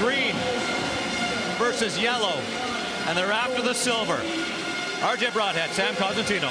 green versus yellow, and they're after the silver. RJ Broadhead, Sam Cosentino.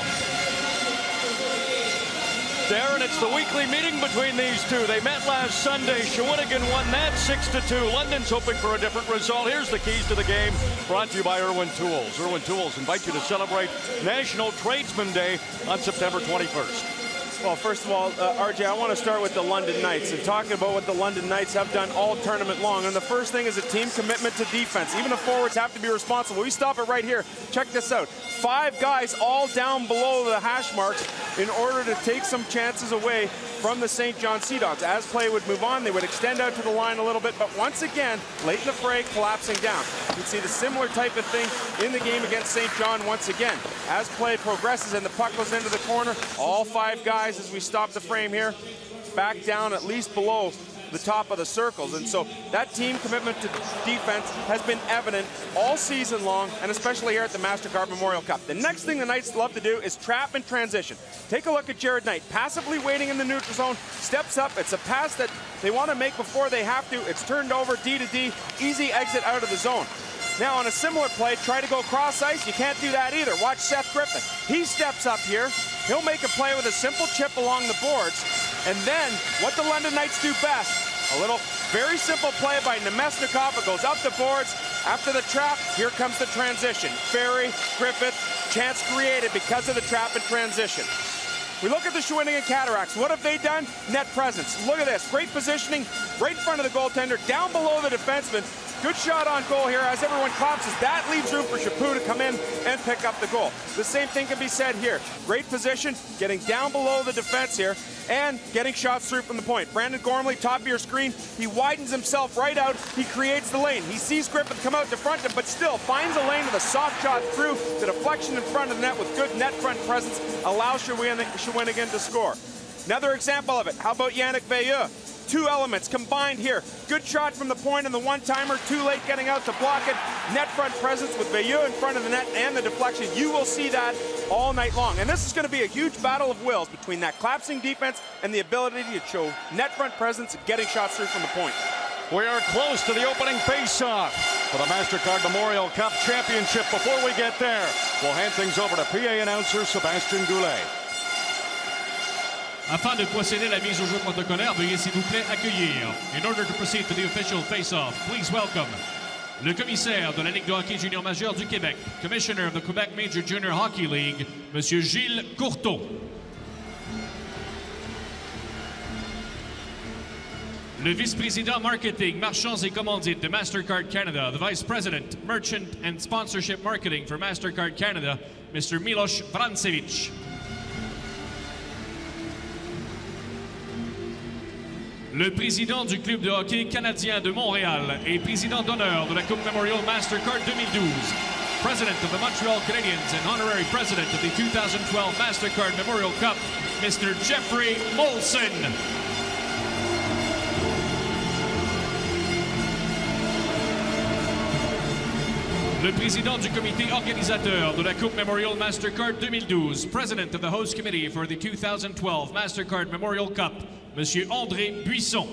Darren, it's the weekly meeting between these two. They met last Sunday. Shawinigan won that 6-2. London's hoping for a different result. Here's the keys to the game, brought to you by Irwin Tools. Irwin Tools invite you to celebrate National Tradesman Day on September 21st. Well, first of all, RJ, I want to start with the London Knights and talking about what the London Knights have done all tournament long. And the first thing is a team commitment to defense. Even the forwards have to be responsible. We stop it right here. Check this out. 5 guys all down below the hash marks in order to take some chances away from the St. John Sea Dogs. As play would move on, they would extend out to the line a little bit, but once again, late in the fray, collapsing down. You can see the similar type of thing in the game against St. John once again. As play progresses and the puck goes into the corner, all 5 guys, as we stop the frame here, back down at least below the top of the circles. And so that team commitment to defense has been evident all season long, and especially here at the MasterCard Memorial Cup. The next thing the Knights love to do is trap and transition. Take a look at Jared Knight, passively waiting in the neutral zone, steps up. It's a pass that they want to make before they have to. It's turned over D to D, easy exit out of the zone. Now on a similar play, try to go cross ice. You can't do that either. Watch Seth Griffin. He steps up here. He'll make a play with a simple chip along the boards. And then what the London Knights do best, a little very simple play by Nemesnikov. It goes up the boards. After the trap, here comes the transition. Ferry, Griffith, chance created because of the trap and transition. We look at the Shawinigan Cataractes. What have they done? Net presence. Look at this. Great positioning right in front of the goaltender, down below the defenseman. Good shot on goal here as everyone collapses. That leaves room for Chaput to come in and pick up the goal. The same thing can be said here. Great position, getting down below the defense here, and getting shots through from the point. Brandon Gormley, top of your screen. He widens himself right out. He creates the lane. He sees Griffith come out to front him, but still finds a lane with a soft shot through. The deflection in front of the net with good net front presence allows Shawinigan to score. Another example of it. How about Yannick Veilleux? 2 elements combined here. Good shot from the point and the one-timer. Too late getting out to block it. Net front presence with Veilleux in front of the net and the deflection. You will see that all night long. And this is going to be a huge battle of wills between that collapsing defense and the ability to show net front presence and getting shots through from the point. We are close to the opening face-off for the MasterCard Memorial Cup Championship. Before we get there, we'll hand things over to PA announcer Sébastien Goulet. Afin de procéder à la mise au jeu protocolaire, veuillez s'il vous plaît accueillir. In order to proceed to the official face-off, please welcome le commissaire de la Ligue de hockey junior majeur du Québec, Commissioner of the Quebec Major Junior Hockey League, Monsieur Gilles Courteau. Le vice-président marketing, marchands et commandites de MasterCard Canada, the vice president, merchant and sponsorship marketing for MasterCard Canada, Mr. Miloš Vrancevic. Le président du club de hockey canadien de Montréal et président d'honneur de la Coupe Memorial MasterCard 2012, president of the Montreal Canadiens and honorary president of the 2012 MasterCard Memorial Cup, Mr. Jeffrey Molson. Le président du comité organisateur de la Coupe Memorial MasterCard 2012, president of the host committee for the 2012 MasterCard Memorial Cup, Monsieur André Buisson.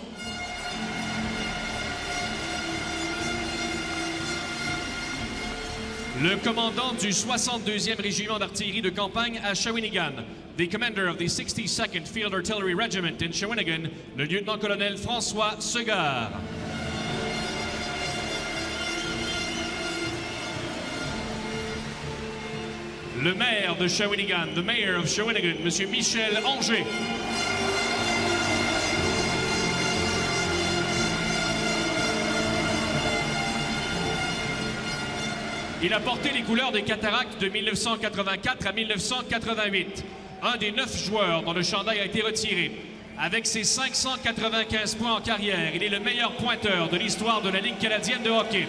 Le commandant du 62e régiment d'artillerie de campagne à Shawinigan, the commander of the 62nd Field Artillery Regiment in Shawinigan, le lieutenant-colonel François Segard. Le maire de Shawinigan, the mayor of Shawinigan, Monsieur Michel Anger. Il a porté les couleurs des Cataractes de 1984 à 1988. Un des 9 joueurs dont le chandail a été retiré. Avec ses 595 points en carrière, il est le meilleur pointeur de l'histoire de la Ligue canadienne de hockey.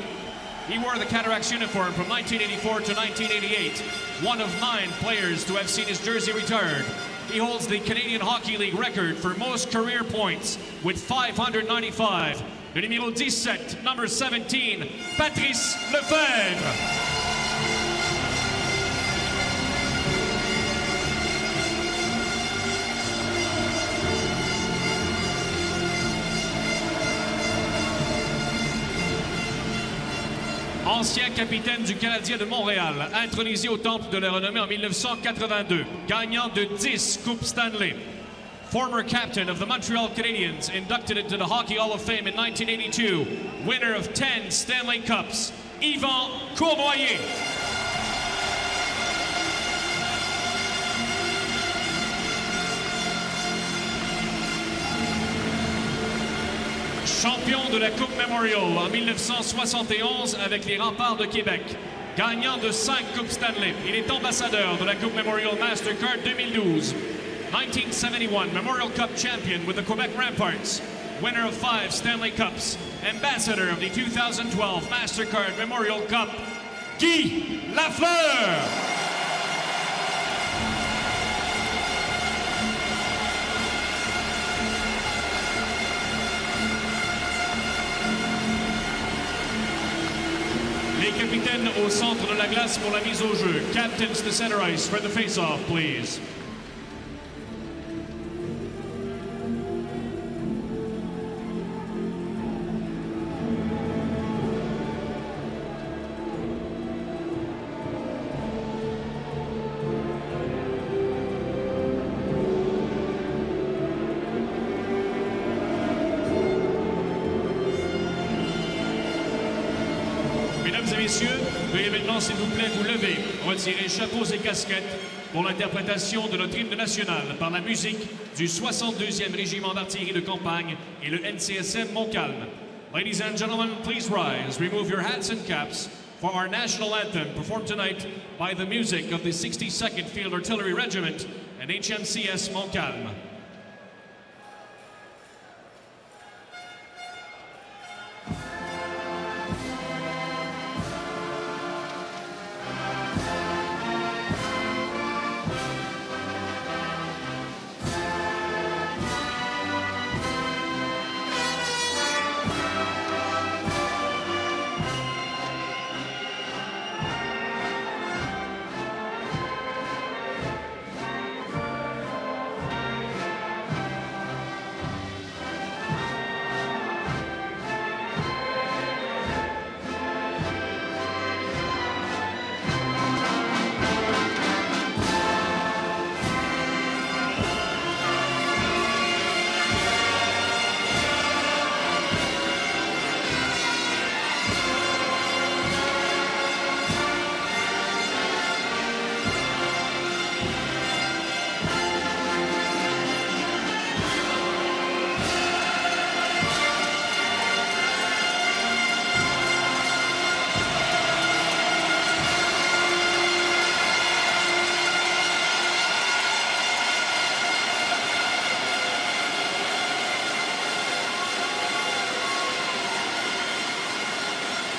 He wore the Cataractes uniform from 1984 to 1988, one of 9 players to have seen his jersey retired. He holds the Canadian Hockey League record for most career points with 595. Le numéro 17, number 17, Patrice Lefebvre. Ancien capitaine du Canadien de Montréal, intronisé au Temple de la Renommée en 1982, gagnant de 10 Coupes Stanley. Former captain of the Montreal Canadiens, inducted into the Hockey Hall of Fame in 1982, winner of 10 Stanley Cups, Yvan Cournoyer. Champion de la Coupe Memorial en 1971 avec les Remparts de Québec. Gagnant de 5 Coupes Stanley, il est ambassadeur de la Coupe Memorial Mastercard 2012. 1971 Memorial Cup champion with the Quebec Ramparts. Winner of 5 Stanley Cups. Ambassador of the 2012 Mastercard Memorial Cup, Guy Lafleur. Les capitaines au centre de la glace pour la mise au jeu. Captains to center ice for the face-off, please. Messieurs, veuillez maintenant, s'il vous plaît, vous lever, retirer chapeaux et casquettes pour l'interprétation de notre hymne national par la musique du 62e régiment d'artillerie de campagne et le NCSM Montcalm. Ladies and gentlemen, please rise, remove your hats and caps for our national anthem performed tonight by the music of the 62nd Field Artillery Regiment and HMCS Montcalm.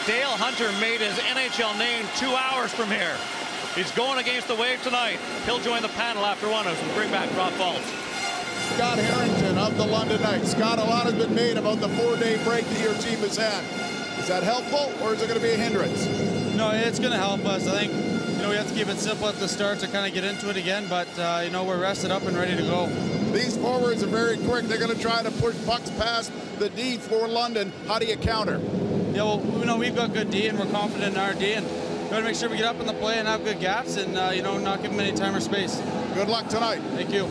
Dale Hunter made his NHL name 2 hours from here. He's going against the Wave tonight. He'll join the panel after one as we bring back Rob Falls. Scott Harrington of the London Knights. Scott, a lot has been made about the 4-day break that your team has had. Is that helpful, or is it going to be a hindrance? No, it's going to help us. I think, we have to keep it simple at the start to kind of get into it again, but, we're rested up and ready to go. These forwards are very quick. They're going to try to push pucks past the D for London. How do you counter? Yeah, well, we've got good D, and we're confident in our D, and we got to make sure we get up in the play and have good gaps and, not give them any time or space. Good luck tonight. Thank you.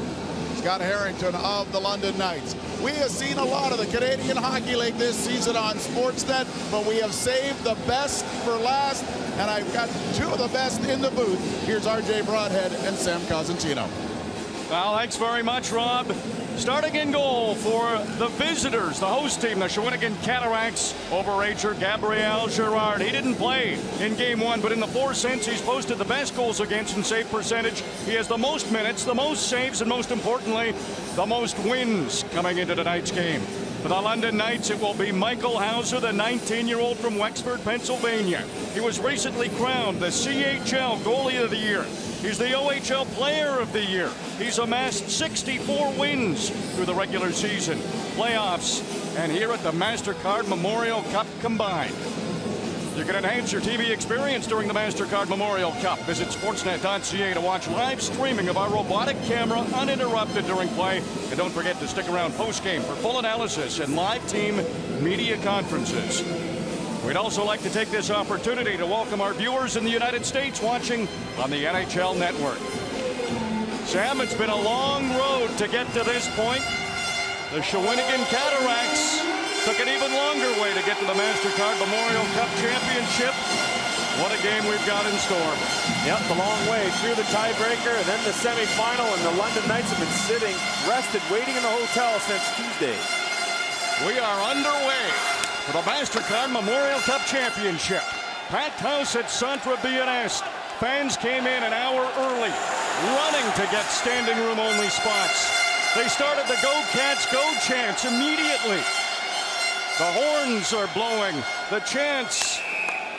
Scott Harrington of the London Knights. We have seen a lot of the Canadian Hockey League this season on Sportsnet, but we have saved the best for last, and I've got two of the best in the booth. Here's RJ Broadhead and Sam Cosentino. Well, thanks very much, Rob. Starting in goal for the visitors, the host team, the Shawinigan Cataractes, overager Gabrielle Gerard. He didn't play in game one, but in the 4 since, he's posted the best goals against and save percentage. He has the most minutes, the most saves, and most importantly, the most wins coming into tonight's game. For the London Knights, it will be Michael Hauser, the 19-year-old from Wexford, Pennsylvania. He was recently crowned the CHL Goalie of the Year. He's the OHL Player of the Year. He's amassed 64 wins through the regular season, playoffs, and here at the MasterCard Memorial Cup combined. You can enhance your TV experience during the MasterCard Memorial Cup. Visit Sportsnet.ca to watch live streaming of our robotic camera uninterrupted during play. And don't forget to stick around post-game for full analysis and live team media conferences. We'd also like to take this opportunity to welcome our viewers in the United States watching on the NHL Network. Sam, it's been a long road to get to this point. The Shawinigan Cataractes took an even longer way to get to the MasterCard Memorial Cup Championship. What a game we've got in store. Yep, the long way through the tiebreaker and then the semifinal, and the London Knights have been sitting, rested, waiting in the hotel since Tuesday. We are underway for the MasterCard Memorial Cup Championship. Packed house at Centre Bienest. Fans came in an hour early, running to get standing room only spots. They started the Go Cats Go chants immediately. The horns are blowing, the chants,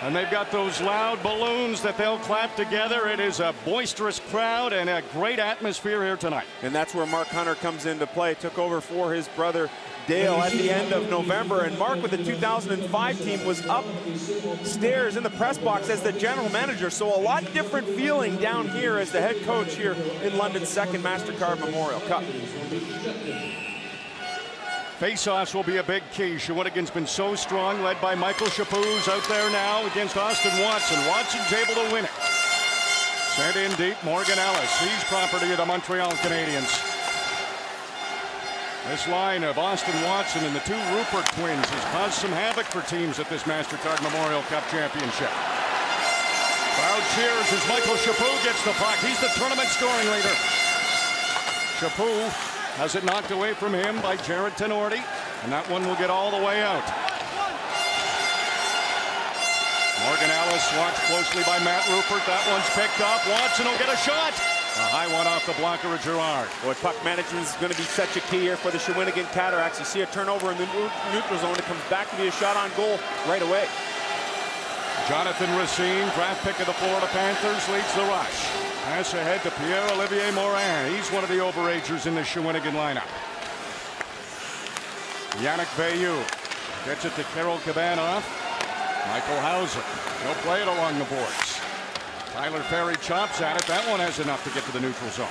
and they've got those loud balloons that they'll clap together. It is a boisterous crowd and a great atmosphere here tonight. And that's where Mark Hunter comes into play. Took over for his brother Dale at the end of November, and Mark with the 2005 team was upstairs in the press box as the general manager, so a lot different feeling down here as the head coach here in London's second MasterCard Memorial Cup. Face-offs will be a big key. Shawinigan's been so strong, led by Michael Chaput's out there now against Austin Watson. Watson's able to win it. Sent in deep, Morgan Ellis. He's property of the Montreal Canadiens. This line of Austin Watson and the two Rupert twins has caused some havoc for teams at this MasterCard Memorial Cup Championship. Crowd cheers as Michael Chaput gets the puck. He's the tournament scoring leader. Chaput has it knocked away from him by Jared Tenorti, and that one will get all the way out. Morgan Ellis watched closely by Matt Rupert. That one's picked up. Watson will get a shot. A high one off the blocker of Gerard. Boy, puck management is going to be such a key here for the Shawinigan Cataractes. You see a turnover in the neutral zone. It comes back to be a shot on goal right away. Jonathan Racine, draft pick of the Florida Panthers, leads the rush. Pass ahead to Pierre-Olivier Morin. He's one of the overagers in the Shawinigan lineup. Yannick Veilleux gets it to Karol Kabanoff. Michael Hauser. He'll play it along the boards. Tyler Ferry chops at it. That one has enough to get to the neutral zone.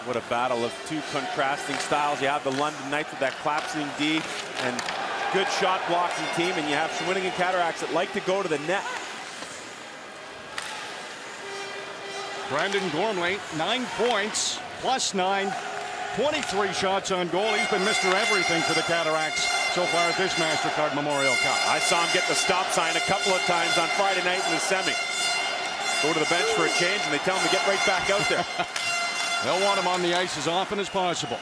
What a battle of two contrasting styles. You have the London Knights with that collapsing D and good shot blocking team, and you have Shawinigan Cataractes that like to go to the net. Brandon Gormley, 9 points, +9, 23 shots on goal. He's been Mr. Everything for the Cataractes so far at this MasterCard Memorial Cup. I saw him get the stop sign a couple of times on Friday night in the semi. Go to the bench for a change, and they tell him to get right back out there. They'll want him on the ice as often as possible.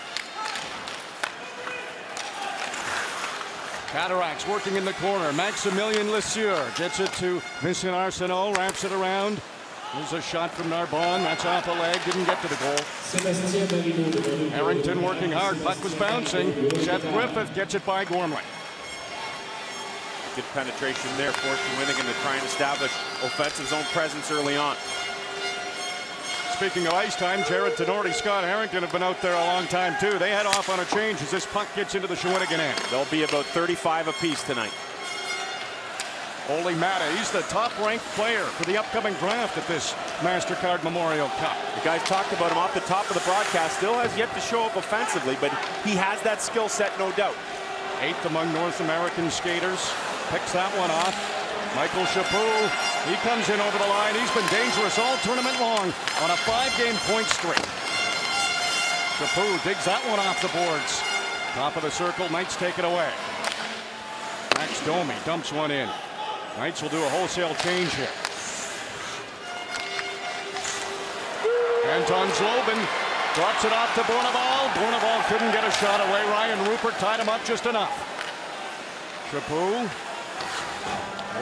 Cataractes working in the corner. Maximilien Lesieur gets it to Vincent Arsenault, wraps it around. There's a shot from Narbonne. That's off a leg. Didn't get to the goal. Harrington working hard. Puck was bouncing. Seth Griffith gets it by Gormley. Good penetration there for Shawinigan to try and establish offensive zone presence early on. Speaking of ice time, Jared Tenorti, Scott Harrington have been out there a long time too. They head off on a change as this puck gets into the Shawinigan end. They'll be about 35 apiece tonight. Ole Matta, he's the top-ranked player for the upcoming draft at this MasterCard Memorial Cup. The guys talked about him off the top of the broadcast. Still has yet to show up offensively, but he has that skill set, no doubt. 8th among North American skaters. Picks that one off. Michael Chaput, he comes in over the line. He's been dangerous all tournament long on a 5-game point streak. Chaput digs that one off the boards. Top of the circle, Knights take it away. Max Domi dumps one in. Knights will do a wholesale change here. Anton Zlobin drops it off to Bourneval. Bourneval couldn't get a shot away. Ryan Rupert tied him up just enough. Chaput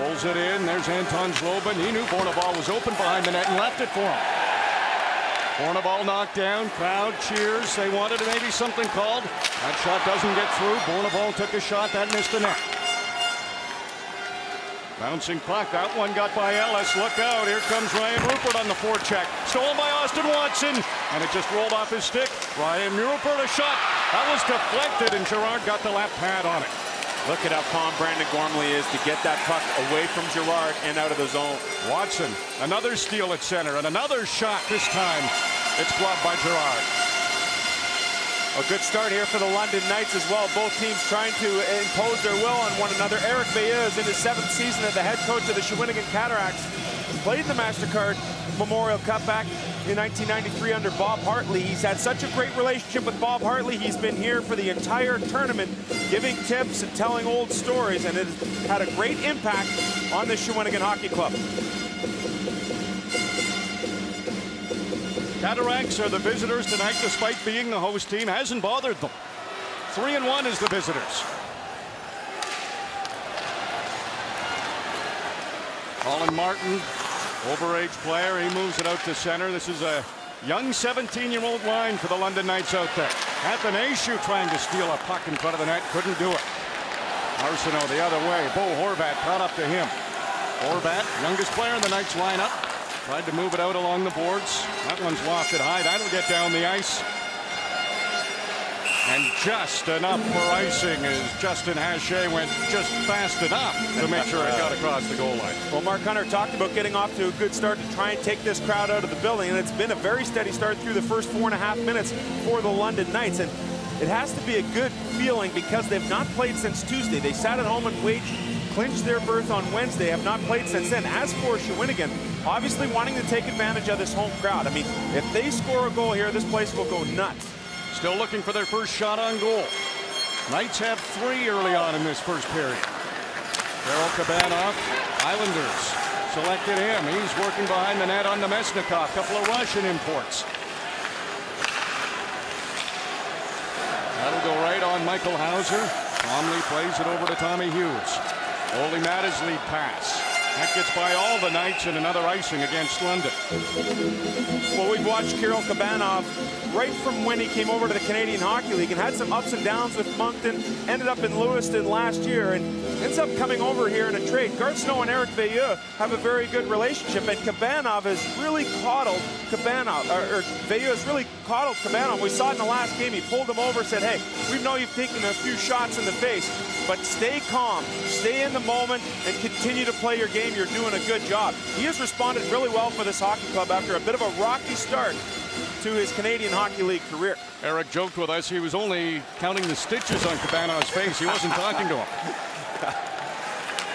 rolls it in. There's Anton Zlobin. He knew Bourneval was open behind the net and left it for him. Bourneval knocked down. Crowd cheers. They wanted maybe something called. That shot doesn't get through. Bourneval took a shot. That missed the net. Bouncing puck. That one got by Ellis. Look out. Here comes Ryan Rupert on the forecheck. Stolen by Austin Watson. And it just rolled off his stick. Ryan Rupert, a shot. That was deflected, and Gerard got the lap pad on it. Look at how calm Brandon Gormley is to get that puck away from Gerard and out of the zone. Watson, another steal at center, and another shot this time. It's blocked by Gerard. A good start here for the London Knights as well. Both teams trying to impose their will on one another. Eric Veilleux is in his 7th season as the head coach of the Shawinigan Cataractes. Played the MasterCard Memorial Cup back in 1993 under Bob Hartley. He's had such a great relationship with Bob Hartley. He's been here for the entire tournament, giving tips and telling old stories, and it has had a great impact on the Shawinigan Hockey Club. Cataractes are the visitors tonight, despite being the host team. Hasn't bothered them. 3-1 is the visitors. Colin Martin, overage player. He moves it out to center. This is a young 17-year-old line for the London Knights out there. Athanasiou trying to steal a puck in front of the net. Couldn't do it. Arsenault the other way. Bo Horvat caught up to him. Horvat, youngest player in the Knights lineup. Tried to move it out along the boards. That one's lofted high. That'll get down the ice. And just enough for icing as Justin Hache went just fast enough to make sure it got across the goal line. Well, Mark Hunter talked about getting off to a good start to try and take this crowd out of the building, and it's been a very steady start through the first 4.5 minutes for the London Knights. And it has to be a good feeling because they've not played since Tuesday. They sat at home and clinched their berth on Wednesday, have not played since then. As for Shawinigan, obviously wanting to take advantage of this home crowd. I mean, if they score a goal here, this place will go nuts. Still looking for their first shot on goal. Knights have 3 early on in this first period. Karel Kabanov, Islanders selected him. He's working behind the net on the Mesnikov. Couple of Russian imports. That'll go right on Michael Hauser. Gormley plays it over to Tommy Hughes. Ole Matta's lead pass. That gets by all the Knights and another icing against London. Well, we've watched Karel Kabanov right from when he came over to the Canadian Hockey League and had some ups and downs with Moncton, ended up in Lewiston last year and ends up coming over here in a trade. Garth Snow and Eric Veilleux have a very good relationship, and Kabanov has really coddled Veilleux has really coddled Kabanov. We saw it in the last game. He pulled him over, said, hey, we know you've taken a few shots in the face, but stay calm, stay in the moment, and continue to play your game. You're doing a good job. He has responded really well for this hockey club after a bit of a rocky start to his Canadian Hockey League career. Eric joked with us he was only counting the stitches on Kabanov's face. He wasn't talking to him.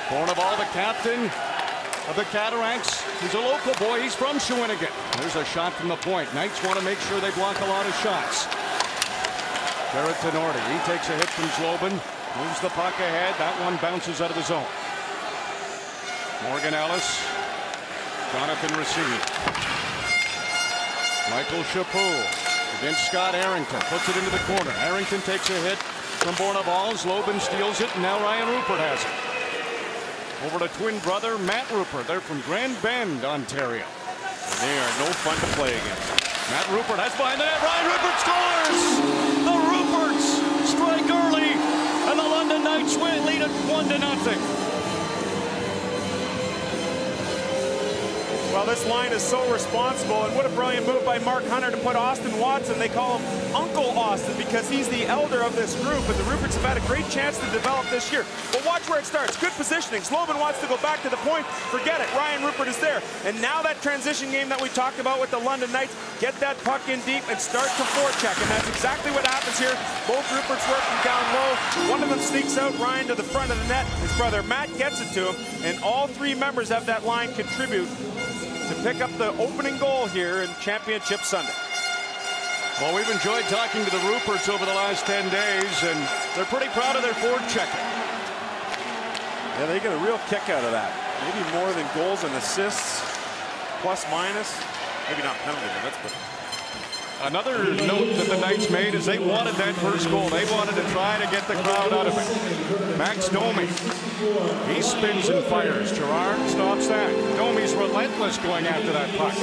Bornabal, the captain of the Cataractes. He's a local boy. He's from Shawinigan. There's a shot from the point. Knights want to make sure they block a lot of shots. Jared Tenorti, he takes a hit from Zlobin. Moves the puck ahead. That one bounces out of the zone. Morgan Ellis. Jonathan Racine. Michael Chaput against Scott Arrington. Puts it into the corner. Arrington takes a hit from Bornabal. Zlobin steals it, and now Ryan Rupert has it. Over to twin brother Matt Rupert. They're from Grand Bend, Ontario. And they are no fun to play against. Matt Rupert has behind the net. Ryan Rupert scores! The Ruperts strike early, and the London Knights lead it 1-0. Well, this line is so responsible, and what a brilliant move by Mark Hunter to put Austin Watson. They call him Uncle Austin because he's the elder of this group, and the Ruperts have had a great chance to develop this year. But watch where it starts. Good positioning. Zlobin wants to go back to the point. Forget it. Ryan Rupert is there. And now that transition game that we talked about with the London Knights, get that puck in deep and start to forecheck, and that's exactly what happens here. Both Ruperts working down low. One of them sneaks out, Ryan to the front of the net. His brother Matt gets it to him, and all 3 members of that line contribute to pick up the opening goal here in Championship Sunday. Well, we've enjoyed talking to the Ruperts over the last 10 days, and they're pretty proud of their forward checking. Yeah, they get a real kick out of that. Maybe more than goals and assists, plus minus. Maybe not penalty minutes, but... Another note that the Knights made is they wanted that first goal. They wanted to try to get the crowd out of it. Max Domi, he spins and fires. Gerard stops that. Domi's relentless going after that puck.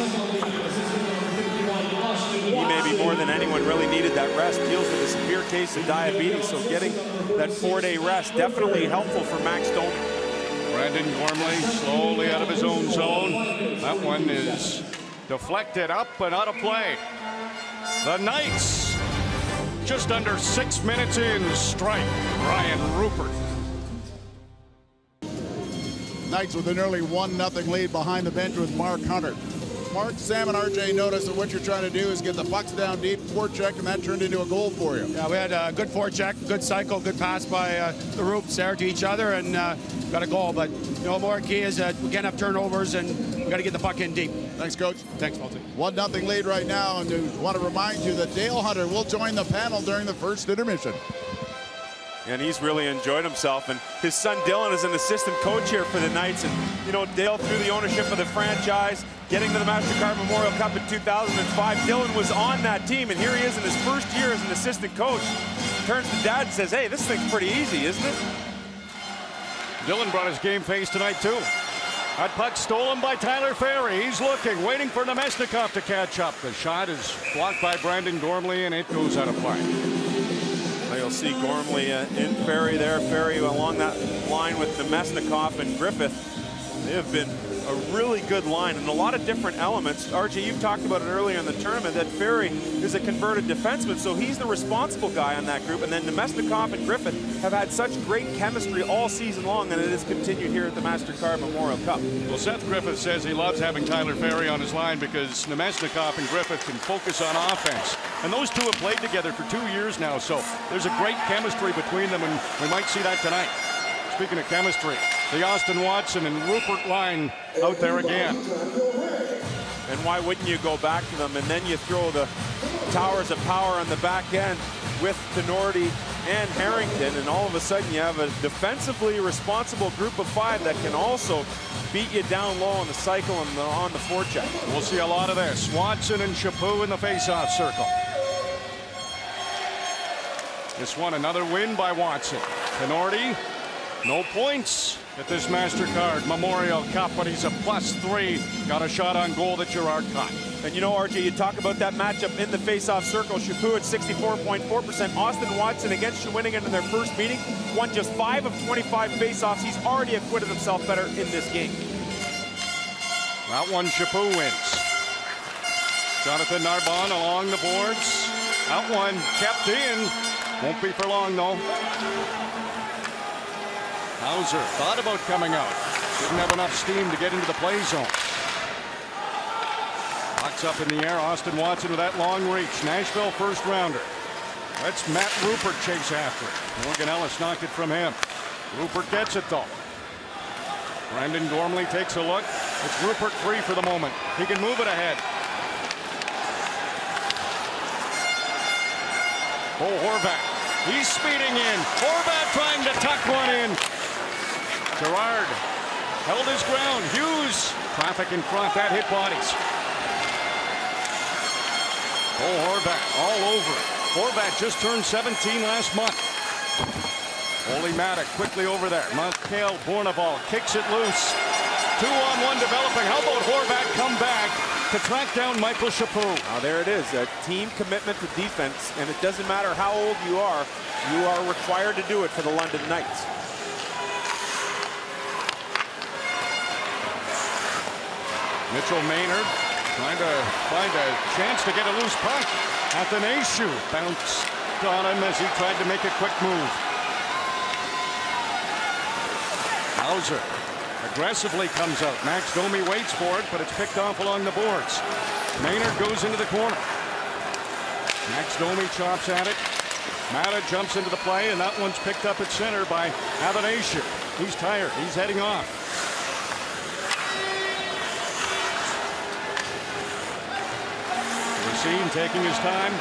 He maybe more than anyone really needed that rest. Deals with a severe case of diabetes, so getting that 4-day rest definitely helpful for Max Domi. Brandon Gormley slowly out of his own zone. That one is deflected up and out of play. The Knights, just under 6 minutes in, strike Ryan Rupert. Knights with an early 1-0 lead behind the bench with Mark Hunter. Mark, Sam, and RJ noticed that what you're trying to do is get the pucks down deep, forecheck, and that turned into a goal for you. Yeah, we had a good forecheck, good cycle, good pass by the Roops there to each other, and got a goal. But you know, more key is that we can't have turnovers, and we got to get the puck in deep. Thanks, Coach. Thanks, Malty. 1-0 lead right now, and we want to remind you that Dale Hunter will join the panel during the first intermission. And he's really enjoyed himself. And his son Dylan is an assistant coach here for the Knights. And, you know, Dale, through the ownership of the franchise, getting to the MasterCard Memorial Cup in 2005, Dylan was on that team. And here he is in his first year as an assistant coach. Turns to Dad and says, hey, this thing's pretty easy, isn't it? Dylan brought his game face tonight, too. That puck stolen by Tyler Ferry. He's looking, waiting for Nemesnikov to catch up. The shot is blocked by Brandon Gormley, and it goes out of play. You'll see Gormley in Ferry there. Ferry along that line with Nemesnikov and Griffith. They have been a really good line and a lot of different elements. RJ, you've talked about it earlier in the tournament that Ferry is a converted defenseman, so he's the responsible guy on that group. And then Nemesnikov and Griffith have had such great chemistry all season long, and it has continued here at the MasterCard Memorial Cup. Well, Seth Griffith says he loves having Tyler Ferry on his line because Nemesnikov and Griffith can focus on offense. And those two have played together for 2 years now, so there's a great chemistry between them, and we might see that tonight. Speaking of chemistry, the Austin Watson and Rupert line out there again. And why wouldn't you go back to them? And then you throw the towers of power on the back end with Tenorti and Harrington, and all of a sudden you have a defensively responsible group of 5 that can also beat you down low on the cycle and on the forecheck. We'll see a lot of this. Watson and Chaput in the face-off circle. This one, another win by Watson. Tenorti, no points at this MasterCard Memorial Cup, but he's a +3. Got a shot on goal that Gerard caught. And you know, RJ, you talk about that matchup in the face-off circle. Chaput at 64.4%. Austin Watson against Shawinigan in their first meeting won just 5 of 25 face-offs. He's already acquitted himself better in this game. That one Chaput wins. Jonathan Narbonne along the boards. That one kept in. Won't be for long, though. Hauser thought about coming out. Didn't have enough steam to get into the play zone. Puck's up in the air. Austin Watson with that long reach. Nashville first rounder. Let's Matt Rupert chase after it. Morgan Ellis knocked it from him. Rupert gets it, though. Brandon Gormley takes a look. It's Rupert free for the moment. He can move it ahead. Bo Horvat. He's speeding in. Horvat trying to tuck one in. Gerard held his ground. Hughes. Traffic in front. That hit bodies. Bo Horvat all over it. Horvat just turned 17 last month. Ole Matic quickly over there. Mikhail Bourneval kicks it loose. 2-on-1 developing. How about Horvat come back to track down Michael Chaput? Now there it is, a team commitment to defense, and it doesn't matter how old you are required to do it for the London Knights. Mitchell Maynard trying to find a chance to get a loose puck. Athanasiou bounced on him as he tried to make a quick move. Hauser aggressively comes out. Max Domi waits for it, but it's picked off along the boards. Maynard goes into the corner. Max Domi chops at it. Mata jumps into the play, and that one's picked up at center by Athanasiou. He's tired. He's heading off. Racine taking his time,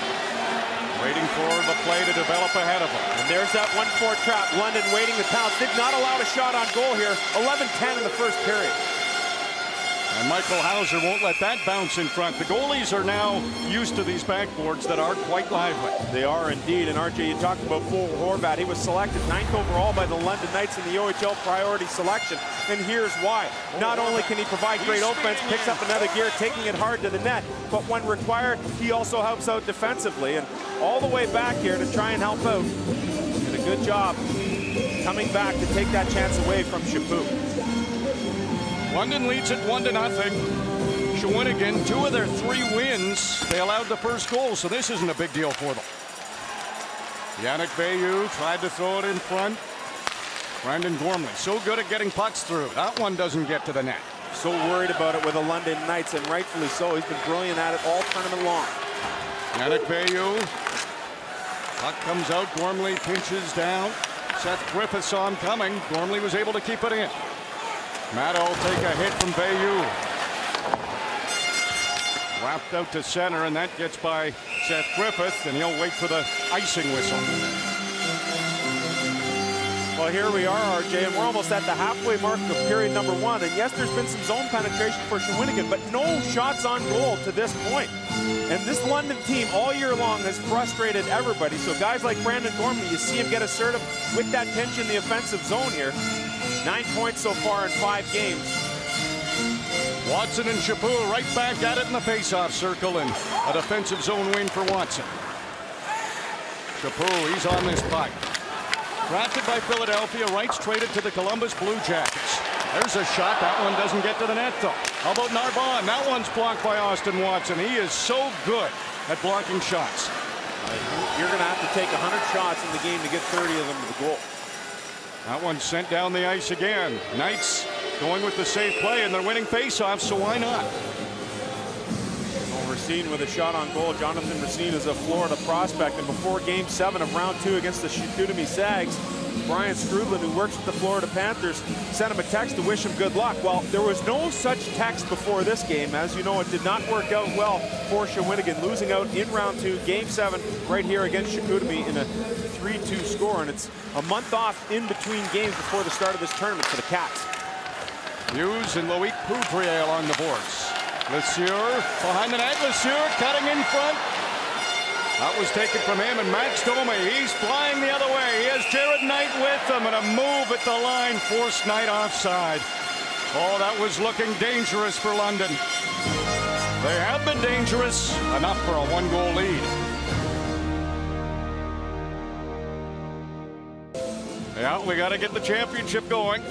waiting for the play to develop ahead of him. And there's that 1-4 trap. London waiting to pounce. Did not allow a shot on goal here. 11-10 in the first period. And Michael Hauser won't let that bounce in front. The goalies are now used to these backboards that are quite lively. They are indeed. And RJ, you talked about Bo Horvat. He was selected 9th overall by the London Knights in the OHL priority selection. And here's why. Not only can he provide great offense, picks up another gear, taking it hard to the net, but when required, he also helps out defensively. And all the way back here to try and help out. Did a good job coming back to take that chance away from Chaput. London leads it 1-0. Shawinigan, 2 of their 3 wins, they allowed the first goal, so this isn't a big deal for them. Yannick Bayou tried to throw it in front. Brandon Gormley, so good at getting pucks through. That one doesn't get to the net. So worried about it with the London Knights, and rightfully so. He's been brilliant at it all tournament long. Yannick Bayou. Puck comes out. Gormley pinches down. Seth Griffith saw him coming. Gormley was able to keep it in. Maddo will take a hit from Bayou. Wrapped out to center, and that gets by Seth Griffith, and he'll wait for the icing whistle. Well, here we are, RJ, and we're almost at the halfway mark of period number 1. And yes, there's been some zone penetration for Shawinigan, but no shots on goal to this point. And this London team all year long has frustrated everybody. So guys like Brandon Gormley, you see him get assertive with that pinch in the offensive zone here. 9 points so far in 5 games. Watson and Chaput right back at it in the faceoff circle, and a defensive zone win for Watson. Chaput, he's on this puck. Drafted by Philadelphia, rights traded to the Columbus Blue Jackets. There's a shot. That one doesn't get to the net, though. How about Narbonne? That one's blocked by Austin Watson. He is so good at blocking shots. You're going to have to take 100 shots in the game to get 30 of them to the goal. That one's sent down the ice again. Knights going with the safe play, and they're winning faceoffs, so why not? Well, Racine with a shot on goal. Jonathan Racine is a Florida prospect, and before Game 7 of Round 2 against the Chicoutimi Sags, Brian Skrudlin, who works with the Florida Panthers, sent him a text to wish him good luck. Well, there was no such text before this game. As you know, it did not work out well for Shawinigan, losing out in Round 2, Game 7, right here against Chicoutimi in a 3-2 score. And it's a month off in between games before the start of this tournament for the Cats. Hughes and Loic Poudrier along the boards. Lesieur behind the net. Lesieur cutting in front. That was taken from him, and Max Domi, he's flying the other way. He has Jared Knight with him, and a move at the line forced Knight offside. Oh, that was looking dangerous for London. They have been dangerous enough for a 1-goal lead. Yeah, we got to get the championship going.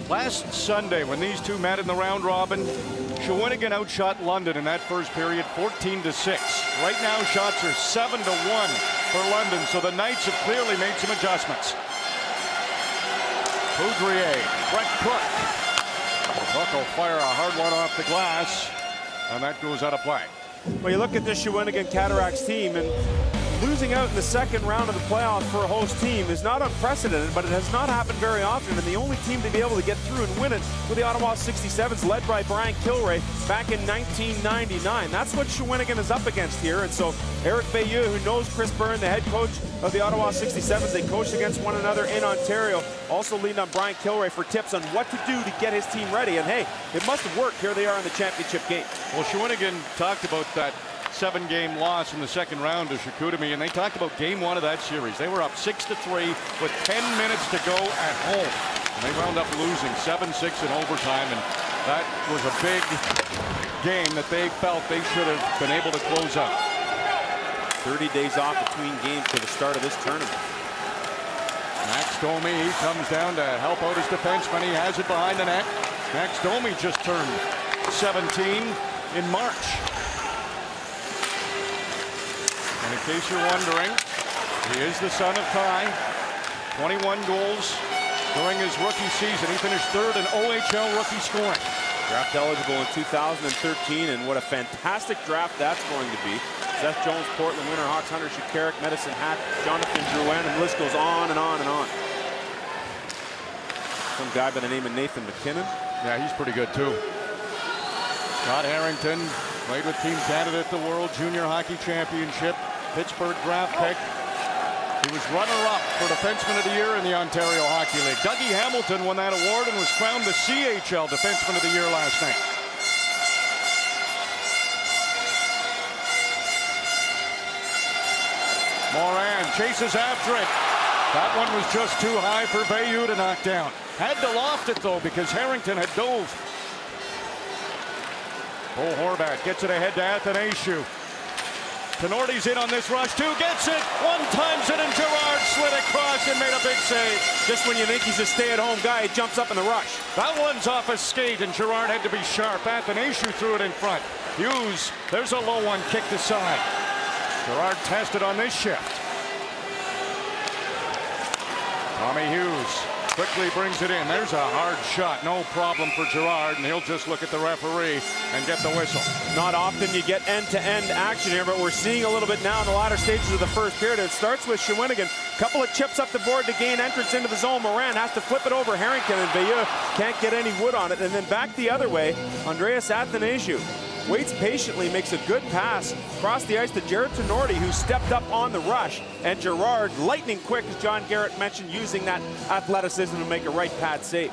Last Sunday, when these two met in the round robin, Shawinigan outshot London in that first period 14-6. Right now, shots are 7-1 for London, so the Knights have clearly made some adjustments. Poudrier, Brett Cook. Cook will fire a hard one off the glass, and that goes out of play. Well, you look at this Shawinigan Cataractes team, and losing out in the second round of the playoffs for a host team is not unprecedented, but it has not happened very often. And the only team to be able to get through and win it were the Ottawa 67s, led by Brian Kilray back in 1999. That's what Shawinigan is up against here. And so Eric Bayou, who knows Chris Byrne, the head coach of the Ottawa 67s, they coached against one another in Ontario, also leaned on Brian Kilray for tips on what to do to get his team ready. And hey, it must have worked. Here they are in the championship game. Well, Shawinigan talked about that 7-game loss in the second round to Chicoutimi, and they talked about Game 1 of that series. They were up 6-3 with 10 minutes to go at home. And they wound up losing 7-6 in overtime, and that was a big game that they felt they should have been able to close out. 30 days off between games for the start of this tournament. Max Domi, he comes down to help out his defenseman. He has it behind the net. Max Domi just turned 17 in March. And in case you're wondering, he is the son of Ty. 21 goals during his rookie season. He finished 3rd in OHL rookie scoring. Draft eligible in 2013, and what a fantastic draft that's going to be. Seth Jones, Portland winner, Hawks, Hunter Shukarik, Medicine Hat, Jonathan Drouin, and the list goes on and on and on. Some guy by the name of Nathan McKinnon. Yeah, he's pretty good too. Scott Harrington played with Team Canada at the World Junior Hockey Championship. Pittsburgh draft pick. He was runner-up for Defenseman of the Year in the Ontario Hockey League. Dougie Hamilton won that award and was crowned the CHL Defenseman of the Year last night. Moran chases after it. That one was just too high for Bayou to knock down. Had to loft it though because Harrington had dove. Bo Horvat gets it ahead to Athanasiou. Tenorti's in on this rush too, gets it, one-times it, and Gerard slid across and made a big save. Just when you think he's a stay-at-home guy, he jumps up in the rush. That one's off a skate, and Gerard had to be sharp. Athanasiou threw it in front. Hughes, there's a low one kicked aside. Gerard tested on this shift. Tommy Hughes quickly brings it in. There's a hard shot. No problem for Gerard, and he'll just look at the referee and get the whistle. Not often you get end-to-end action here, but we're seeing a little bit now in the latter stages of the first period. It starts with Shawinigan. Couple of chips up the board to gain entrance into the zone. Moran has to flip it over Harrington, and Veilleux can't get any wood on it. And then back the other way, Andreas Athanasiou waits patiently, makes a good pass across the ice to Jared Tenorti, who stepped up on the rush. And Gerard, lightning quick, as John Garrett mentioned, using that athleticism to make a right pad save.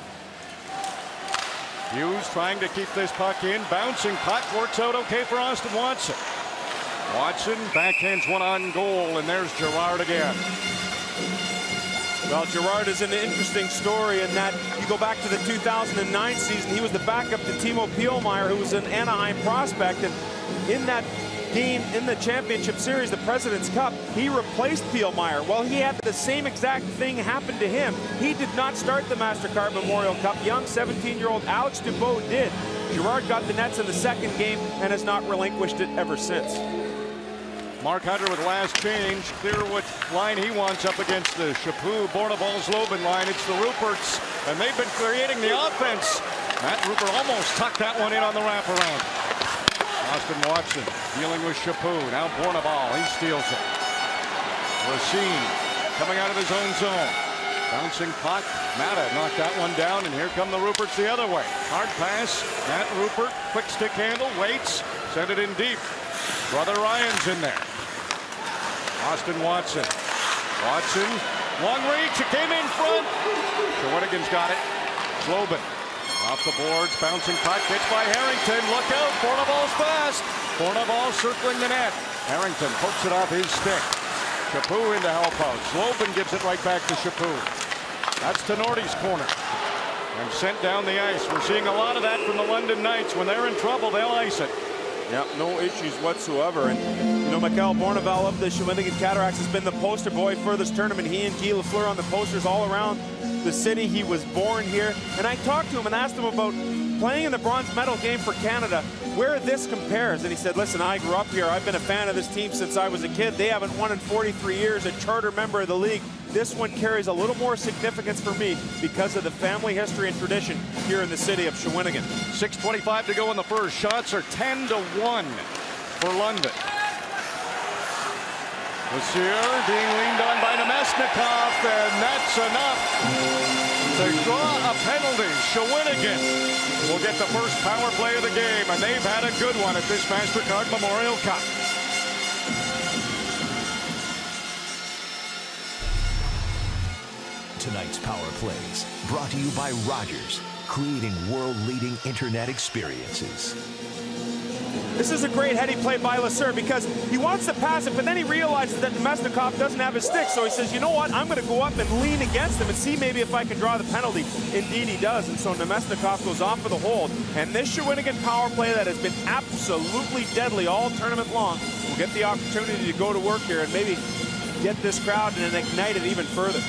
Hughes trying to keep this puck in. Bouncing puck works out okay for Austin Watson. Watson backhands one on goal, and there's Gerard again. Well, Gerard is an interesting story in that you go back to the 2009 season. He was the backup to Timo Pielmeier, who was an Anaheim prospect. And in that game in the championship series, the President's Cup, he replaced Pielmeier. Well, he had the same exact thing happen to him. He did not start the MasterCard Memorial Cup. Young 17-year-old Alex Dubois did. Gerard got the nets in the second game and has not relinquished it ever since. Mark Hunter with last change. Clear what line he wants up against the Chaput, Bourneval, Zlobin line. It's the Ruperts, and they've been creating the offense. Matt Rupert almost tucked that one in on the wraparound. Austin Watson dealing with Chaput. Now Bourneval, he steals it. Racine coming out of his own zone. Bouncing puck. Mata knocked that one down, and here come the Ruperts the other way. Hard pass. Matt Rupert, quick stick handle, waits, send it in deep. Brother Ryan's in there. Austin Watson. Watson, long reach, it came in front. Shawinigan's got it. Zlobin off the boards, bouncing puck, gets by Harrington. Look out, Bourneval's fast. Bourneval circling the net. Harrington pokes it off his stick. Chaput into help out. Zlobin gives it right back to Chaput. That's Tenorti's corner. And sent down the ice. We're seeing a lot of that from the London Knights. When they're in trouble, they'll ice it. Yep, no issues whatsoever. And, you know, Mikael Bourneval of the Shawinigan Cataractes has been the poster boy for this tournament. He and Guy Lafleur on the posters all around the city. He was born here. And I talked to him and asked him about playing in the bronze medal game for Canada, where this compares. And he said, listen, I grew up here. I've been a fan of this team since I was a kid. They haven't won in 43 years, a charter member of the league. This one carries a little more significance for me because of the family history and tradition here in the city of Shawinigan. 6:25 to go in the first. Shots are 10-1 for London. Monsieur being leaned on by Nemesnikov, and that's enough to draw a penalty. Shawinigan will get the first power play of the game, and they've had a good one at this MasterCard Memorial Cup. Tonight's Power Plays, brought to you by Rogers, creating world-leading internet experiences. This is a great heady play by Lafleur because he wants to pass it, but then he realizes that Nemesnikov doesn't have his stick, so he says, you know what, I'm going to go up and lean against him and see maybe if I can draw the penalty. Indeed he does, and so Nemesnikov goes off for the hold. And this Shawinigan power play that has been absolutely deadly all tournament long will get the opportunity to go to work here and maybe get this crowd and ignite it even further.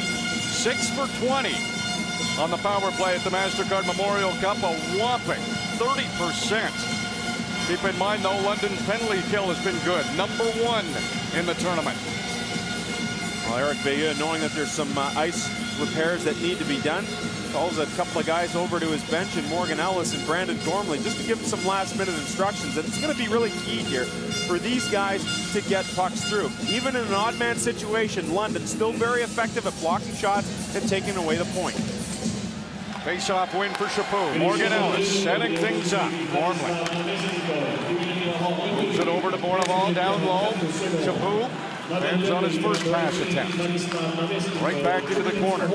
6 for 20 on the power play at the MasterCard Memorial Cup, a whopping 30%. Keep in mind, though, London's penalty kill has been good. #1 in the tournament. Well, Eric Veilleux, knowing that there's some ice repairs that need to be done, calls a couple of guys over to his bench, and Morgan Ellis and Brandon Gormley, just to give them some last-minute instructions. And it's going to be really key here for these guys to get pucks through. Even in an odd-man situation, London still very effective at blocking shots and taking away the point. Face-off win for Chaput. Morgan Ellis setting things up. Gormley moves it over to Bourneval down low. Chaput ends on his first pass attempt. Right back into the corner.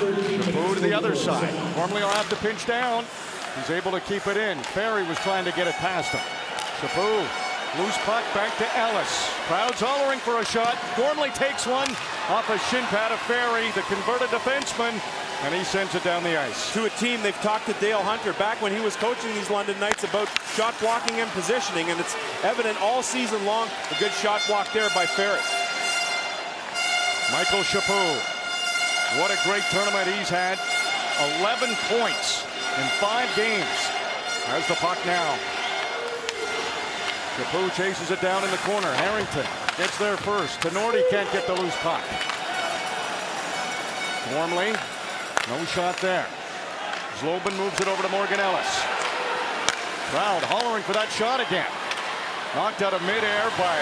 Chaput to the other side. Gormley will have to pinch down. He's able to keep it in. Ferry was trying to get it past him. Chaput, loose puck back to Ellis. Crowd's hollering for a shot. Gormley takes one off a shin pad of Ferry, the converted defenseman, and he sends it down the ice. To a team, they've talked to Dale Hunter back when he was coaching these London Knights about shot blocking and positioning, and it's evident all season long, a good shot block there by Ferry. Michael Chaput, what a great tournament he's had. 11 points in 5 games. Has the puck now. Chaput chases it down in the corner. Harrington gets there first. Tenorti can't get the loose puck. Gormley No shot there. Zlobin moves it over to Morgan Ellis. Crowd hollering for that shot again. Knocked out of midair by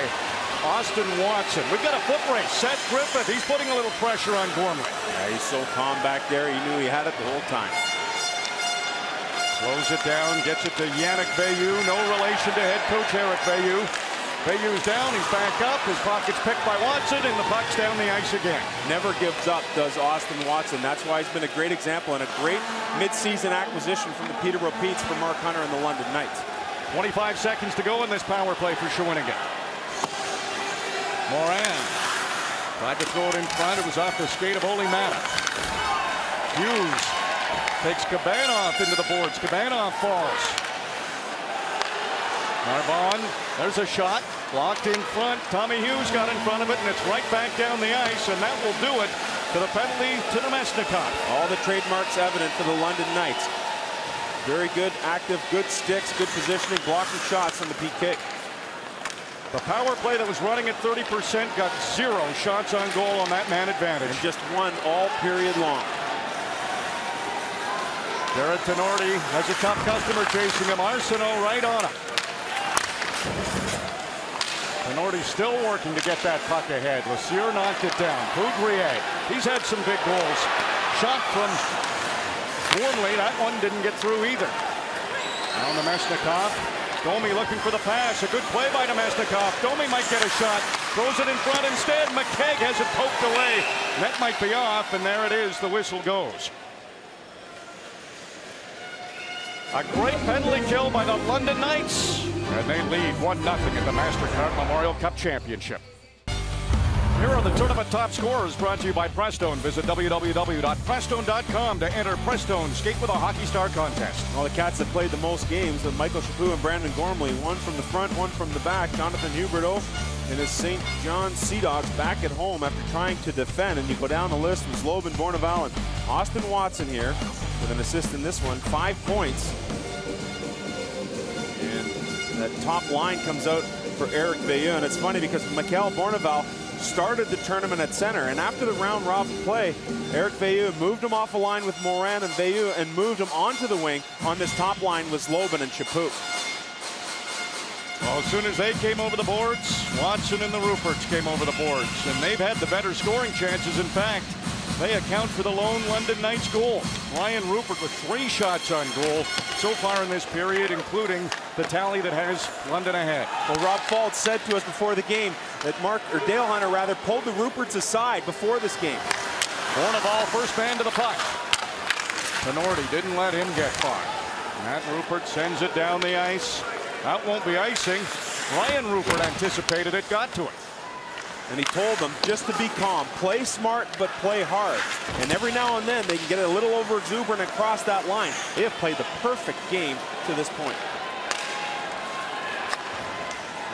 Austin Watson. We've got a foot race. Seth Griffith, he's putting a little pressure on Gormley. Yeah, he's so calm back there. He knew he had it the whole time. Slows it down, gets it to Yannick Veilleux. No relation to head coach Eric Veilleux. Veilleux's down, he's back up. His pocket's picked by Watson, and the puck's down the ice again. Never gives up, does Austin Watson. That's why he's been a great example and a great mid-season acquisition from the Peterborough Petes for Mark Hunter and the London Knights. 25 seconds to go in this power play for Shawinigan. Moran tried to throw it in front. It was off the skate of Ole Mata. Hughes takes Kabanoff into the boards. Kabanoff falls. Narbonne, there's a shot. Blocked in front. Tommy Hughes got in front of it, and it's right back down the ice, and that will do it to the penalty to Nemesnikov. All the trademarks evident for the London Knights. Very good, active, good sticks, good positioning, blocking shots on the PK. The power play that was running at 30% got 0 shots on goal on that man advantage. And just one all period long. Jared Tenorti has a tough customer chasing him. Arsenault right on him. Tenorti still working to get that puck ahead. Lassier knocked it down. Poudrier, he's had some big goals. Shot from Gormley, that one didn't get through either. Now Nemesnikov. Domi looking for the pass. A good play by Nemesnikov. Domi might get a shot. Throws it in front instead. McKegg has it poked away. Net might be off, and there it is. The whistle goes. A great penalty kill by the London Knights. And they lead 1-0 in the MasterCard Memorial Cup Championship. Here are the tournament top scorers, brought to you by Prestone. Visit www.prestone.com to enter Prestone Skate with a Hockey Star contest. Well, the Cats have played the most games with Michael Chaput and Brandon Gormley. One from the front, one from the back. Jonathan Huberdeau and his St. John Sea Dogs back at home after trying to defend. And you go down the list with Zlobin, Bourneval, and Austin Watson here with an assist in this one. 5 points. And that top line comes out for Eric Veilleux. And it's funny because Michael Bourneval started the tournament at center, and after the round robin play, Eric Veilleux moved him off a line with Moran and Veilleux and moved him onto the wing. On this top line was Zlobin and Chaput. Well, as soon as they came over the boards, Watson and the Ruperts came over the boards, and they've had the better scoring chances. In fact, they account for the lone London Knights goal. Ryan Rupert with 3 shots on goal so far in this period, including the tally that has London ahead. Well, Rob Fault said to us before the game that Dale Hunter rather pulled the Ruperts aside before this game. Bourneval first man to the puck. Tenorti didn't let him get far. Matt Rupert sends it down the ice. That won't be icing. Ryan Rupert anticipated it, got to it. And he told them just to be calm, play smart, but play hard. And every now and then they can get a little over exuberant and cross that line. They have played the perfect game to this point.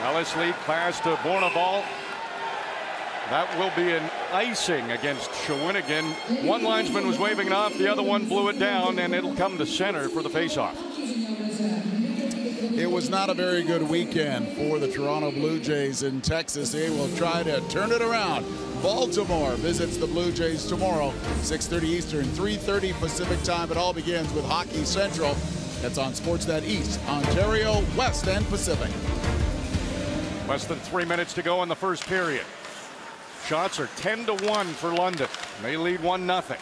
Ellis lead pass to Bourneval. That will be an icing against Shawinigan. One linesman was waving it off, the other one blew it down, and it'll come to center for the faceoff. It was not a very good weekend for the Toronto Blue Jays in Texas. They will try to turn it around. Baltimore visits the Blue Jays tomorrow, 6:30 Eastern, 3:30 Pacific time. It all begins with Hockey Central. That's on Sportsnet East, Ontario, West, and Pacific. Less than 3 minutes to go in the first period. Shots are 10-1 for London. They lead 1-0.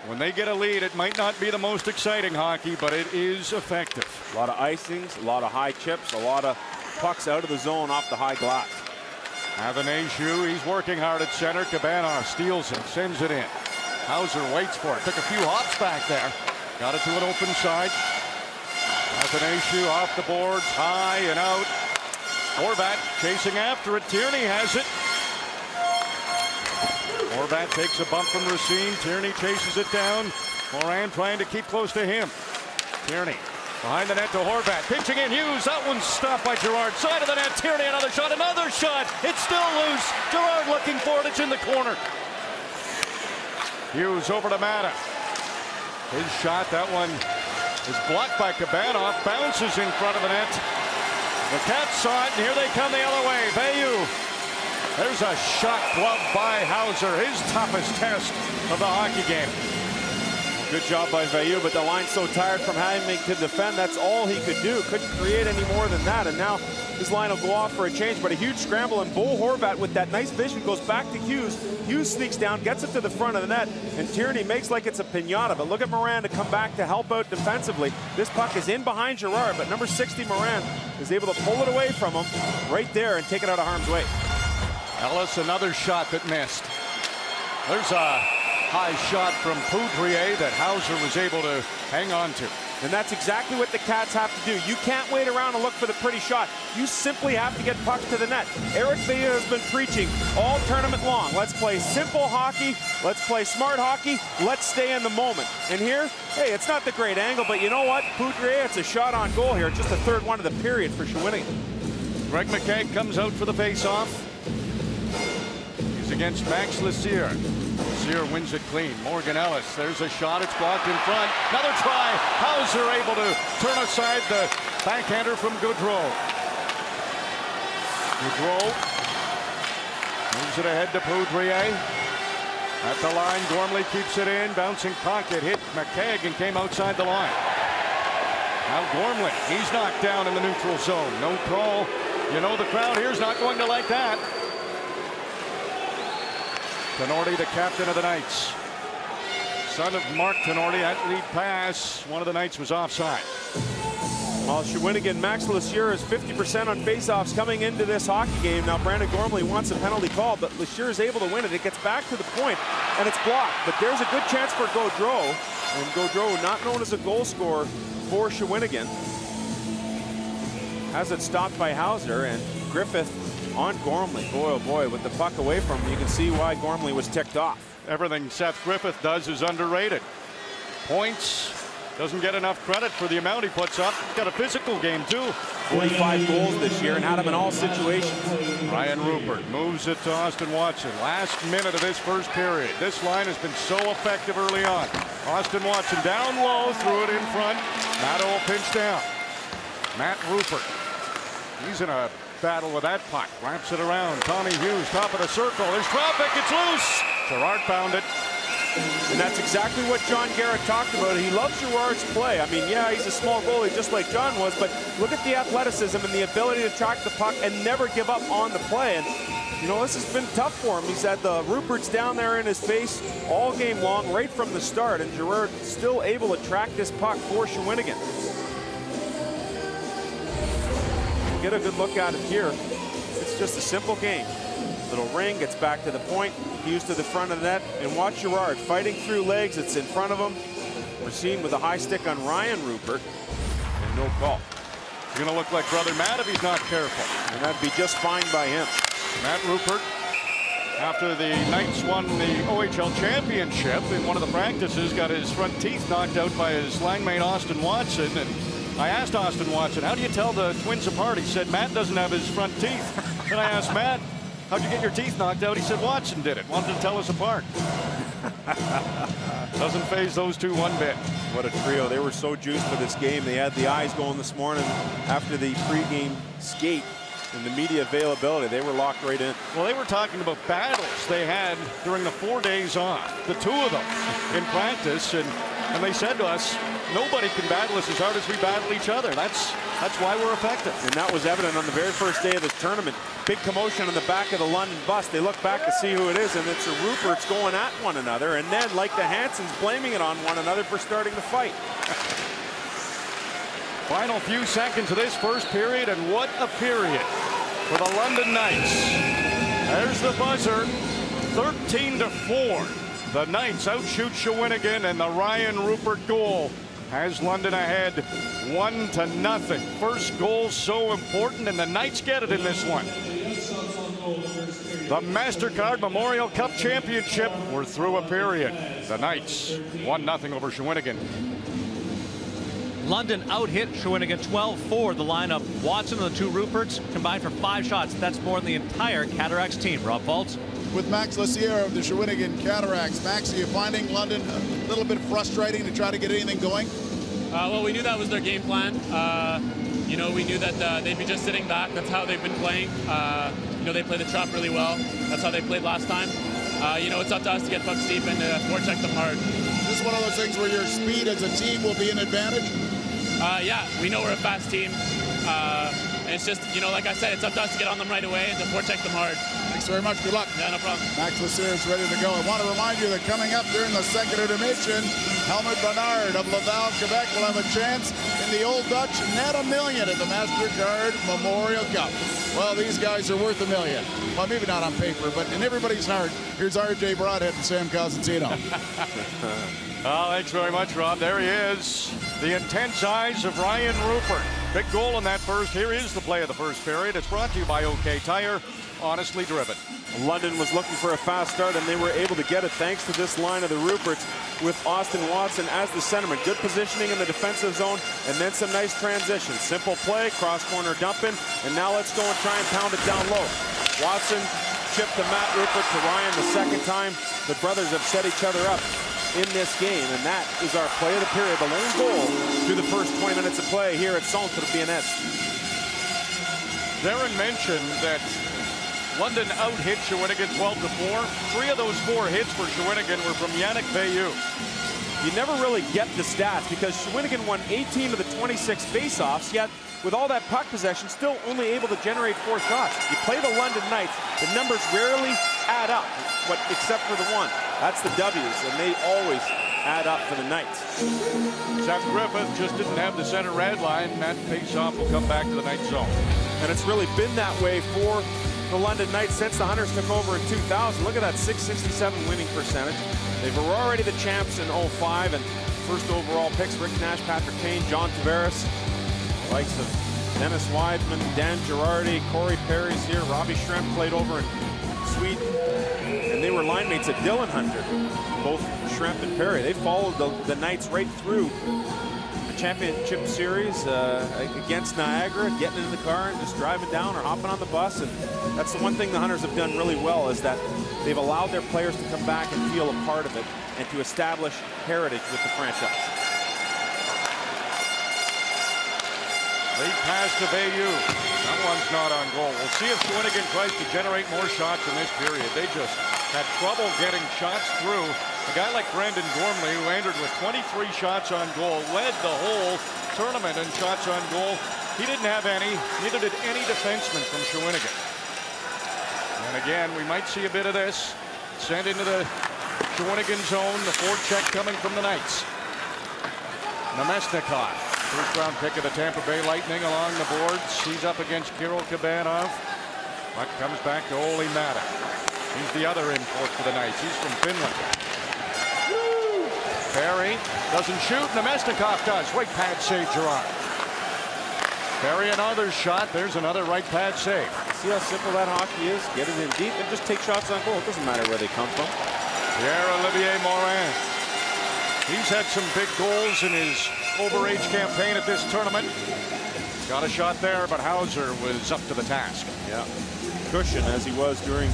When they get a lead, it might not be the most exciting hockey, but it is effective. A lot of icings, a lot of high chips, a lot of pucks out of the zone off the high glass. Athanasiou, he's working hard at center. Kabanoff steals it, sends it in. Hauser waits for it. Took a few hops back there. Got it to an open side. Athanasiou off the boards, high and out. Horvat chasing after it. Tierney has it. Horvat takes a bump from Racine. Tierney chases it down. Moran trying to keep close to him. Tierney behind the net to Horvat. Pitching in Hughes. That one's stopped by Gerard. Side of the net. Tierney another shot. Another shot. It's still loose. Gerard looking for it. It's in the corner. Hughes over to Mata. His shot. That one is blocked by Kabanoff. Bounces in front of the net. The Cats saw it, and here they come the other way. Veilleux There's a shot glove by Hauser, his toughest test of the hockey game. Good job by Vayu, but the line's so tired from having to defend. That's all he could do. Couldn't create any more than that. And now his line will go off for a change, but a huge scramble, and Bo Horvat with that nice vision goes back to Hughes. Hughes sneaks down, gets it to the front of the net, and Tierney makes like it's a pinata. But look at Moran to come back to help out defensively. This puck is in behind Gerard, but number 60 Moran is able to pull it away from him right there and take it out of harm's way. Ellis, another shot that missed. There's a high shot from Poudrier that Hauser was able to hang on to. And that's exactly what the Cats have to do. You can't wait around and look for the pretty shot. You simply have to get pucks to the net. Eric Vayu has been preaching all tournament long. Let's play simple hockey. Let's play smart hockey. Let's stay in the moment. And here, hey, it's not the great angle, but you know what? Poudrier, it's a shot on goal here. Just the third one of the period for Shawinigan. Greg McKegg comes out for the face-off. He's against Max Lecier. Lecier wins it clean. Morgan Ellis, there's a shot. It's blocked in front. Another try. Hauser able to turn aside the backhander from Gaudreau. Gaudreau moves it ahead to Poudrier. At the line, Gormley keeps it in. Bouncing pocket hit McKegg and came outside the line. Now Gormley, he's knocked down in the neutral zone. No call. You know the crowd here's not going to like that. Tenorti, the captain of the Knights. Son of Mark Tenorti, that lead pass. One of the Knights was offside. Well, Shawinigan, Max Lecier is 50% on faceoffs coming into this hockey game. Now, Brandon Gormley wants a penalty call, but Lecier is able to win it. It gets back to the point, and it's blocked. But there's a good chance for Gaudreau. And Gaudreau, not known as a goal scorer for Shawinigan, has it stopped by Hauser, and Griffith on Gormley. Boy, oh boy, with the puck away from him, you can see why Gormley was ticked off. Everything Seth Griffith does is underrated. Points, doesn't get enough credit for the amount he puts up. He's got a physical game, too. 45 goals this year and had him in all situations. Ryan Rupert moves it to Austin Watson. Last minute of this first period. This line has been so effective early on. Austin Watson down low, threw it in front. Matto will pinch down. Matt Rupert. He's in a battle with that puck. Wraps it around. Tommy Hughes, top of the circle. There's traffic. It's loose. Gerard found it. And that's exactly what John Garrett talked about. He loves Gerard's play. I mean, yeah, he's a small goalie just like John was, but look at the athleticism and the ability to track the puck and never give up on the play. And, you know, this has been tough for him. He's had the Rupert's down there in his face all game long, right from the start, and Gerard still able to track this puck for Shawinigan. Get a good look at it here. It's just a simple game. Little ring, gets back to the point. Hughes to the front of the net, and watch Gerard fighting through legs. It's in front of him. We're seen with a high stick on Ryan Rupert, and no call. He's going to look like Brother Matt if he's not careful. And that'd be just fine by him. Matt Rupert, after the Knights won the OHL championship in one of the practices, got his front teeth knocked out by his line mate Austin Watson. And I asked Austin Watson, how do you tell the twins apart? He said, Matt doesn't have his front teeth. Then I asked Matt, how'd you get your teeth knocked out? He said, Watson did it. Wanted to tell us apart. Doesn't faze those two one bit. What a trio. They were so juiced for this game. They had the eyes going this morning after the pregame skate and the media availability. They were locked right in. Well, they were talking about battles they had during the 4 days off, the two of them in practice, and they said to us, nobody can battle us as hard as we battle each other. That's why we're effective. And that was evident on the very first day of this tournament. Big commotion on the back of the London bus. They look back to see who it is, and it's the Ruperts going at one another, and then, like the Hansons, blaming it on one another for starting the fight. Final few seconds of this first period, and what a period for the London Knights. There's the buzzer, 13-4. The Knights outshoot Shawinigan, and the Ryan Rupert goal has London ahead 1-0. First goal so important, and the Knights get it in this one. The MasterCard Memorial Cup Championship, we're through a period. The Knights 1-0 over Shawinigan. London out-hit Shawinigan 12-4. The lineup, Watson and the two Ruperts combined for 5 shots. That's more than the entire Cataractes team. Rob Fultz. With Max Lecier of the Shawinigan Cataractes. Max, are you finding London a little bit frustrating to try to get anything going? Well, we knew that was their game plan. You know, we knew that they'd be just sitting back. That's how they've been playing. You know, they play the trap really well. That's how they played last time. You know, it's up to us to get pucks deep and forecheck them hard. This is one of those things where your speed as a team will be an advantage? Yeah, we know we're a fast team. And it's just, you know, like I said, it's up to us to get on them right away and to forecheck them hard. Thanks very much. Good luck. Yeah, no problem. Max Lassier is ready to go. I want to remind you that coming up during the second intermission, Helmut Bernard of Laval, Quebec will have a chance in the Old Dutch net $1 million at the MasterCard Memorial Cup. Well, these guys are worth $1 million. Well, maybe not on paper, but in everybody's heart. Here's RJ Broadhead and Sam Cosentino. Oh, thanks very much, Rob. There he is. The intense eyes of Ryan Rupert. Big goal in that first. Here is the play of the first period. It's brought to you by OK Tire. Honestly driven. London was looking for a fast start, and they were able to get it thanks to this line of the Ruperts with Austin Watson as the centerman. Good positioning in the defensive zone, and then some nice transitions. Simple play, cross-corner dumping, and now let's go and try and pound it down low. Watson chipped to Matt Rupert, to Ryan the second time. The brothers have set each other up in this game, and that is our play of the period. The lone goal through the first 20 minutes of play here at Centre BNS. Darren mentioned that London out-hit Shawinigan 12-4. 3 of those 4 hits for Shawinigan were from Yannick Bayou. You never really get the stats because Shawinigan won 18 of the 26 face-offs, yet with all that puck possession, still only able to generate 4 shots. You play the London Knights, the numbers rarely add up, except for the one. That's the W's, and they always add up for the Knights. Seth Griffith just didn't have the center red line, and that face-off will come back to the Knights zone. And it's really been that way for the London Knights since the Hunters took over in 2000. Look at that .667 winning percentage. They were already the champs in 05, and first overall picks, Rick Nash, Patrick Kane, John Tavares, the likes of Dennis Weidman, Dan Girardi, Corey Perry's here, Robbie Schremp played over in Sweden, and they were line mates at Dylan Hunter, both Schremp and Perry. They followed the Knights right through the championship series against Niagara, getting in the car and just driving down or hopping on the bus. And that's the one thing the Hunters have done really well, is that they've allowed their players to come back and feel a part of it and to establish heritage with the franchise. Late pass to Bayou. That one's not on goal. We'll see if Shawinigan tries to generate more shots in this period. They just had trouble getting shots through. A guy like Brandon Gormley, who entered with 23 shots on goal, led the whole tournament in shots on goal. He didn't have any. Neither did any defenseman from Shawinigan. And again, we might see a bit of this. Sent into the Shawinigan zone. The forecheck coming from the Knights. Nemesnikov. First-round pick of the Tampa Bay Lightning along the boards. He's up against Kirill Kabanov. Puck comes back to Olli Mata. He's the other import for the Knights. He's from Finland. Woo! Perry doesn't shoot. Nemesnikov does. Right pad save, Gerard. Perry another shot. There's another right pad save. See how simple that hockey is? Get it in deep and just take shots on goal. It doesn't matter where they come from. Pierre-Olivier Morin. He's had some big goals in his overage campaign at this tournament. Got a shot there, but Hauser was up to the task. Yeah, cushion as he was during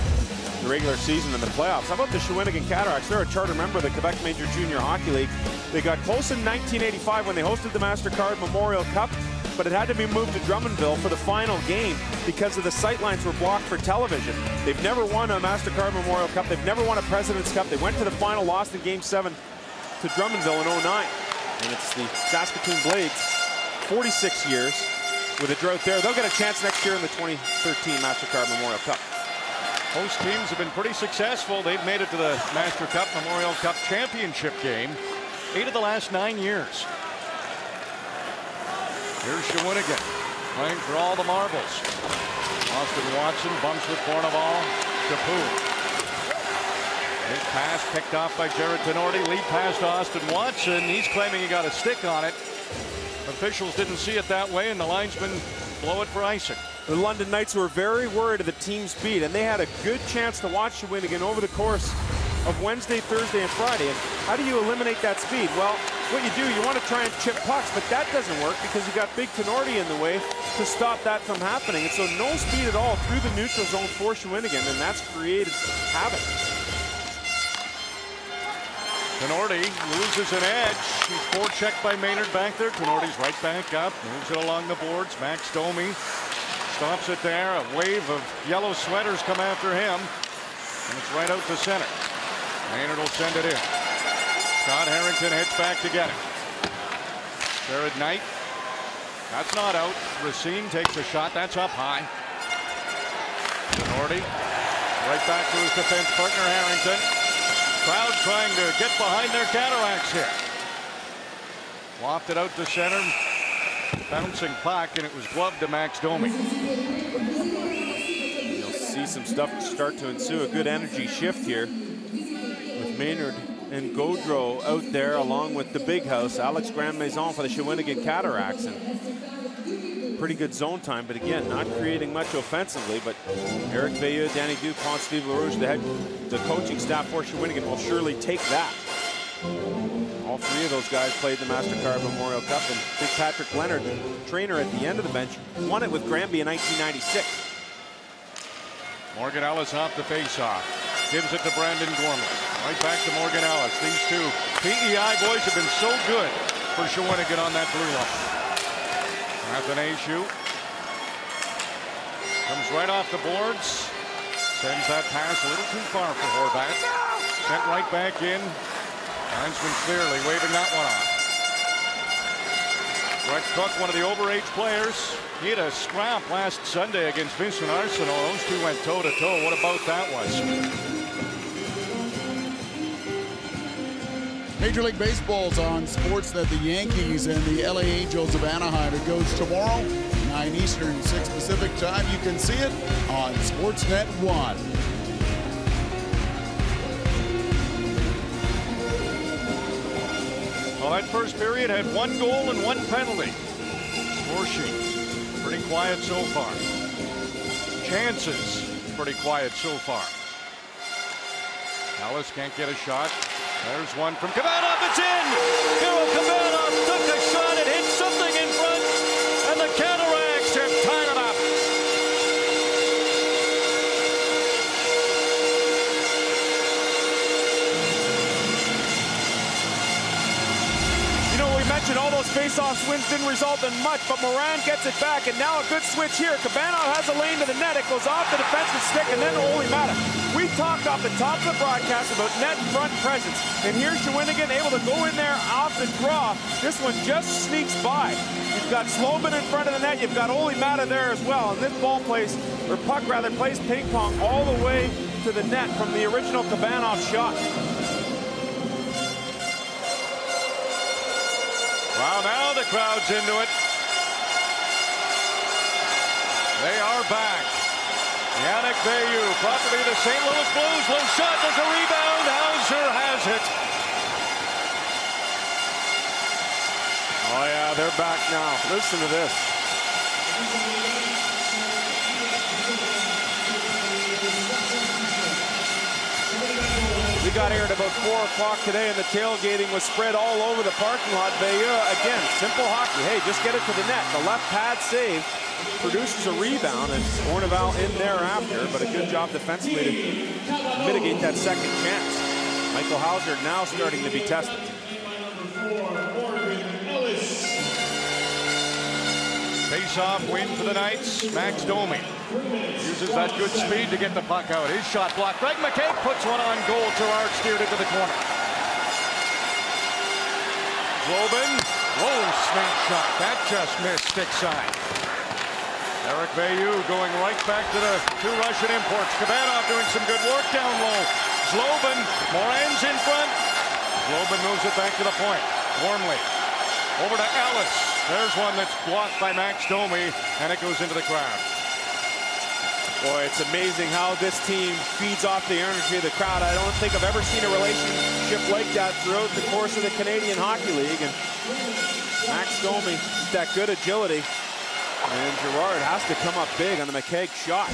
the regular season and the playoffs. How about the Shawinigan Cataractes? They're a charter member of the Quebec Major Junior Hockey League. They got close in 1985 when they hosted the MasterCard Memorial Cup, but it had to be moved to Drummondville for the final game because of the sightlines were blocked for television. They've never won a MasterCard Memorial Cup. They've never won a President's Cup. They went to the final, lost in Game 7 to Drummondville in 09. And it's the Saskatoon Blades, 46 years with a drought there. They'll get a chance next year in the 2013 MasterCard Memorial Cup. Host teams have been pretty successful. They've made it to the Master Cup Memorial Cup championship game 8 of the last 9 years. Here's Shawinigan playing for all the marbles. Austin Watson bumps with Bourneval. Capoue. His pass picked off by Jared Tenorti. Lead pass to Austin Watson. He's claiming he got a stick on it. Officials didn't see it that way, and the linesman blow it for icing. The London Knights were very worried of the team speed, and they had a good chance to watch Shawinigan over the course of Wednesday, Thursday, and Friday. And how do you eliminate that speed? Well, what you do, you want to try and chip pucks, but that doesn't work because you got Big Tenorti in the way to stop that from happening. And so no speed at all through the neutral zone for Shawinigan, and that's created havoc. Tenorti loses an edge. He's forechecked by Maynard back there. Tenorti's right back up, moves it along the boards. Max Domi stops it there. A wave of yellow sweaters come after him, and it's right out to center. Maynard will send it in. Scott Harrington heads back to get it. Jared Knight. That's not out. Racine takes a shot. That's up high. Tenorti right back to his defense partner Harrington. Crowd trying to get behind their Cataractes here. Lofted out to center. Bouncing puck, and it was gloved to Max Domi. You'll see some stuff start to ensue. A good energy shift here with Maynard and Gaudreau out there along with the big house. Alex Grandmaison for the Shawinigan Cataractes. And pretty good zone time, but again, not creating much offensively. But Eric Veilleux, Danny Dupont, Steve LaRouche, the coaching staff for Shawinigan will surely take that. All three of those guys played the MasterCard Memorial Cup, and Big Patrick Leonard, trainer at the end of the bench, won it with Granby in 1996. Morgan Ellis off the faceoff. Gives it to Brandon Gormley. Right back to Morgan Ellis. These two PEI boys have been so good for Shawinigan on that blue line. Athanasiou comes right off the boards. Sends that pass a little too far for Horvat. Sent right back in. Linesman clearly waving that one off. Brett Cook, one of the overage players. He had a scrap last Sunday against Vincent Arsenault. Those two went toe-to-toe. What about that was? Major League Baseball's on Sportsnet. The Yankees and the LA Angels of Anaheim. It goes tomorrow, 9 Eastern, 6 Pacific time. You can see it on Sportsnet 1. Well, that first period had 1 goal and 1 penalty. Score sheet pretty quiet so far. Chances pretty quiet so far. Ellis can't get a shot. There's one from Kavanagh. It's in. Hero Kavanagh took a shot. It hit something in front, and the Cataractes have tied it up. You know, we mentioned all those face-off wins didn't result in much, but Moran gets it back, and now a good switch here. Kavanagh has a lane to the net. It goes off the defensive stick, and then Ole Mata. We talked off the top of the broadcast about net front presence, and here's Shawinigan able to go in there off the draw. This one just sneaks by. You've got Slobin in front of the net. You've got Ole Mata there as well, and this ball plays, or puck rather, plays ping pong all the way to the net from the original Kavanagh shot. Well, now the crowd's into it. They are back. Yannick Veilleux, property of the St. Louis Blues. Low shot, there's a rebound. Hauser has it. Oh yeah, they're back now. Listen to this. We got here at about 4 o'clock today, and the tailgating was spread all over the parking lot. Veilleux, again, simple hockey. Hey, just get it to the net. The left pad save produces a rebound, and Orneval in thereafter, but a good job defensively to mitigate that second chance. Michael Hauser now starting to be tested. Face-off win for the Knights. Max Domi uses that good speed to get the puck out. His shot blocked. Greg McKay puts one on goal. Gerard steered it to the corner. Slobin, low snake shot. That just missed stick side. Eric Veilleux going right back to the 2 Russian imports. Kavanagh doing some good work down low. Slobin, Moran's in front. Slobin moves it back to the point. Gormley over to Ellis. There's one that's blocked by Max Domi, and it goes into the crowd. Boy, it's amazing how this team feeds off the energy of the crowd. I don't think I've ever seen a relationship like that throughout the course of the Canadian Hockey League. And Max Domi, that good agility. And Gerard has to come up big on the McKay shot.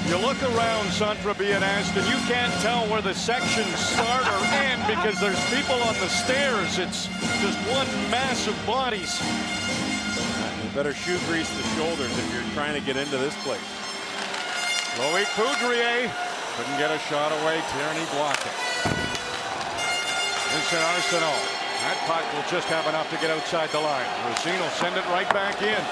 You look around Centre being asked, and you can't tell where the sections start or end because there's people on the stairs. It's just one mass of bodies. You better shoe grease the shoulders if you're trying to get into this place. Loic Poudrier Couldn't get a shot away. Tierney blocked it. Vincent Arsenault. That puck will just have enough to get outside the line. Racine will send it right back in.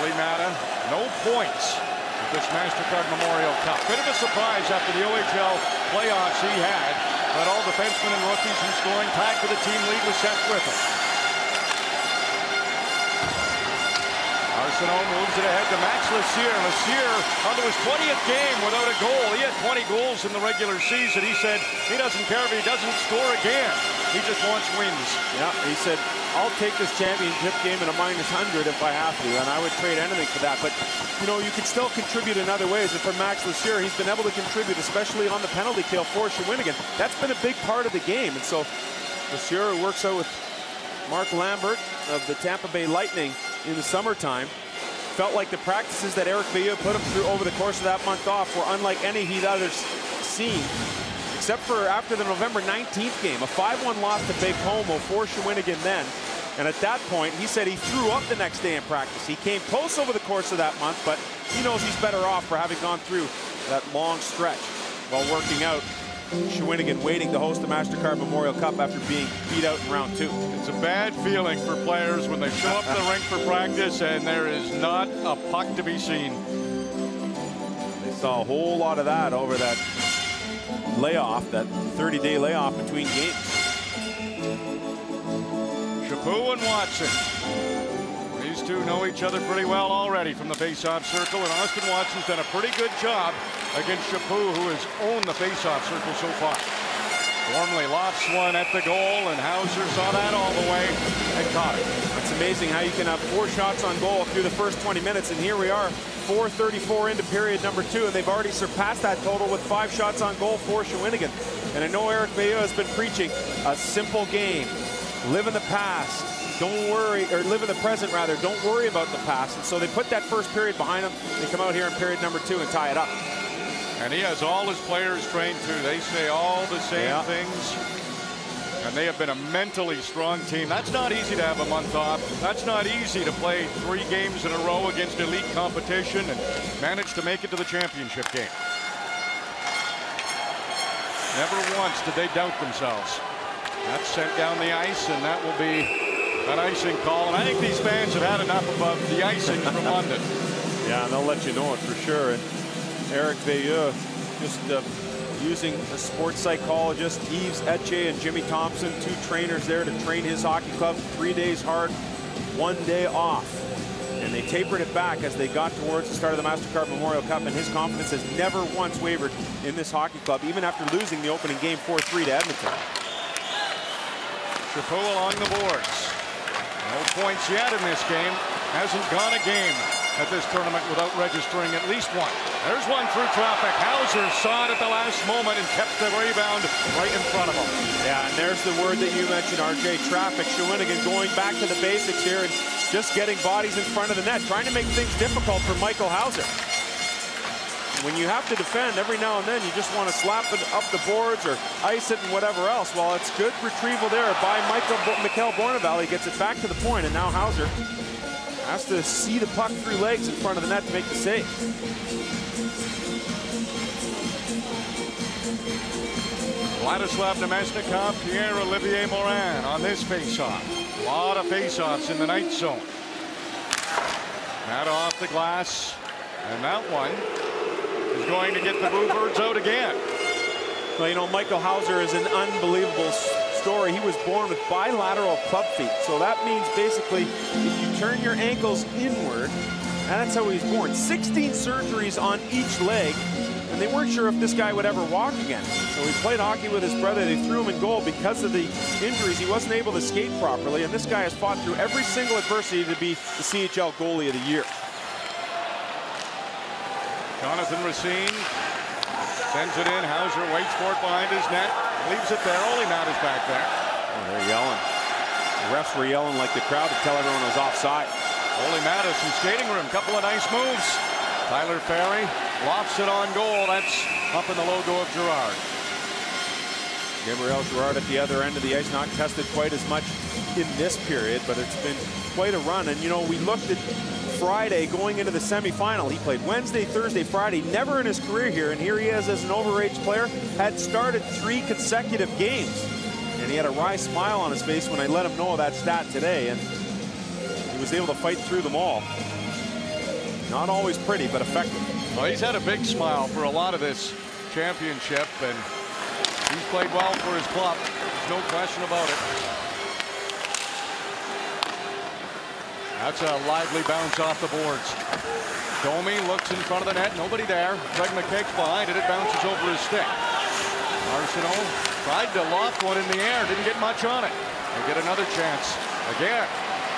Ole Mata, no points at this MasterCard Memorial Cup. Bit of a surprise after the OHL playoffs he had, but all defensemen and rookies in scoring tied for the team lead was Seth with him. Arsenault moves it ahead to Max Lecier. Lecier onto his 20th game without a goal. He had 20 goals in the regular season. He said he doesn't care if he doesn't score again. He just wants wins. Yeah, he said, I'll take this championship game in a -100 if I have to, and I would trade anything for that. But, you know, you can still contribute in other ways. And for Max Lecier, he's been able to contribute, especially on the penalty kill for Shawinigan. That's been a big part of the game. And so Lecier works out with Mark Lambert of the Tampa Bay Lightning in the summertime. Felt like the practices that Eric Veilleux put him through over the course of that month off were unlike any he'd others seen, except for after the November 19th game, a 5-1 loss to Big Homo for Shawinigan then. And at that point, he said he threw up the next day in practice. He came close over the course of that month, but he knows he's better off for having gone through that long stretch while working out. Shawinigan waiting to host the MasterCard Memorial Cup after being beat out in round 2. It's a bad feeling for players when they show up to the rink for practice and there is not a puck to be seen. They saw a whole lot of that over that layoff, that 30-day layoff between games. Chaput and Watson. These two know each other pretty well already from the face-off circle, and Austin Watson's done a pretty good job against Chaput, who has owned the face-off circle so far. Gormley lofts one at the goal, and Hauser saw that all the way and caught it. It's amazing how you can have 4 shots on goal through the first 20 minutes, and here we are, 4:34 into period number 2, and they've already surpassed that total with 5 shots on goal for Shawinigan. And I know Eric Veilleux has been preaching a simple game. Live in the past. Don't worry, or live in the present rather. Don't worry about the past. And so they put that first period behind them. They come out here in period number 2 and tie it up. And he has all his players trained too. They say all the same things. And they have been a mentally strong team. That's not easy to have a month off. That's not easy to play 3 games in a row against elite competition and manage to make it to the championship game. Never once did they doubt themselves. That's sent down the ice, and that will be an icing call. And I think these fans have had enough of the icing from London. Yeah, and they'll let you know it for sure. And Eric Veilleux just using a sports psychologist, Yves Etche and Jimmy Thompson, 2 trainers there to train his hockey club. 3 days hard, 1 day off. And they tapered it back as they got towards the start of the MasterCard Memorial Cup, and his confidence has never once wavered in this hockey club, even after losing the opening game 4-3 to Edmonton. Chaput along the boards. No points yet in this game. Hasn't gone a game at this tournament without registering at least 1. There's one through traffic. Hauser saw it at the last moment and kept the rebound right in front of him. Yeah, and there's the word that you mentioned, RJ, traffic. Shawinigan going back to the basics here and just getting bodies in front of the net, trying to make things difficult for Michael Hauser. When you have to defend, every now and then you just want to slap it up the boards or ice it and whatever else. Well, it's good retrieval there by Mikel Borneval. He gets it back to the point, and now Hauser has to see the puck through legs in front of the net to make the save. Vladislav Nemesnikov, Pierre-Olivier Morin on this face-off. A lot of face-offs in the night zone. That off the glass, and that one is going to get the Bluebirds out again. Well, you know, Michael Hauser is an unbelievable story. He was born with bilateral club feet. So that means basically if you turn your ankles inward, and that's how he was born. 16 surgeries on each leg, and they weren't sure if this guy would ever walk again. So he played hockey with his brother. They threw him in goal because of the injuries. He wasn't able to skate properly, and this guy has fought through every single adversity to be the CHL goalie of the year. Jonathan Racine sends it in. Hauser waits for it behind his net. Leaves it there. Ole Mata is back there. Oh, they're yelling. The refs were yelling like the crowd to tell everyone it was offside. Ole Mata, some skating room. Couple of nice moves. Tyler Ferry lofts it on goal. That's up in the logo of Gerard. Gabrielle Gerard at the other end of the ice, not tested quite as much in this period, but it's been quite a run. And, you know, we looked at Friday going into the semifinal. He played Wednesday, Thursday, Friday, never in his career here, and here he is as an overage player, had started 3 consecutive games. And he had a wry smile on his face when I let him know of that stat today, and he was able to fight through them all. Not always pretty, but effective. Well, he's had a big smile for a lot of this championship, and he's played well for his club. There's no question about it. That's a lively bounce off the boards. Domi looks in front of the net. Nobody there. Greg McKegg's behind it. It bounces over his stick. Arsenault tried to loft one in the air. Didn't get much on it. They get another chance. Again.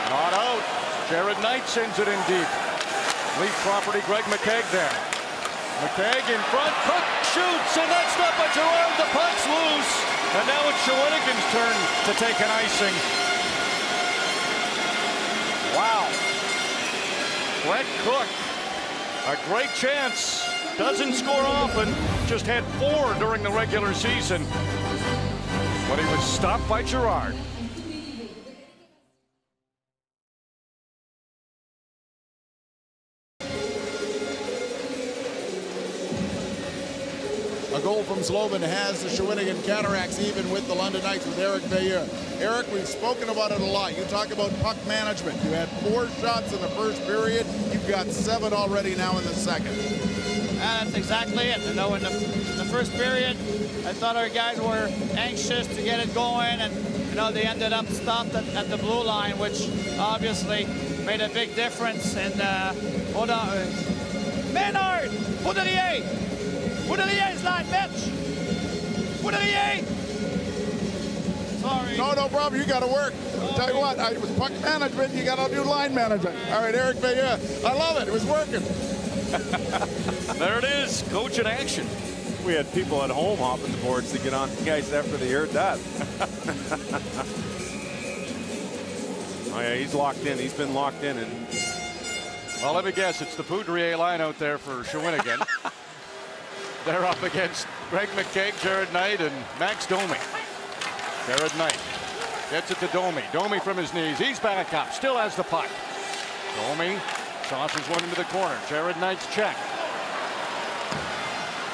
Not out. Jared Knight sends it in deep. Leaf property, Greg McKegg there. McKegg in front. Cook shoots, and that's not by Gerard. The puck's loose. And now it's Shawinigan's turn to take an icing. Wow. Brett Cook, a great chance. Doesn't score often. Just had 4 during the regular season. But he was stopped by Gerard. A goal from Slovan has the Shawinigan Cataractes even with the London Knights with Eric Veilleux. Eric, we've spoken about it a lot. You talk about puck management. You had 4 shots in the first period. You've got 7 already now in the second. That's exactly it. You know, in the first period, I thought our guys were anxious to get it going, and you know they ended up stopped at the blue line, which obviously made a big difference. And hold on, Maynard, Poudrier. Poudrier's line, Mitch! Poudrier! Sorry. No problem. You got to work. I'll tell you what, it was puck management. You got to do line management. All right, Eric Veilleux. I love it. It was working. There it is. Coach in action. We had people at home hopping the boards to get on the ice after they heard that. Oh, yeah, he's locked in. He's been locked in. And well, let me guess. It's the Poudrier line out there for Shawinigan. They're up against Greg McKegg, Jared Knight, and Max Domi. Jared Knight gets it to Domi. Domi from his knees. He's back up. Still has the puck. Domi saucers one into the corner. Jared Knight's check.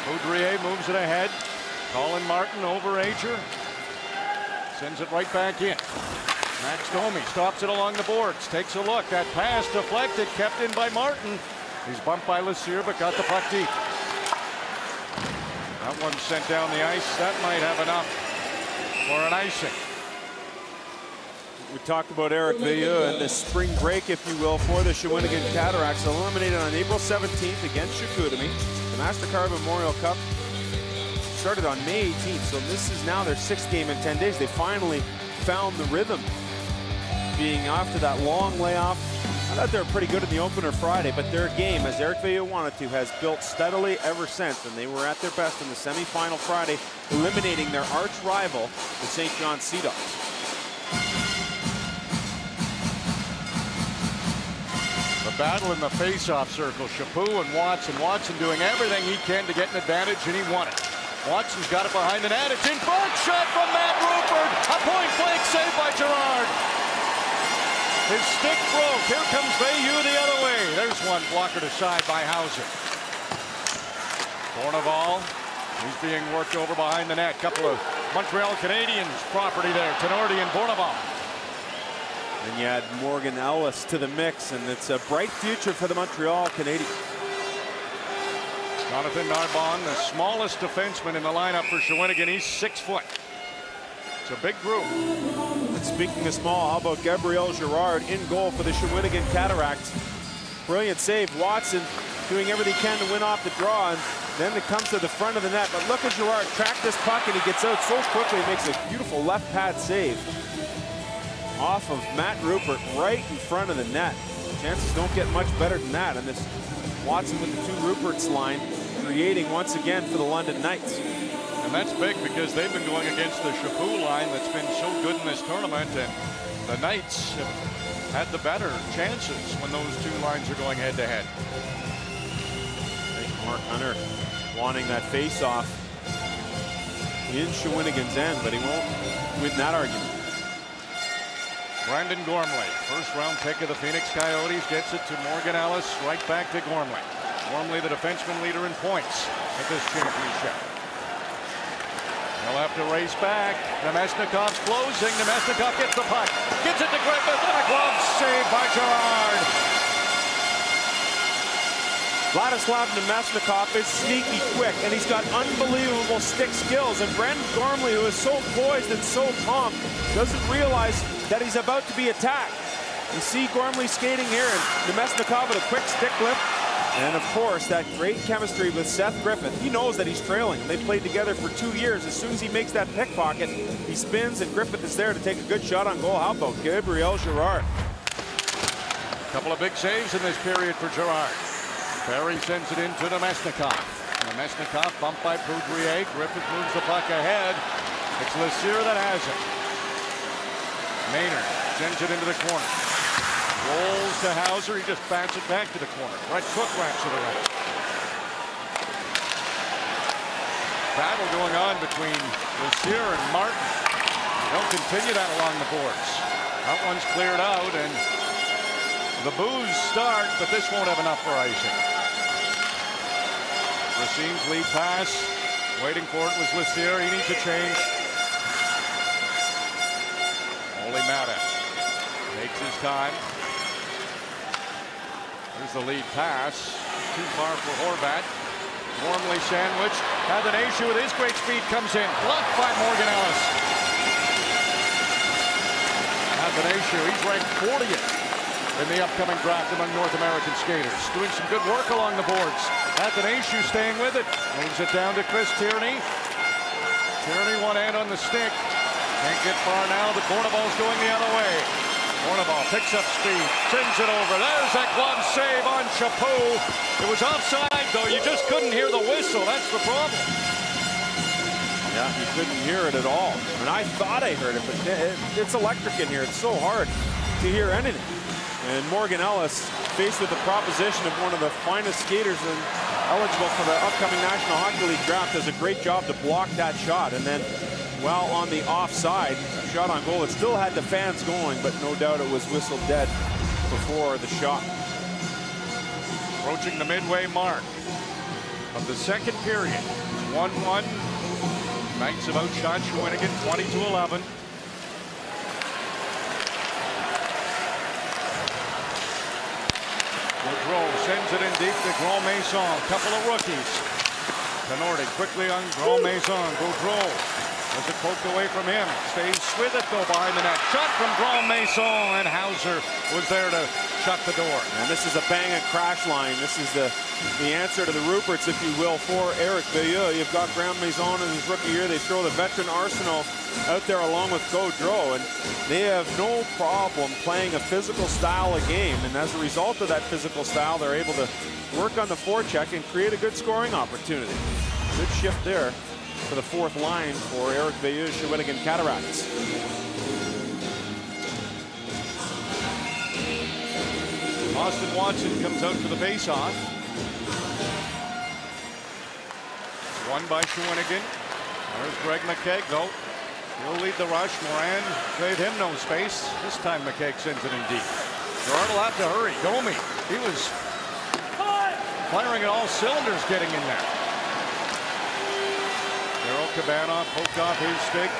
Poudrier moves it ahead. Colin Martin over Ager. Sends it right back in. Max Domi stops it along the boards. Takes a look. That pass deflected. Kept in by Martin. He's bumped by Lassier, but got the puck deep. That one sent down the ice. That might have enough for an icing. We talked about Eric Veilleux and the spring break, if you will, for the Shawinigan Cataracts. Eliminated on April 17th against Chicoutimi. The MasterCard Memorial Cup started on May 18th, so this is now their 6th game in 10 days. They finally found the rhythm, being after that long layoff. I thought they were pretty good in the opener Friday, but their game, as Eric Veilleux wanted to, has built steadily ever since, and they were at their best in the semifinal Friday, eliminating their arch rival, the St. John Sea Dogs. The battle in the face-off circle. Chaput and Watson. Watson doing everything he can to get an advantage, and he won it. Watson's got it behind the net. It's in front. Shot from Matt Rupert. A point-blank save by Gerard. His stick broke. Here comes Veilleux the other way. There's one blockered aside by Hauser. Bourneval. He's being worked over behind the net. Couple of Montreal Canadiens property there. Tenorti and Bourneval. And you add Morgan Ellis to the mix, and it's a bright future for the Montreal Canadiens. Jonathan Narbonne, the smallest defenseman in the lineup for Shawinigan. He's 6 foot. It's a big group. And speaking of small, how about Gabrielle Gerard in goal for the Shawinigan Cataractes? Brilliant save. Watson doing everything he can to win off the draw, and then it comes to the front of the net. But look at Gerard track this puck, and he gets out so quickly. He makes a beautiful left pad save off of Matt Rupert right in front of the net. Chances don't get much better than that. And this Watson with the 2 Ruperts line creating once again for the London Knights. And that's big because they've been going against the Chaput line that's been so good in this tournament, and the Knights have had the better chances when those 2 lines are going head-to-head. Mark Hunter wanting that face-off in Shawinigan's end, but he won't win that argument. Brendan Gormley, first round pick of the Phoenix Coyotes, gets it to Morgan Ellis, right back to Gormley. Gormley, the defenseman leader in points at this championship. He'll have to race back. Nemesnikov's closing. Nemesnikov gets the puck. Gets it to Griffith. And a glove save by Gerard. Vladislav Nemesnikov is sneaky quick, and he's got unbelievable stick skills. And Brendan Gormley, who is so poised and so calm, doesn't realize that he's about to be attacked. You see Gormley skating here, and Nemesnikov with a quick stick lift. And of course, that great chemistry with Seth Griffith. He knows that he's trailing. They've played together for 2 years. As soon as he makes that pickpocket, he spins, and Griffith is there to take a good shot on goal. How about Gabrielle Gerard? A couple of big saves in this period for Gerard. Perry sends it into Nemesnikov. Nemesnikov bumped by Poudrier. Griffith moves the puck ahead. It's Lecieux that has it. Maynard sends it into the corner. Rolls to Hauser. He just bats it back to the corner. Right Cook wraps it around. Battle going on between Lecieux and Martin. They'll continue that along the boards. That one's cleared out, and the boos start, but this won't have enough for icing. Racine's lead pass. Waiting for it was Lecieux. He needs a change. Ole Mata takes his time. Here's the lead pass. Too far for Horvat. Gormley sandwich. Athanasiou with his great speed comes in. Blocked by Morgan Ellis. Athanasiou, he's ranked 40th in the upcoming draft among North American skaters. Doing some good work along the boards. Athanasiou staying with it. Moves it down to Chris Tierney. Tierney one hand on the stick. Can't get far now. The corner ball's going the other way. Corneball picks up speed, sends it over. There's that glove save on Chapeau. It was offside, though. You just couldn't hear the whistle. That's the problem. Yeah, you couldn't hear it at all. And I thought I heard it, but it's electric in here. It's so hard to hear anything. And Morgan Ellis, faced with the proposition of one of the finest skaters and eligible for the upcoming National Hockey League draft, does a great job to block that shot. And then, well, on the offside, shot on goal, it still had the fans going, but no doubt it was whistled dead before the shot. Approaching the midway mark of the second period. 1-1. Knights have outshot Shawinigan 20-11. Gaudreau sends it in deep to Grand Maison. Couple of rookies. Tenorti quickly on Grand Maison. Gaudreau has it poked away from him. Stays with it though behind the net. Shot from Grand Maison, and Hauser was there to shut the door. And this is a bang and crash line. This is the answer to the Ruperts, if you will, for Eric Veilleux. You've got Grand Maison in his rookie year. They throw the veteran arsenal out there along with Gaudreau, and they have no problem playing a physical style of game. And as a result of that physical style, they're able to work on the forecheck and create a good scoring opportunity. Good shift there for the fourth line for Eric Veilleux, Shawinigan Cataractes. Austin Watson comes out for the faceoff. Won by Shawinigan. There's Greg McKegg, though. He'll lead the rush. Moran gave him no space. This time McKegg sends it in deep. Gerard will have to hurry. Domi, he was firing at all cylinders getting in there. Daryl Cabanov poked off his stick.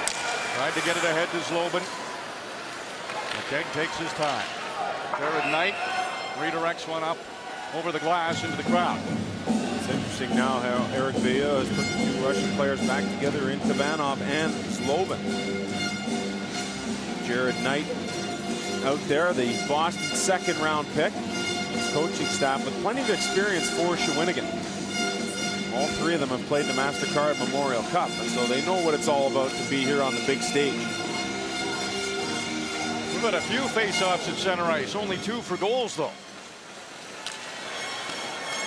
Tried to get it ahead to Zlobin. McKegg takes his time. Jared Knight redirects one up over the glass into the crowd. It's interesting now how Eric Veilleux has put the two Russian players back together in Kabanov and Zlobin. Jared Knight out there, the Boston second-round pick. His coaching staff with plenty of experience for Shawinigan. All three of them have played the MasterCard Memorial Cup, and so they know what it's all about to be here on the big stage. We've had a few face-offs at center ice, only 2 for goals, though.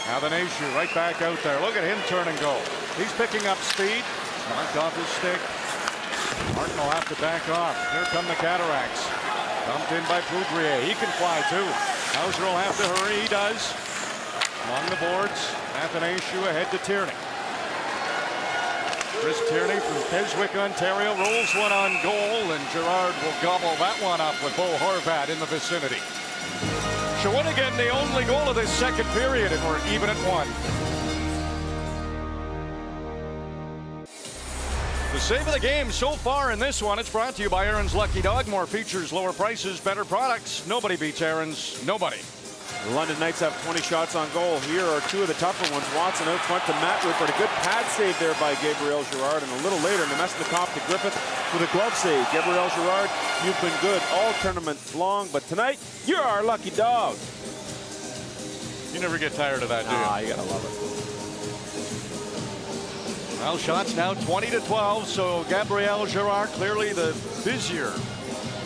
Athanasiou right back out there. Look at him turn and go. He's picking up speed. Knocked off his stick. Martin will have to back off. Here come the Cataractes. Dumped in by Poudrier. He can fly too. Hauser will have to hurry. He does. Along the boards. Athanasiou ahead to Tierney. Chris Tierney from Keswick, Ontario, rolls one on goal, and Gerard will gobble that one up with Bo Horvat in the vicinity. Shawinigan, the only goal of this second period, and we're even at 1. The save of the game so far in this one, it's brought to you by Aaron's Lucky Dog. More features, lower prices, better products. Nobody beats Aaron's. Nobody. The London Knights have 20 shots on goal. Here are 2 of the tougher ones. Watson out front to Matt Rupert. A good pad save there by Gabrielle Gerard. And a little later, Nemesnikov to Griffith with a glove save. Gabrielle Gerard, you've been good all tournament long, but tonight, you're our lucky dog. You never get tired of that, do you? Ah, you gotta love it. Well, shots now 20-12, so Gabrielle Gerard clearly the busier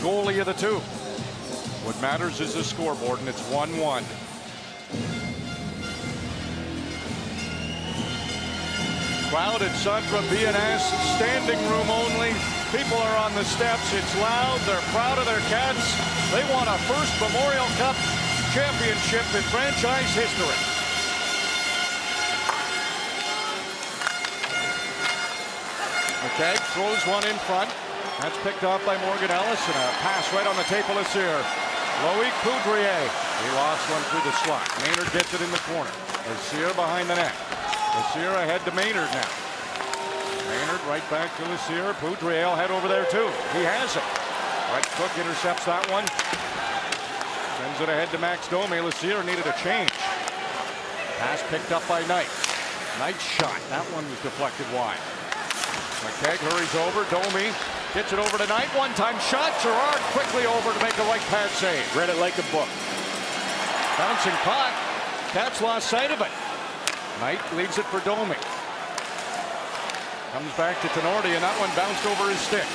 goalie of the two. What matters is the scoreboard, and it's 1-1. Crowd at Centra BNS, standing room only. People are on the steps. It's loud. They're proud of their cats. They won a first Memorial Cup championship in franchise history. McKegg throws one in front. That's picked off by Morgan Ellis, and a pass right on the tape of Lassire. Loic Poudrier. He lost one through the slot. Maynard gets it in the corner. Lassire behind the net. Lassire ahead to Maynard now. Maynard right back to Lassire. Poudrier will head over there too. He has it. Brett Cook intercepts that one. Sends it ahead to Max Domi. Lassire needed a change. Pass picked up by Knight. Knight's shot. That one was deflected wide. McKegg hurries over. Domi gets it over to Knight. One-time shot. Gerard quickly over to make a right pad save. Read it like a book. Bouncing puck. Cats lost sight of it. Knight leaves it for Domi. Comes back to Tenorti, and that one bounced over his stick.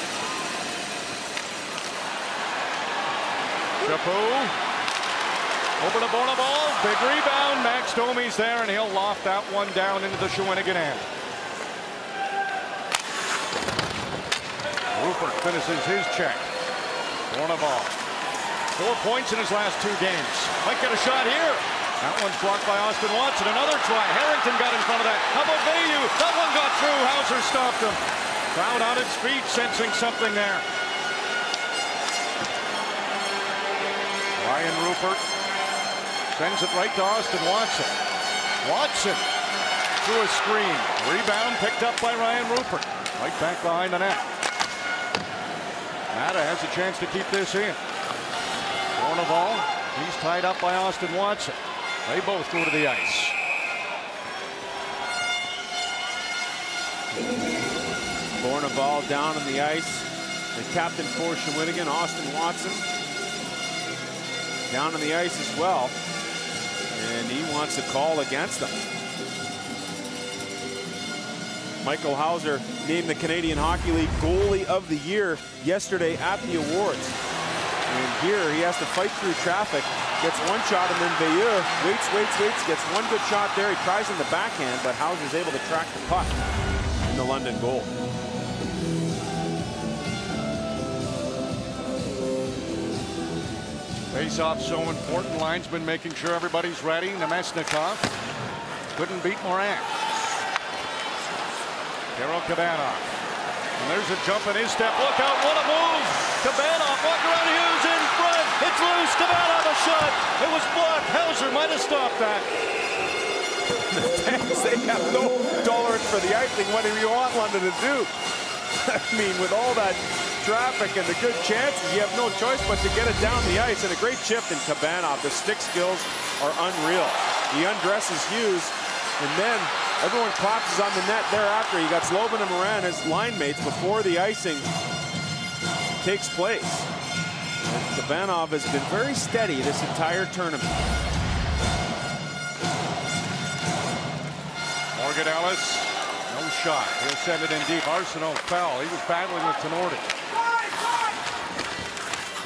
Chapeau. Over to Bourneval. Big rebound. Max Domi's there, and he'll loft that one down into the Shawinigan end. Rupert finishes his check. Bourneval. 4 points in his last 2 games. Might get a shot here. That one's blocked by Austin Watson. Another try. Harrington got in front of that. How about Bayou? That one got through. Hauser stopped him. Crowd on its feet, sensing something there. Ryan Rupert sends it right to Austin Watson. Watson through a screen. Rebound picked up by Ryan Rupert. Right back behind the net. Mata has a chance to keep this in. Bourneval, he's tied up by Austin Watson. They both go to the ice. Bourneval down on the ice. The captain for Shawinigan, Austin Watson, down on the ice as well. And he wants a call against them. Michael Hauser named the Canadian Hockey League Goalie of the Year yesterday at the awards. And here he has to fight through traffic. Gets one shot, and then Bayeux waits, gets one good shot there. He tries in the backhand, but Hauser's able to track the puck in the London goal. Face-off so important. Linesman making sure everybody's ready. Nemesnikov couldn't beat Moran. Karol Kabanov. And there's a jump in his step. Look out, what a move! Kabanov, walk around, Hughes in front. It's loose, Kabanov a shot. It was blocked. Hauser might have stopped that. The fans, they have no tolerance for the icing. Whatever you want London to do. I mean, with all that traffic and the good chances, you have no choice but to get it down the ice. And a great chip in Kabanov. The stick skills are unreal. He undresses Hughes, and then everyone collapses on the net thereafter. You got Slobin and Moran as line mates before the icing takes place. And Kabanov has been very steady this entire tournament. Morgan Ellis, no shot. He'll send it in deep. Arsenault fell. He was battling with Tenorti.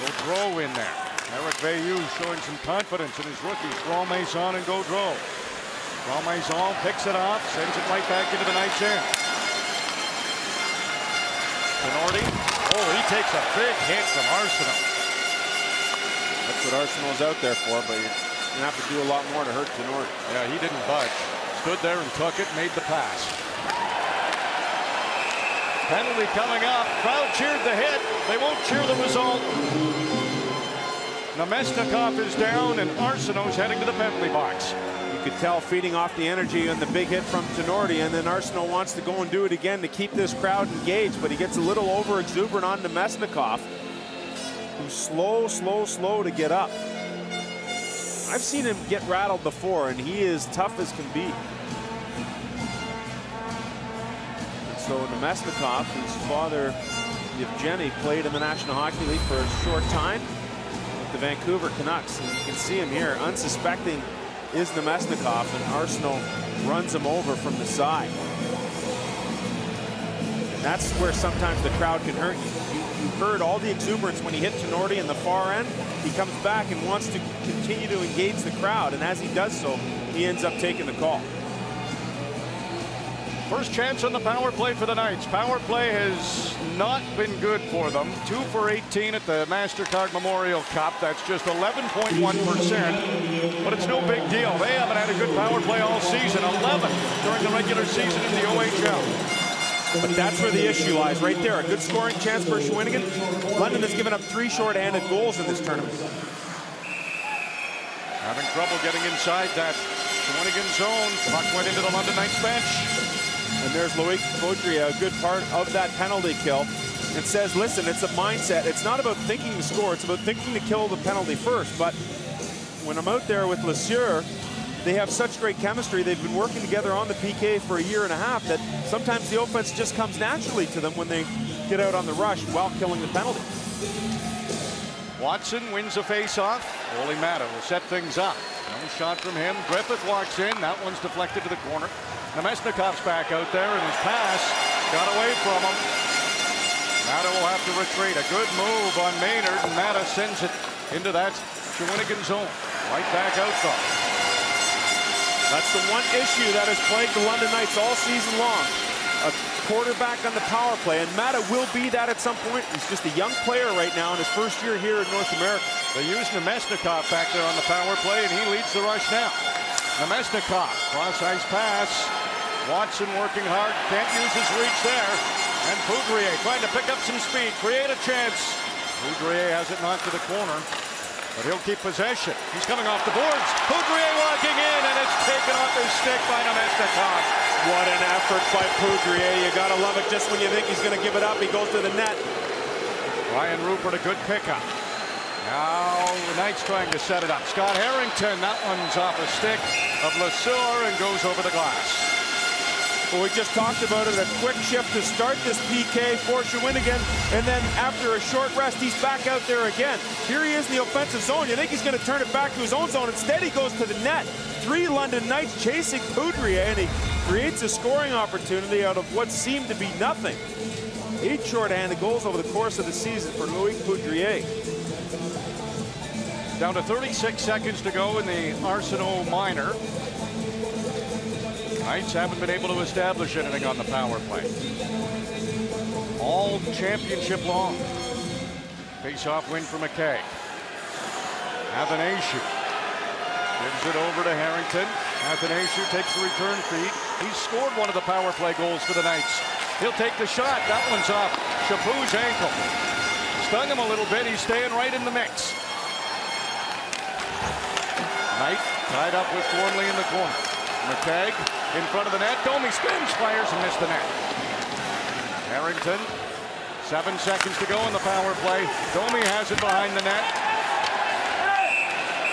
Gaudreau in there. Eric Bayou showing some confidence in his rookies. Gaudreau and Gaudreau. Gaudreau picks it up, sends it right back into the Knights' end. Tenorti. Oh, he takes a big hit from Arsenault. That's what Arsenault's out there for, but you're going to have to do a lot more to hurt Tenorti. Yeah, he didn't budge. Stood there and took it, made the pass. Penalty coming up. Crowd cheered the hit. They won't cheer the result. Namestnikov is down, and Arsenault's heading to the penalty box. You could tell feeding off the energy on the big hit from Tenorti, and then Arsenault wants to go and do it again to keep this crowd engaged, but he gets a little over exuberant on Namestnikov, who's slow to get up. I've seen him get rattled before, and he is tough as can be. And so Namestnikov, whose father Yevgeny played in the National Hockey League for a short time with the Vancouver Canucks, and you can see him here, unsuspecting is Namestnikov, and Arsenault runs him over from the side. And that's where sometimes the crowd can hurt you. You heard all the exuberance when he hit Tenorti in the far end. He comes back and wants to continue to engage the crowd, and as he does so, he ends up taking the call. First chance on the power play for the Knights. Power play has not been good for them. 2 for 18 at the MasterCard Memorial Cup. That's just 11.1%, but it's no big deal. They haven't had a good power play all season. 11 during the regular season in the OHL. But that's where the issue lies, right there. A good scoring chance for Shawinigan. London has given up 3 short-handed goals in this tournament. Having trouble getting inside that Shawinigan zone. Puck went into the London Knights bench. And there's Loic Baudrier, a good part of that penalty kill, and says, listen, it's a mindset. It's not about thinking to score. It's about thinking to kill the penalty first. But when I'm out there with LeSueur, they have such great chemistry. They've been working together on the PK for a year and a half that sometimes the offense just comes naturally to them when they get out on the rush while killing the penalty. Watson wins a face-off. Ole Mata will set things up. No shot from him. Griffith walks in. That one's deflected to the corner. Namestnikov's back out there, and his pass got away from him. Mata will have to retreat. A good move on Maynard, and Mata sends it into that Shawinigan zone. Right back out though. That's the one issue that has plagued the London Knights all season long. A quarterback on the power play, and Mata will be that at some point. He's just a young player right now in his first year here in North America. They use Namestnikov back there on the power play, and he leads the rush now. Namestnikov, cross-ice pass. Watson working hard, can't use his reach there. And Poudrier trying to pick up some speed, create a chance. Poudrier has it knocked to the corner, but he'll keep possession. He's coming off the boards. Poudrier walking in, and it's taken off his stick by Namestnikov. What an effort by Poudrier. You gotta love it. Just when you think he's gonna give it up, he goes to the net. Ryan Rupert, a good pickup. Now the Knights trying to set it up. Scott Harrington, that one's off a stick of LeSueur and goes over the glass. Well, we just talked about it, a quick shift to start this PK for Shawinigan, and then after a short rest, he's back out there again. Here he is in the offensive zone. You think he's going to turn it back to his own zone. Instead, he goes to the net. 3 London Knights chasing Poudrier, and he creates a scoring opportunity out of what seemed to be nothing. 8 short-handed goals over the course of the season for Loic Poudrier. Down to 36 seconds to go in the Arsenault minor. Knights haven't been able to establish anything on the power play. All championship long. Face-off win for McKay. Athanasiou gives it over to Harrington. Athanasiou takes the return feed. He's scored one of the power play goals for the Knights. He'll take the shot. That one's off Chaput's ankle. Stung him a little bit. He's staying right in the mix. Knight tied up with Gormley in the corner. McKay in front of the net. Domi spins, fires, and missed the net. Harrington, 7 seconds to go in the power play. Domi has it behind the net.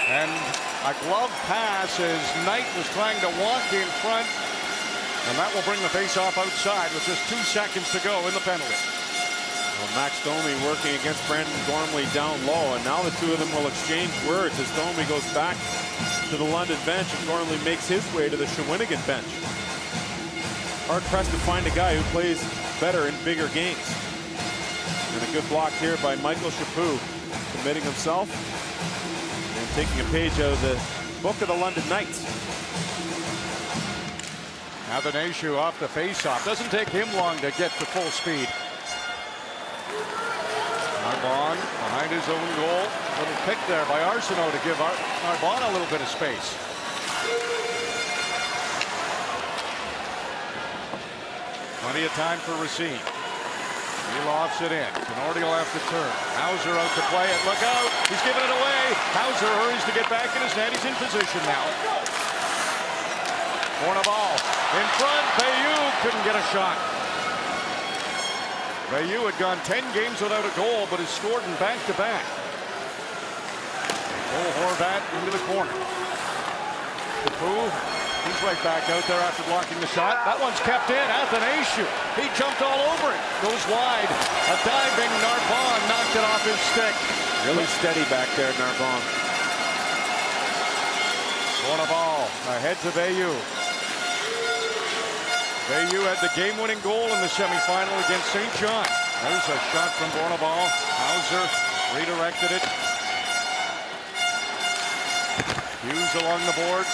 And a glove pass as Knight was trying to walk in front. And that will bring the face-off outside with just 2 seconds to go in the penalty. Well, Max Domi working against Brandon Gormley down low, and now the two of them will exchange words as Domi goes back to the London bench and Gormley makes his way to the Shawinigan bench. Hard pressed to find a guy who plays better in bigger games. And a good block here by Michael Chaput, committing himself and taking a page out of the book of the London Knights. Athanasiou off the face-off. Doesn't take him long to get to full speed. Arbonne behind his own goal. Little pick there by Arsenault to give Arbonne a little bit of space. Plenty of time for Racine. He lofts it in. Tenorti will have to turn. Hauser out to play it. Look out. He's giving it away. Hauser hurries to get back in his net. He's in position now. Corner ball. In front. Bayou couldn't get a shot. Bayou had gone 10 games without a goal, but has scored in back-to-back. Horvat into the corner. Capu, he's right back out there after blocking the shot. That one's kept in. Athanasiou, he jumped all over it. Goes wide. A diving Narbonne knocked it off his stick. Really steady back there, Narbonne. Corner ball ahead to Bayou. Bayou had the game-winning goal in the semifinal against St. John. There's a shot from Bornabal. Hauser redirected it. Hughes along the boards.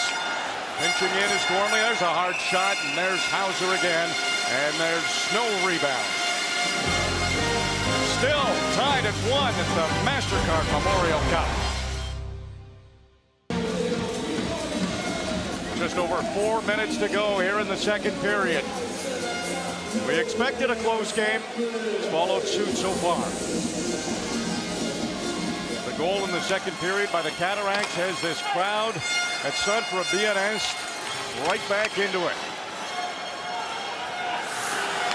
Pinching in is Gormley. There's a hard shot, and there's Hauser again. And there's no rebound. Still tied at 1 at the MasterCard Memorial Cup. Just over 4 minutes to go here in the second period. We expected a close game. It's followed suit so far. The goal in the second period by the Cataractes has this crowd at Centre BNS right back into it.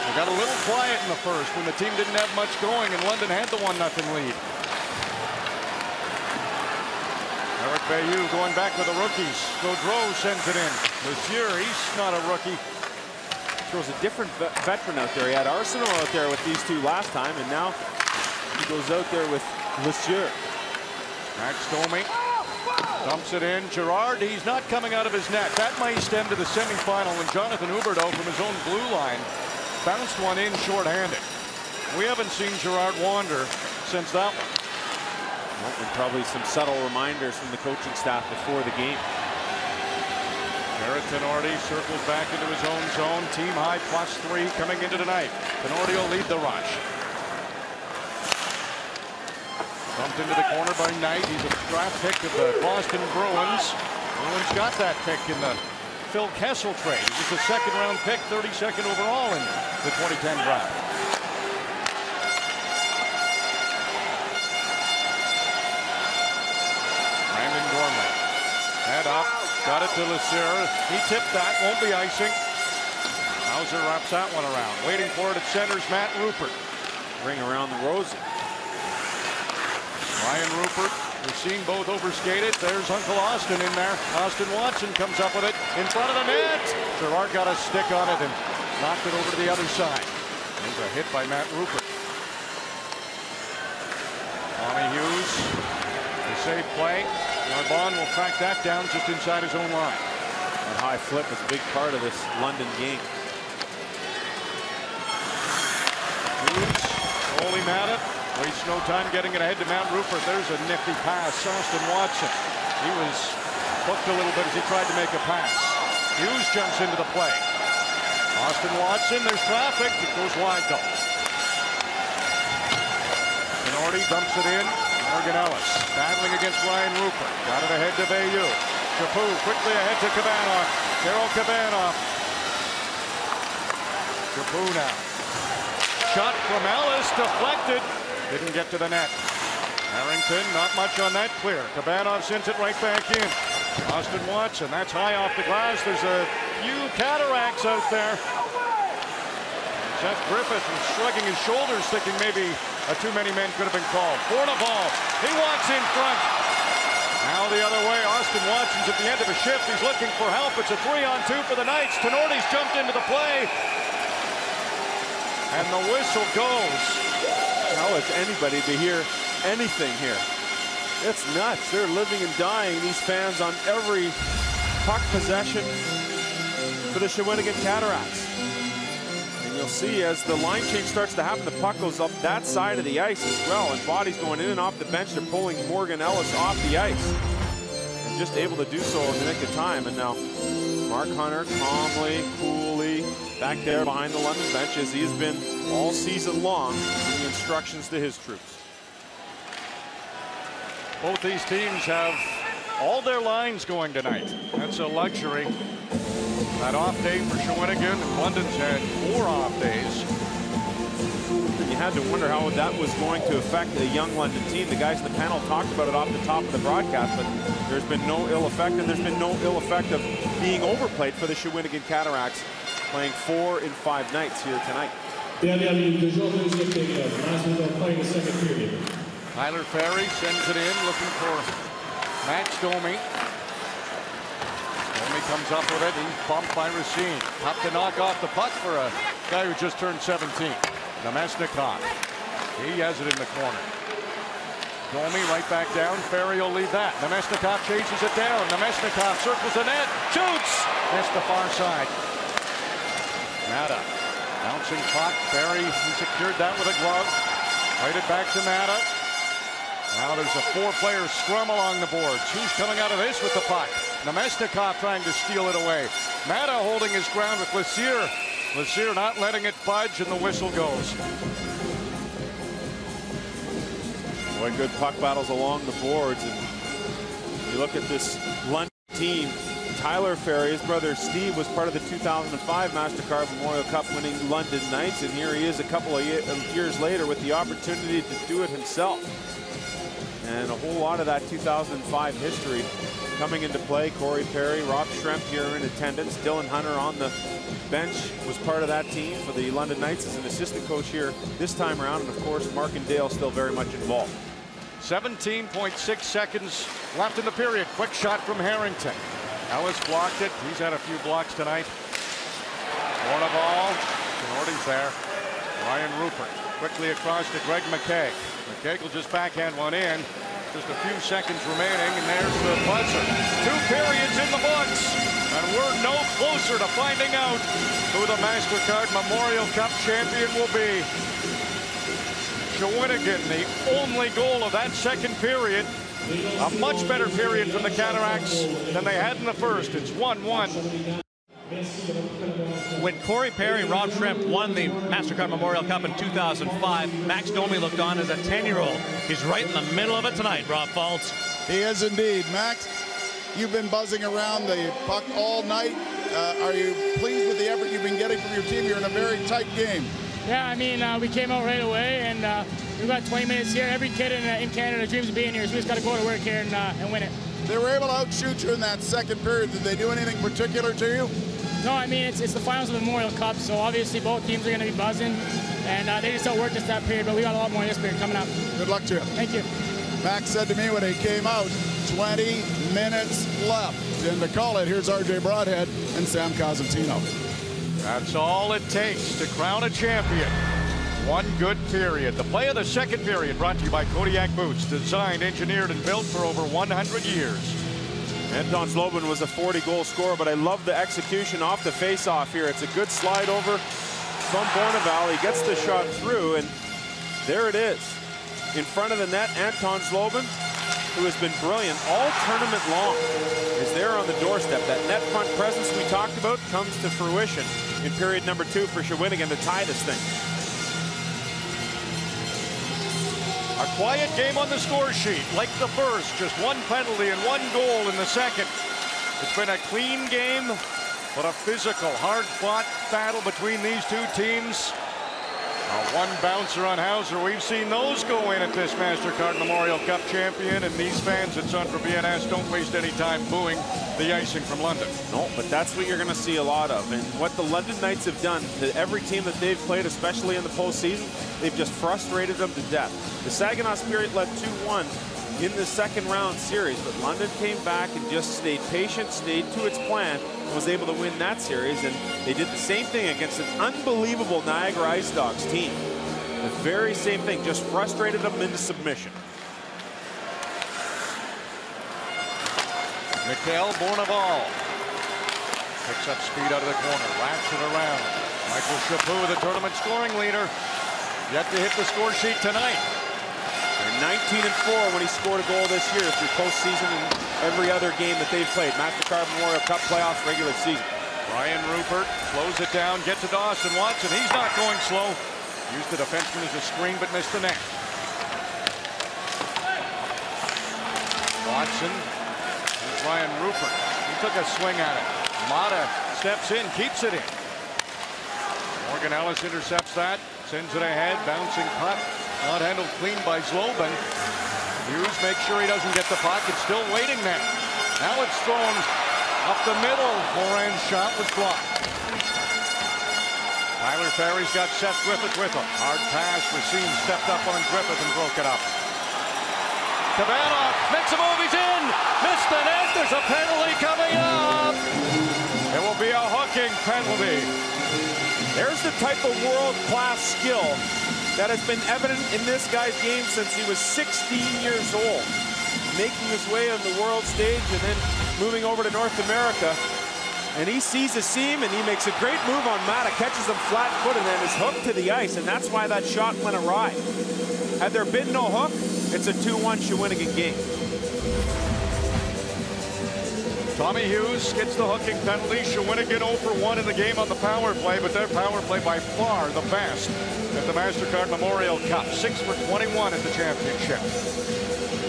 We got a little quiet in the first when the team didn't have much going and London had the 1-0 lead. Eric Bayou going back with the rookies. Gaudreau sends it in. Monsieur, he's not a rookie. Throws a different veteran out there. He had Arsenal out there with these two last time, and now he goes out there with Monsieur. Max Domi dumps it in. Gerard, he's not coming out of his net. That might stem to the semifinal when Jonathan Huberdeau from his own blue line bounced one in shorthanded. We haven't seen Gerard wander since that one. Well, and probably some subtle reminders from the coaching staff before the game. Garrett Tenorti circles back into his own zone. Team high +3 coming into tonight. Tenorti will lead the rush. Bumped into the corner by Knight. He's a draft pick of the Boston Bruins. Bruins got that pick in the Phil Kessel trade. He was a second-round pick, 32nd overall in the 2010 draft. Brandon Gormley. Head up. Got it to Lassure. He tipped that. Won't be icing. Hauser wraps that one around. Waiting for it at center's Matt Rupert. Ring around the rosy. Ryan Rupert, we've seen both overskate it. There's Uncle Austin in there. Austin Watson comes up with it in front of the net. Gerard got a stick on it and knocked it over to the other side. There's a hit by Matt Rupert. Tommy Hughes, the safe play. Narbonne will track that down just inside his own line. That high flip is a big part of this London game. Hughes, Holy Matta. Wastes no time getting it ahead to Matt Rupert. There's a nifty pass. Austin Watson. He was hooked a little bit as he tried to make a pass. Hughes jumps into the play. Austin Watson, there's traffic. It goes wide though. Tenorti dumps it in. Morgan Ellis battling against Ryan Rupert. Got it ahead to Bayou. Capu quickly ahead to Kabanoff. Carol Kabanoff. Capu now. Shot from Ellis, deflected. Didn't get to the net. Harrington, not much on that clear. Kabanoff sends it right back in. Austin Watson, that's high off the glass. There's a few Cataractes out there. Seth Griffith was shrugging his shoulders, thinking maybe too many men could have been called. Bornabal, he walks in front. Now the other way, Austin Watson's at the end of a shift. He's looking for help. It's a 3-on-2 for the Knights. Tenorti's jumped into the play. And the whistle goes. How is anybody to hear anything here? It's nuts. They're living and dying, these fans, on every puck possession for the Shawinigan Cataractes. And you'll see as the line change starts to happen, the puck goes up that side of the ice as well, and bodies going in and off the bench. They're pulling Morgan Ellis off the ice. And just able to do so in the nick of time. And now Mark Hunter, calmly, coolly, back there behind the London bench, as he has been all season long, giving instructions to his troops. Both these teams have all their lines going tonight. That's a luxury. That off day for Shawinigan. London's had 4 off days. And you had to wonder how that was going to affect a young London team. The guys in the panel talked about it off the top of the broadcast, but there's been no ill effect, and there's been no ill effect of being overplayed for the Shawinigan Cataractes, playing 4 in 5 nights here tonight. Tyler Ferry sends it in, looking for Max Domi. Domi comes up with it. He's bumped by Racine. Tough to knock off the puck for a guy who just turned 17. Namestnikov. He has it in the corner. Domi right back down. Ferry will lead that. Namestnikov chases it down. Namestnikov circles the net. Shoots! Missed the far side. Mata. Bouncing puck. Ferry, he secured that with a glove. Right it back to Mata. Now there's a 4-player scrum along the boards. Who's coming out of this with the puck? Namestnikov trying to steal it away. Mata holding his ground with Lassier. Lassier not letting it budge, and the whistle goes. Boy, good puck battles along the boards. And you look at this London team. Tyler Ferry, his brother Steve, was part of the 2005 MasterCard Memorial Cup winning London Knights, and here he is a couple of years later with the opportunity to do it himself. And a whole lot of that 2005 history coming into play. Corey Perry, Rob Schremp here in attendance. Dylan Hunter on the bench was part of that team for the London Knights as an assistant coach here this time around. And of course, Mark and Dale still very much involved. 17.6 seconds left in the period. Quick shot from Harrington. Ellis blocked it. He's had a few blocks tonight. Bornavall. Tenorti's there. Ryan Rupert quickly across to Greg McKay. McKay will just backhand one in. Just a few seconds remaining, and there's the buzzer. 2 periods in the books, and we're no closer to finding out who the MasterCard Memorial Cup champion will be. Shawinigan, the only goal of that second period. A much better period from the Cataracts than they had in the first. It's 1-1. When Corey Perry and Rob Schremp won the MasterCard Memorial Cup in 2005, Max Domi looked on as a 10-year-old. He's right in the middle of it tonight, Rob Faulds. He is indeed. Max, you've been buzzing around the puck all night. Are you pleased with the effort you've been getting from your team? You're in a very tight game. Yeah, I mean, we came out right away, and we've got 20 minutes here. Every kid in Canada dreams of being here, so we just got to go to work here and win it. They were able to outshoot you in that second period. Did they do anything particular to you? No, I mean, it's the finals of the Memorial Cup, so obviously both teams are going to be buzzing, and they just outworked us that period, but we got a lot more in this period coming up. Good luck to you. Thank you. Max said to me when he came out, 20 minutes left. And to call it, here's RJ Broadhead and Sam Cosentino. That's all it takes to crown a champion. One good period. The play of the second period brought to you by Kodiak Boots, designed, engineered, and built for over 100 years. Anton Zlobin was a 40-goal scorer, but I love the execution off the face-off here. It's a good slide over from Bornavall. He gets the shot through, and there it is. In front of the net, Anton Zlobin, who has been brilliant all tournament long, is there on the doorstep. That net front presence we talked about comes to fruition in period number 2 for Shawinigan to tie this thing. A quiet game on the score sheet, like the first. Just 1 penalty and 1 goal in the second. It's been a clean game, but a physical, hard-fought battle between these two teams. One bouncer on Hauser. We've seen those go in at this MasterCard Memorial Cup champion, and these fans at Centre BNS don't waste any time booing the icing from London. No, but that's what you're going to see a lot of. And what the London Knights have done to every team that they've played, especially in the postseason, they've just frustrated them to death. The Saginaw Spirit led 2-1 in the second round series, but London came back and just stayed patient, stayed to its plan, and was able to win that series. And they did the same thing against an unbelievable Niagara Ice Dogs team. The very same thing, just frustrated them into submission. Mikhail Bornavall picks up speed out of the corner, wraps it around. Michael Chaput, the tournament scoring leader, yet to hit the score sheet tonight. They're 19-4 when he scored a goal this year through postseason and every other game that they've played. MasterCard Memorial Cup playoffs, regular season. Ryan Rupert slows it down, gets to Dawson Watson. He's not going slow. Used the defenseman as a screen, but missed the net. Watson, here's Ryan Rupert. He took a swing at it. Mata steps in, keeps it in. Morgan Ellis intercepts that. Sends it ahead, bouncing puck. Not handled clean by Zlobin. Hughes makes sure he doesn't get the puck. It's still waiting there. Now it's thrown up the middle. Moran's shot was blocked. Tyler Ferry's got Seth Griffith with him. Hard pass. Racine stepped up on Griffith and broke it up. Kavanagh makes a move. He's in. Missed the net. There's a penalty coming up. It will be a hooking penalty. There's the type of world-class skill that has been evident in this guy's game since he was 16 years old. Making his way on the world stage and then moving over to North America. And he sees a seam and he makes a great move on Mata, catches him flat-footed and is hooked to the ice, and that's why that shot went awry. Had there been no hook, it's a 2-1 Shawinigan game. Tommy Hughes gets the hooking penalty. Shawinigan 0 for 1 in the game on the power play, but their power play by far the best at the MasterCard Memorial Cup. 6 for 21 at the championship.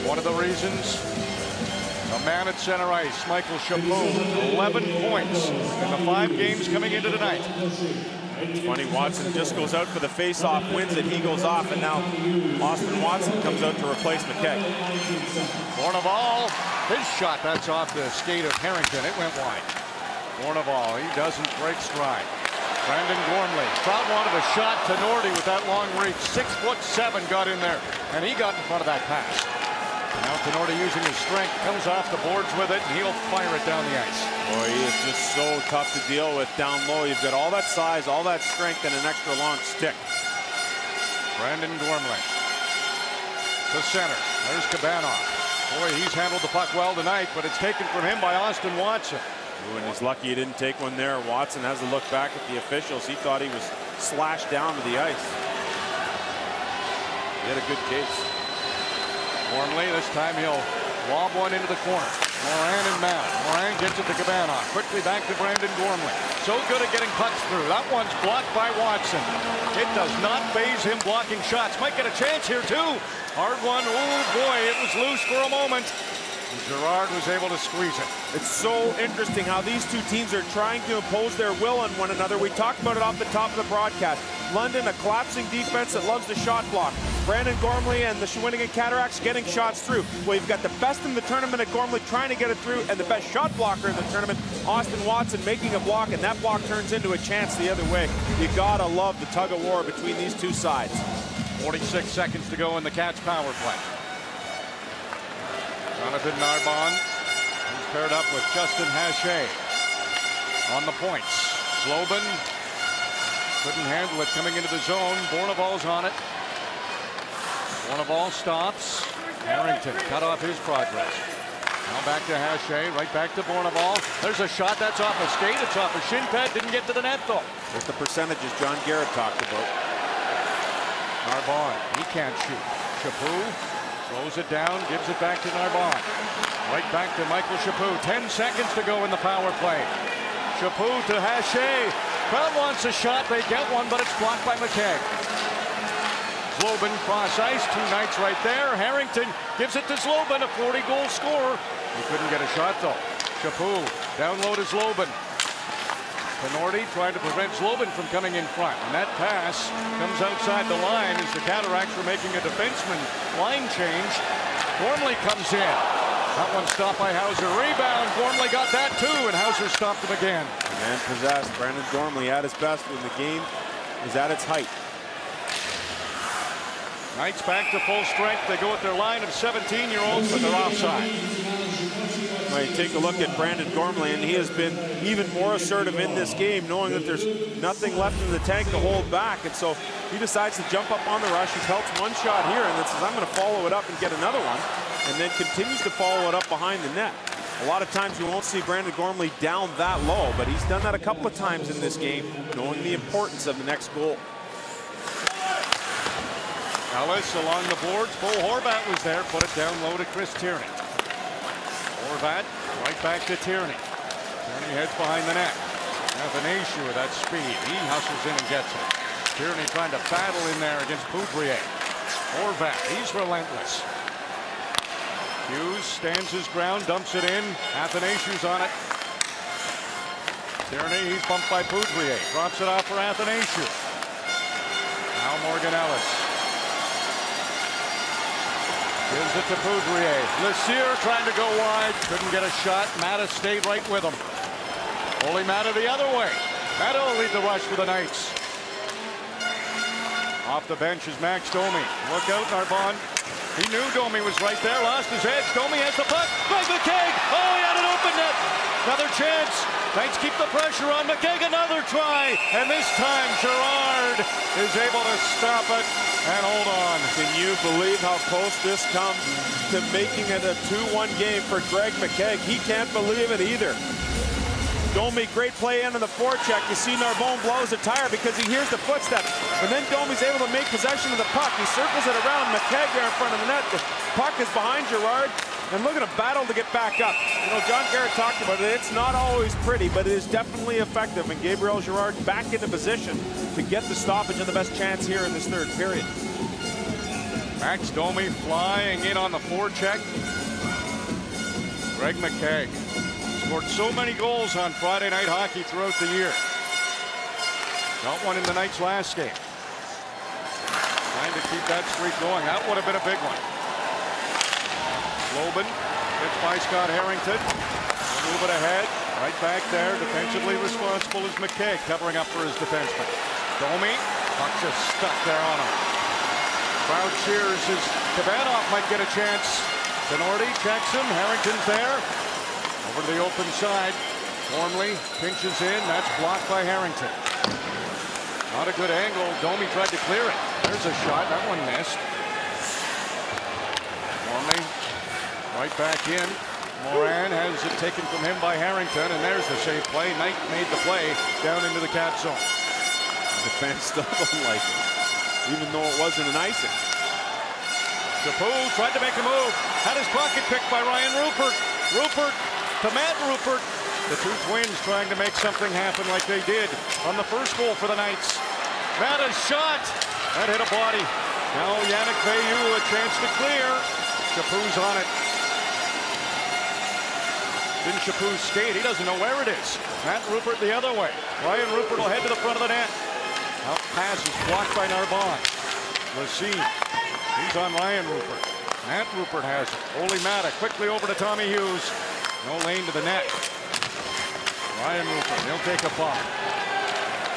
One of the reasons, a man at center ice, Michael Chaput, 11 points in the 5 games coming into tonight. It's funny, Watson just goes out for the face-off, wins it, he goes off, and now Austin Watson comes out to replace McKay. Gormley, his shot, that's off the skate of Harrington. It went wide. Gormley, he doesn't break stride. Brandon Gormley, crowd wanted a shot to Nordy with that long reach. 6'7" got in there, and he got in front of that pass. Now Tenorti using his strength, comes off the boards with it, and he'll fire it down the ice. Boy, he is just so tough to deal with down low. You've got all that size, all that strength, and an extra long stick. Brandon Gormley to center. There's Kavanagh. Boy, he's handled the puck well tonight, but it's taken from him by Austin Watson. Ooh, and he's lucky he didn't take one there. Watson has a look back at the officials. He thought he was slashed down to the ice. He had a good case. Gormley, this time he'll lob one into the corner. Moran and Mount. Moran gets it to Kavanagh. Quickly back to Brandon Gormley. So good at getting pucks through. That one's blocked by Watson. It does not faze him blocking shots. Might get a chance here too. Hard one. Oh boy, it was loose for a moment. Gerard was able to squeeze it. It's so interesting how these two teams are trying to impose their will on one another. We talked about it off the top of the broadcast. London, a collapsing defense that loves the shot block. Brandon Gormley and the Shawinigan Cataractes getting shots through. Well, you've got the best in the tournament at Gormley trying to get it through, and the best shot blocker in the tournament, Austin Watson, making a block, and that block turns into a chance the other way. You gotta love the tug of war between these two sides. 46 seconds to go in the Cats power play. Jonathan Narbonne, he's paired up with Justin Hache on the points. Zlobin couldn't handle it coming into the zone. Borneval's on it. Borneval stops. Harrington cut off his progress. Now back to Hache, right back to Borneval. There's a shot that's off a skate. It's off a shin pad. Didn't get to the net though. There's the percentages John Garrett talked about. Narbonne, he can't shoot. Chaput throws it down, gives it back to Narbonne. Right back to Michael Chaput. 10 seconds to go in the power play. Chaput to Hache. Crowd wants a shot. They get one, but it's blocked by McKay. Zlobin cross ice. 2 nights right there. Harrington gives it to Zlobin, a 40-goal scorer. He couldn't get a shot, though. Chaput down low to Zlobin. Tenorti trying to prevent Zlobin from coming in front. And that pass comes outside the line as the Cataractes were making a defenseman line change. Gormley comes in. That one stopped by Hauser. Rebound. Gormley got that too, and Hauser stopped him again. Man possessed. Brandon Gormley at his best when the game is at its height. Knights back to full strength. They go with their line of 17-year-olds, but they're offside. Right, take a look at Brandon Gormley, and he has been even more assertive in this game, knowing that there's nothing left in the tank to hold back. And so he decides to jump up on the rush. He pelts one shot here and then says, I'm going to follow it up and get another one, and then continues to follow it up behind the net. A lot of times you won't see Brandon Gormley down that low, but he's done that a couple of times in this game, knowing the importance of the next goal. Ellis along the boards. Bo Horvat was there. Put it down low to Chris Tierney. Horvat right back to Tierney. Tierney heads behind the net. Athanasiou with that speed. He hustles in and gets it. Tierney trying to battle in there against Poudrier. Horvat, he's relentless. Hughes stands his ground, dumps it in. Athanasiou's on it. Tierney, he's bumped by Poudrier. Drops it off for Athanasiou. Now Morgan Ellis. Gives it to Poudrier. Lecieux trying to go wide. Couldn't get a shot. Mata stayed right with him. Ole Mata the other way. Mata will lead the rush for the Knights. Off the bench is Max Domi. Look out, Narbonne. He knew Domi was right there. Lost his edge. Domi has the puck. Greg McKegg. Oh, he had an open net. Another chance. Knights keep the pressure on McKegg. Another try. And this time Gerard is able to stop it and hold on. Can you believe how close this comes to making it a 2-1 game for Greg McKegg? He can't believe it either. Domi, great play in on the forecheck. You see Narbonne blows a tire because he hears the footsteps. And then Domi's able to make possession of the puck. He circles it around. McKegg there in front of the net. The puck is behind Gerard. And look at a battle to get back up. You know, John Garrett talked about it. It's not always pretty, but it is definitely effective. And Gabrielle Gerard back into position to get the stoppage and the best chance here in this third period. Max Domi flying in on the forecheck. Greg McKegg scored so many goals on Friday night hockey throughout the year. Got one in the Knights' last game. Trying to keep that streak going. That would have been a big one. Loban gets by Scott Harrington. A little bit ahead. Right back there. Defensively responsible is McKegg, covering up for his defenseman. Domi, puck just stuck there on him. Crowd cheers as Kavanagh might get a chance. Tenorti checks him. Harrington's there. Over to the open side. Gormley pinches in. That's blocked by Harrington. Not a good angle. Domi tried to clear it. There's a shot. That one missed. Gormley right back in. Moran has it taken from him by Harrington. And there's the safe play. Knight made the play down into the cap zone. The defense still don't like it, even though it wasn't an icing. Chaput tried to make a move. Had his pocket picked by Ryan Rupert. Rupert to Matt Rupert. The two twins trying to make something happen like they did on the first goal for the Knights. Mata's shot. That hit a body. Now Yannick Veilleux a chance to clear. Chaput's on it. Didn't Chaput skate? He doesn't know where it is. Matt Rupert the other way. Ryan Rupert will head to the front of the net. Out pass is blocked by Narbonne. Lacine. He's on Ryan Rupert. Matt Rupert has it. Ole Mata quickly over to Tommy Hughes. No lane to the net. Ryan Rupert, he'll take a bump.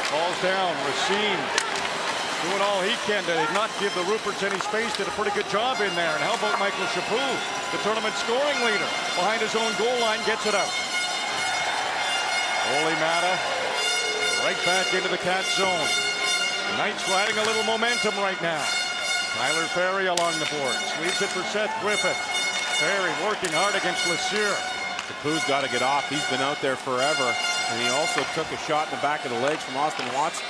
Falls down. Racine doing all he can to not give the Ruperts any space. Did a pretty good job in there. And how about Michael Chaput, the tournament scoring leader, behind his own goal line, gets it out. Ole Mata right back into the cat zone. The Knights riding a little momentum right now. Tyler Ferry along the boards. Leaves it for Seth Griffith. Ferry working hard against Lecieux. Chaput's got to get off. He's been out there forever. And he also took a shot in the back of the legs from Austin Watson.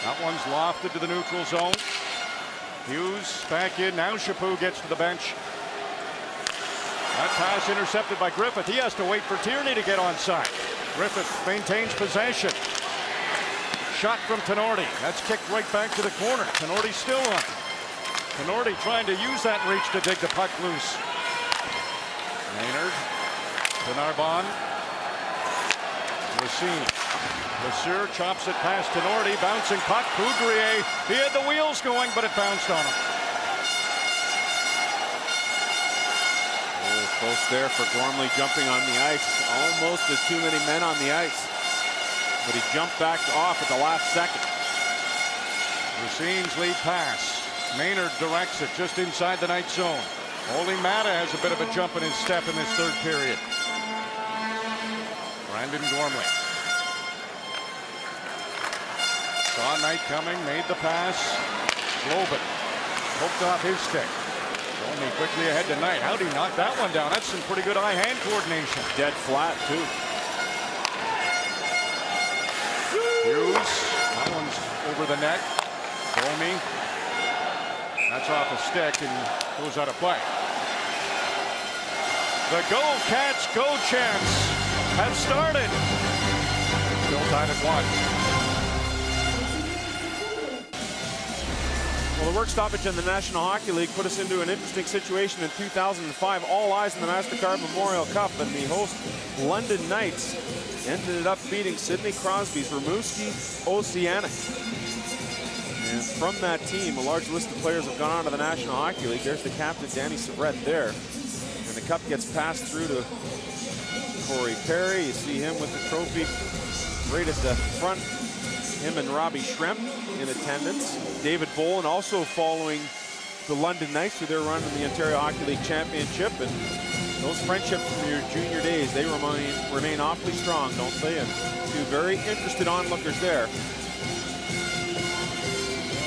That one's lofted to the neutral zone. Hughes back in. Now Chaput gets to the bench. That pass intercepted by Griffith. He has to wait for Tierney to get onside. Griffith maintains possession. Shot from Tenorti. That's kicked right back to the corner. Tenorti's still on it. Tenorti trying to use that reach to dig the puck loose. Maynard to Narbonne. Lacine. Lecieux chops it past Tenorti. Bouncing puck. Poudrier. He had the wheels going, but it bounced on him. Oh, close there for Gormley jumping on the ice. Almost as too many men on the ice. But he jumped back off at the last second. Racine's lead pass. Maynard directs it just inside the Knight zone. Ole Mata has a bit of a jump in his step in this third period. Brandon Gormley. Saw Knight coming, made the pass. Loban poked off his stick. Gormley quickly ahead to Knight. How'd he knock that one down? That's some pretty good eye-hand coordination. Dead flat, too. Hughes. That one's over the net. Domi. That's off a stick and goes out of play. The Go Cats Go chants have started. Still tied at 1. Well, the work stoppage in the National Hockey League put us into an interesting situation in 2005. All eyes in the MasterCard Memorial Cup, and the host London Knights ended up beating Sidney Crosby's Rimouski Oceanic. And from that team, a large list of players have gone on to the National Hockey League. There's the captain, Danny Savret, there. And the cup gets passed through to Corey Perry. You see him with the trophy right at the front. Him and Robbie Schremp in attendance. David Boland also following the London Knights through their run in the Ontario Hockey League Championship. And those friendships from your junior days, they remain awfully strong, don't they? And two very interested onlookers there.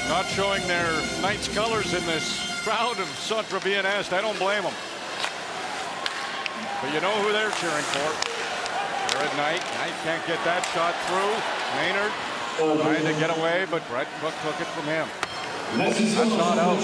Not showing their Knights colors in this crowd of Centre Vienest. I don't blame them. But you know who they're cheering for. Jared Knight. Knight can't get that shot through. Maynard trying to get away, but Brett Cook took it from him. That's not out.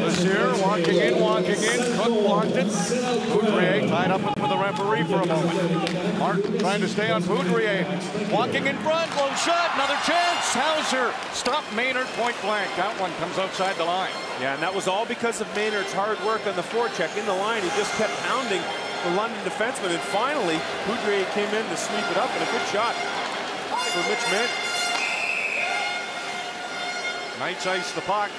Lassier walking in. Cook blocked it. Poudrier tied up with the referee for a moment. Martin trying to stay on Poudrier. Walking in front. Low shot. Another chance. Hauser stopped Maynard point blank. That one comes outside the line. Yeah, and that was all because of Maynard's hard work on the forecheck. In the line, he just kept pounding the London defenseman. And finally, Poudrier came in to sweep it up, and a good shot for Mitch Maynard. Knights ice the puck.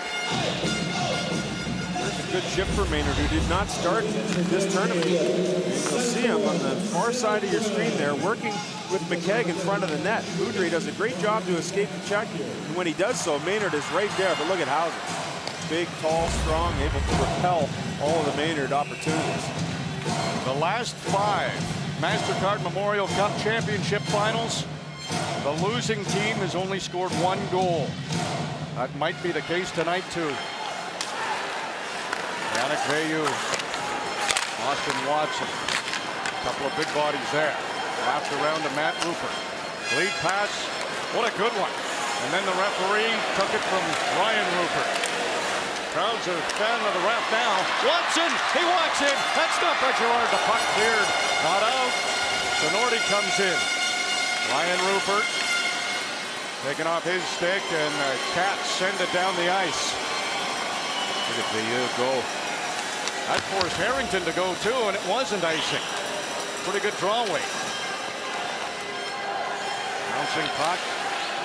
There's a good shift for Maynard, who did not start this tournament. You'll see him on the far side of your screen there, working with McKegg in front of the net. Poudrier does a great job to escape the check, and when he does so, Maynard is right there. But look at Hauser. Big, tall, strong, able to repel all of the Maynard opportunities. The last 5 MasterCard Memorial Cup Championship finals, the losing team has only scored 1 goal. That might be the case tonight, too. Yannick Veilleux, Austin Watson. A couple of big bodies there. Wrapped around to Matt Rupert. Lead pass. What a good one. And then the referee took it from Ryan Rupert. Crowds are fan of the ref now. Watson, he walks in. That's not by Gerard. The puck cleared. Not out. Sonorti comes in. Ryan Rupert taking off his stick, and Cats send it down the ice. Look at Veilleux go. That forced Harrington to go too, and it wasn't icing. Pretty good draw weight. Bouncing puck.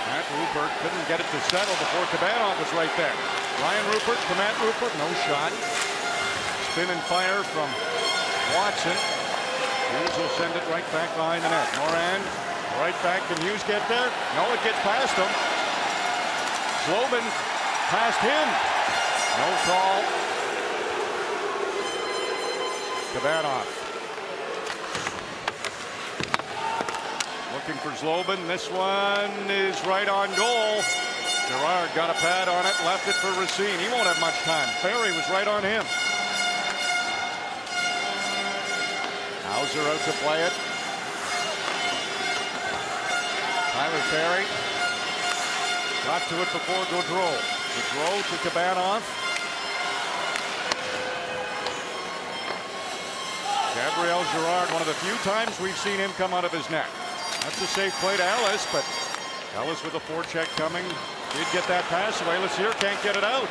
Matt Rupert couldn't get it to settle before Kabanov was right there. Ryan Rupert to Matt Rupert, no shot. Spin and fire from Watson. Hughes will send it right back behind the net. Moran right back. Can Hughes get there? No, it gets past him. Zlobin past him. No call. Kabanov. Looking for Zlobin. This one is right on goal. Gerard got a pad on it, left it for Racine. He won't have much time. Ferry was right on him. Hauser out to play it. Tyler Ferry got to it before Gaudreau. Gaudreau to Kabanov. Gabrielle Gerard, one of the few times we've seen him come out of his net. That's a safe play to Ellis, but Ellis with a forecheck coming. Did get that pass away. Lassier can't get it out.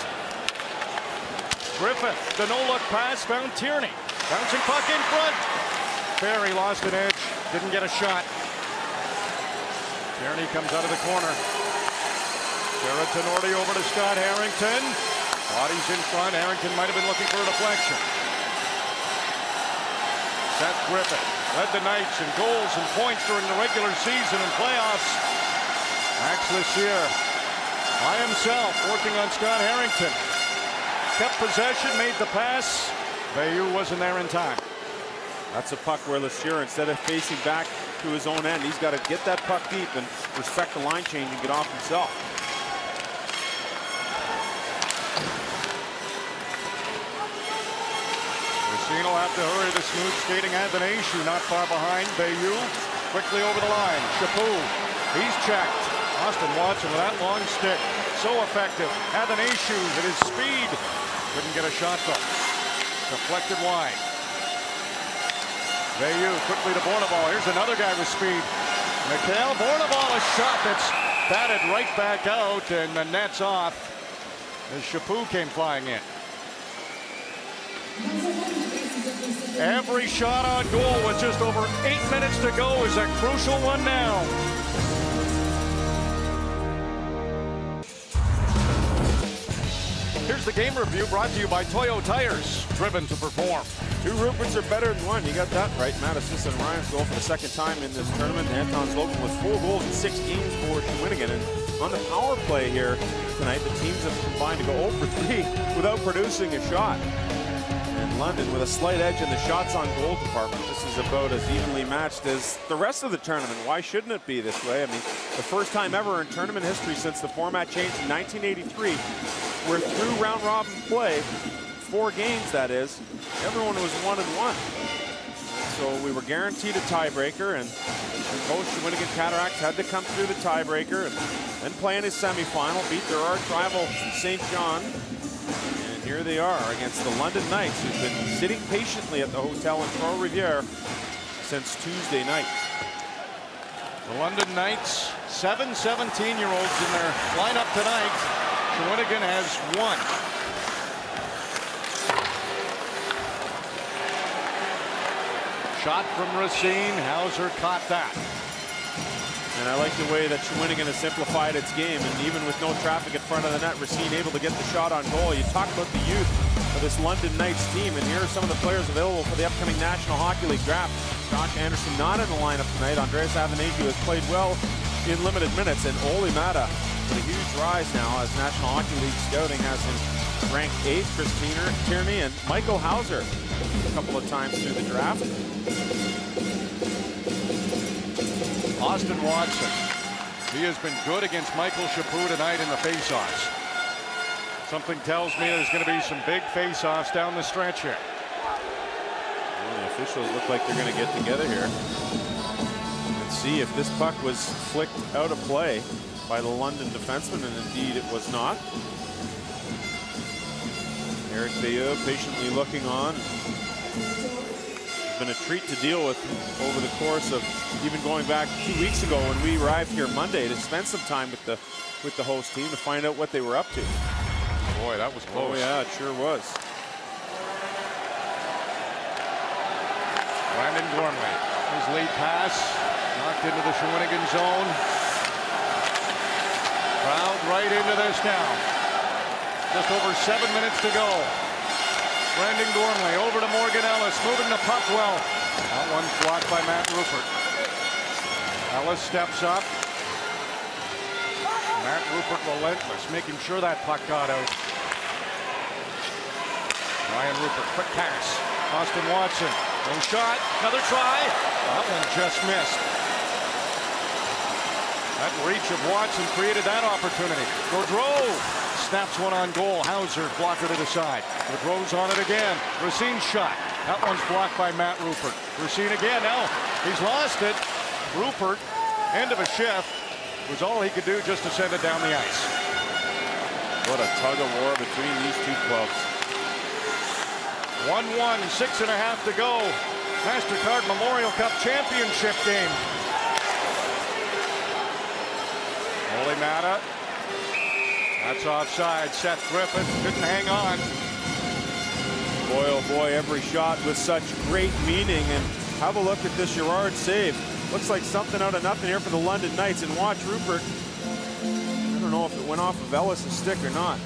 Griffith, the no-look pass, found Tierney. Bouncing puck in front. Ferry lost an edge, didn't get a shot. Tierney comes out of the corner. Jared Tenorti over to Scott Harrington. Bodies in front. Harrington might have been looking for a deflection. Seth Griffith led the Knights in goals and points during the regular season and playoffs. Max Lassier by himself working on Scott Harrington. Kept possession, made the pass. Veilleux wasn't there in time. That's a puck where Lassier, instead of facing back to his own end, he's got to get that puck deep and respect the line change and get off himself. Racine will have to hurry. The smooth skating Athanasiou not far behind. Veilleux quickly over the line. Chaput, he's checked. Austin Watson with that long stick. So effective. Athanasiou at his speed. Couldn't get a shot though. Deflected wide. Veilleux quickly to Bourneval. Here's another guy with speed. Mikhail Bourneval, a shot that's batted right back out, and the net's off as Chaput came flying in. Every shot on goal with just over 8 minutes to go is a crucial one now. Here's the game review brought to you by Toyo Tires, driven to perform. 2 Ruperts are better than 1. You got that right. Matt Assist and Ryan's goal for the second time in this tournament. Anton Slocum with 4 goals in 6 games for Shawinigan. And on the power play here tonight, the teams have combined to go 0 for 3 without producing a shot. And London with a slight edge in the shots on goal department. This is about as evenly matched as the rest of the tournament. Why shouldn't it be this way? I mean, the first time ever in tournament history since the format changed in 1983, where through round robin play, 4 games that is, everyone was 1-1. So we were guaranteed a tiebreaker, and coach Shawinigan Cataractes had to come through the tiebreaker and then play in his semifinal, beat their arch rival St. John. And here they are against the London Knights, who've been sitting patiently at the hotel in Trois-Rivières since Tuesday night. The London Knights, 7 17-year-olds in their lineup tonight. Shawinigan has 1. Shot from Racine. Hauser caught that. And I like the way that Shawinigan has simplified its game, and even with no traffic in front of the net, Racine able to get the shot on goal. You talk about the youth of this London Knights team, and here are some of the players available for the upcoming National Hockey League draft. Josh Anderson not in the lineup tonight. Andreas Avanesiu has played well in limited minutes, and Oli Mata with a huge rise now as National Hockey League scouting has him ranked 8th. Chris Tierney and Michael Hauser a couple of times through the draft. Austin Watson. He has been good against Michael Chaput tonight in the faceoffs. Something tells me there's going to be some big faceoffs down the stretch here. Well, the officials look like they're going to get together here and see if this puck was flicked out of play by the London defenseman, and indeed it was not. Eric Bayeux patiently looking on. Been a treat to deal with over the course of even going back 2 weeks ago when we arrived here Monday to spend some time with the host team to find out what they were up to. Boy, that was close. Oh yeah, it sure was. Brandon Gormley, his lead pass knocked into the Shawinigan zone. Crowd right into this now. Just over 7 minutes to go. Brandon Gormley over to Morgan Ellis, moving the puck well. That one's blocked by Matt Rupert. Ellis steps up. Matt Rupert relentless, making sure that puck got out. Ryan Rupert, quick pass. Austin Watson, no shot, another try. That one just missed. That reach of Watson created that opportunity. Gaudreau snaps one on goal. Hauser blocker to the side. Gaudreau's on it again. Racine's shot. That one's blocked by Matt Rupert. Racine again. Now he's lost it. Rupert, end of a shift, was all he could do just to send it down the ice. What a tug of war between these two clubs. 1-1, 6.5 to go. MasterCard Memorial Cup championship game. Oli Mata. That's offside. Seth Griffith couldn't hang on. Boy, oh boy, every shot with such great meaning. And have a look at this Gerard save. Looks like something out of nothing here for the London Knights. And watch Rupert. I don't know if it went off of Ellis' stick or not.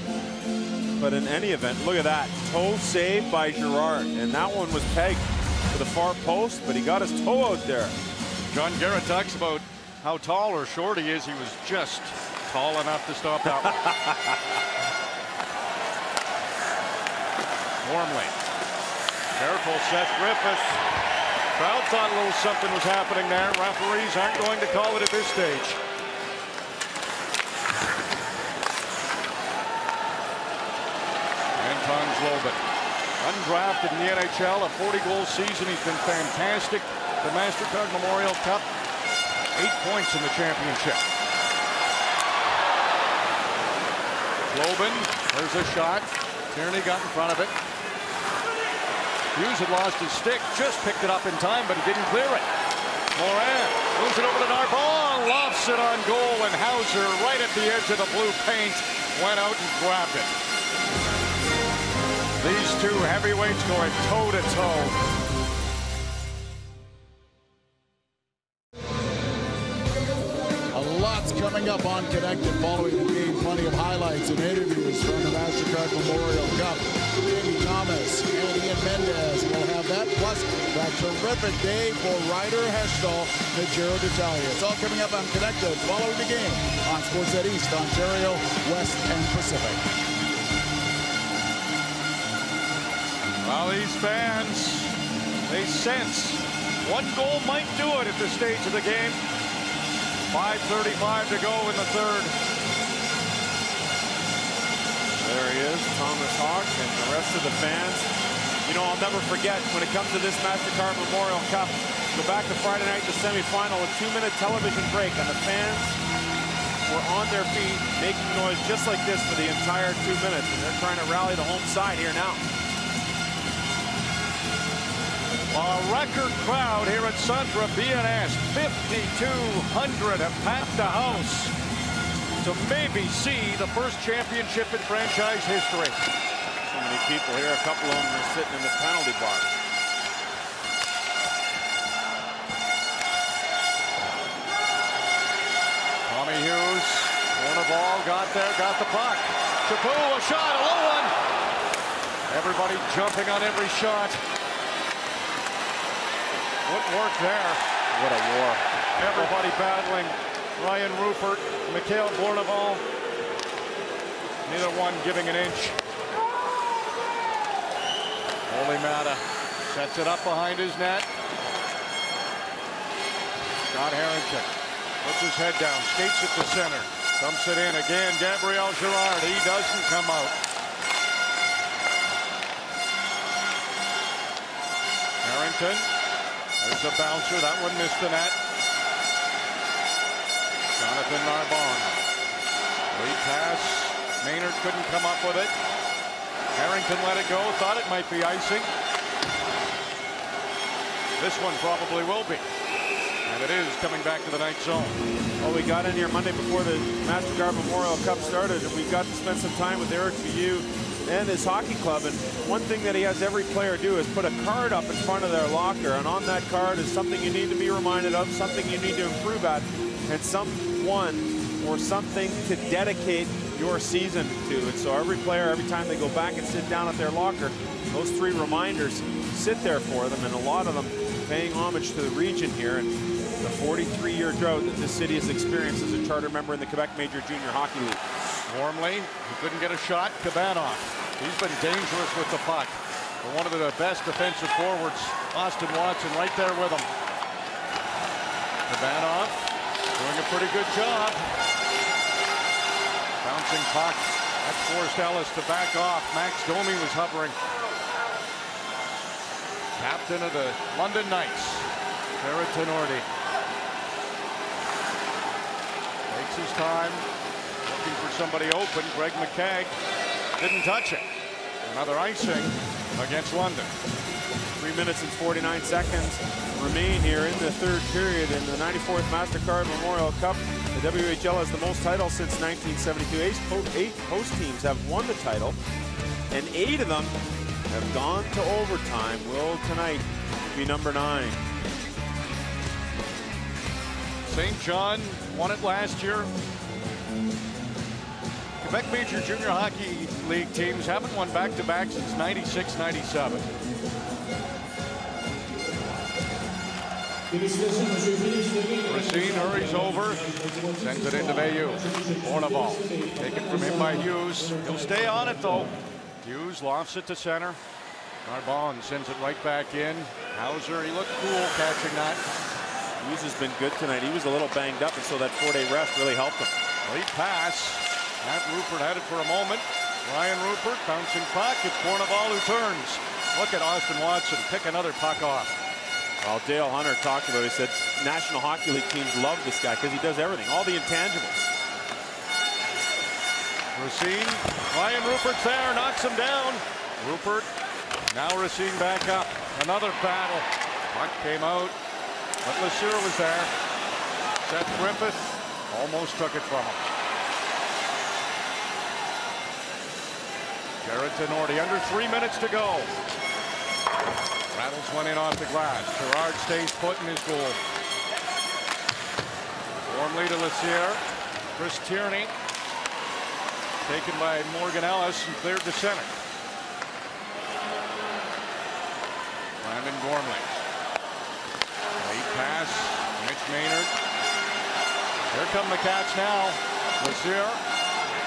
But in any event, look at that. Toe save by Gerard. And that one was pegged to the far post, but he got his toe out there. John Garrett talks about how tall or short he is. He was just tall enough to stop that one. Gormley. Careful, Seth Griffith. Crowd thought a little something was happening there. Referees aren't going to call it at this stage. Anton Slocum, undrafted in the NHL, a 40-goal season. He's been fantastic. The MasterCard Memorial Cup, 8 points in the championship. Slocum, there's a shot. Tierney got in front of it. Hughes had lost his stick, just picked it up in time, but he didn't clear it. Moran moves it over to Narbonne, lofts it on goal, and Hauser, right at the edge of the blue paint, went out and grabbed it. These two heavyweights going toe-to-toe. Lots coming up on Connected following the game. Plenty of highlights and interviews from the MasterCard Memorial Cup. Jamie Thomas and Ian Mendez will have that, plus that terrific day for Ryder Heshdall and Giro d'Italia. It's all coming up on Connected following the game on Sportsnet East, Ontario, West, and Pacific. Well, these fans, they sense one goal might do it at this stage of the game. 5:35 to go in the third. There he is, Thomas Hawk, and the rest of the fans. You know, I'll never forget when it comes to this MasterCard Memorial Cup. Go back to Friday night, the semifinal, a 2-minute television break, and the fans were on their feet, making noise just like this for the entire 2 minutes, and they're trying to rally the home side here now. A record crowd here at Centra BNS, 5,200 have packed the house to maybe see the first championship in franchise history. So many people here, a couple of them are sitting in the penalty box. Tommy Hughes, won a ball, got there, got the puck. Chapeau, a shot, a low one. Everybody jumping on every shot. Footwork there. What a war. Everybody battling. Ryan Rupert, Mikhail Bourneval. Neither one giving an inch. Holy Mata sets it up behind his net. Scott Harrington puts his head down, skates at the center, dumps it in again. Gabrielle Gerard, he doesn't come out. Harrington. There's a bouncer. That one missed the net. Jonathan Narbonne. Lead pass. Maynard couldn't come up with it. Harrington let it go. Thought it might be icing. This one probably will be. And it is coming back to the night zone. Well, we got in here Monday before the MasterCard Memorial Cup started, and we got to spend some time with Eric Vieux and his hockey club. And one thing that he has every player do is put a card up in front of their locker, and on that card is something you need to be reminded of, something you need to improve at, and someone or something to dedicate your season to. And so every player, every time they go back and sit down at their locker, those 3 reminders sit there for them, and a lot of them paying homage to the region here and the 43-year drought that this city has experienced as a charter member in the Quebec Major Junior Hockey League. Gormley, he couldn't get a shot. Kabanov, he's been dangerous with the puck. But one of the best defensive forwards, Austin Watson, right there with him. Kabanov doing a pretty good job. Bouncing puck. That forced Ellis to back off. Max Domi was hovering. Captain of the London Knights, Jared Tenorti. Takes his time. Looking for somebody open. Greg McKegg didn't touch it. Another icing against London. 3 minutes and 49 seconds remain here in the third period in the 94th MasterCard Memorial Cup. The WHL has the most titles since 1972. 8 host teams have won the title, and 8 of them have gone to overtime. Will tonight be number 9? St. John won it last year. Quebec Major Junior Hockey League teams haven't won back-to-back since 96-97. Racine hurries over, sends it into Bayou. Bourneval, taken from him by Hughes. He'll stay on it though. Hughes lofts it to center. Narbonne sends it right back in. Hauser, he looked cool catching that. Hughes has been good tonight. He was a little banged up, and so that 4-day rest really helped him. Late pass. Matt Rupert had it for a moment. Ryan Rupert bouncing puck. It's Bourneval who turns. Look at Austin Watson pick another puck off. Well, Dale Hunter talked about it. He said National Hockey League teams love this guy because he does everything, all the intangibles. Racine, Ryan Rupert's there, knocks him down. Rupert, now Racine back up. Another battle. Puck came out, but LeSueur was there. Seth Griffith almost took it from him. Jared Tenorti, under 3 minutes to go. Rattles one in off the glass. Gerard stays put in his goal. 4 Gormley to Lassiere. Chris Tierney taken by Morgan Ellis and cleared to center. Brandon Gormley. Late pass. Mitch Maynard. Here come the Cats now. Lassiere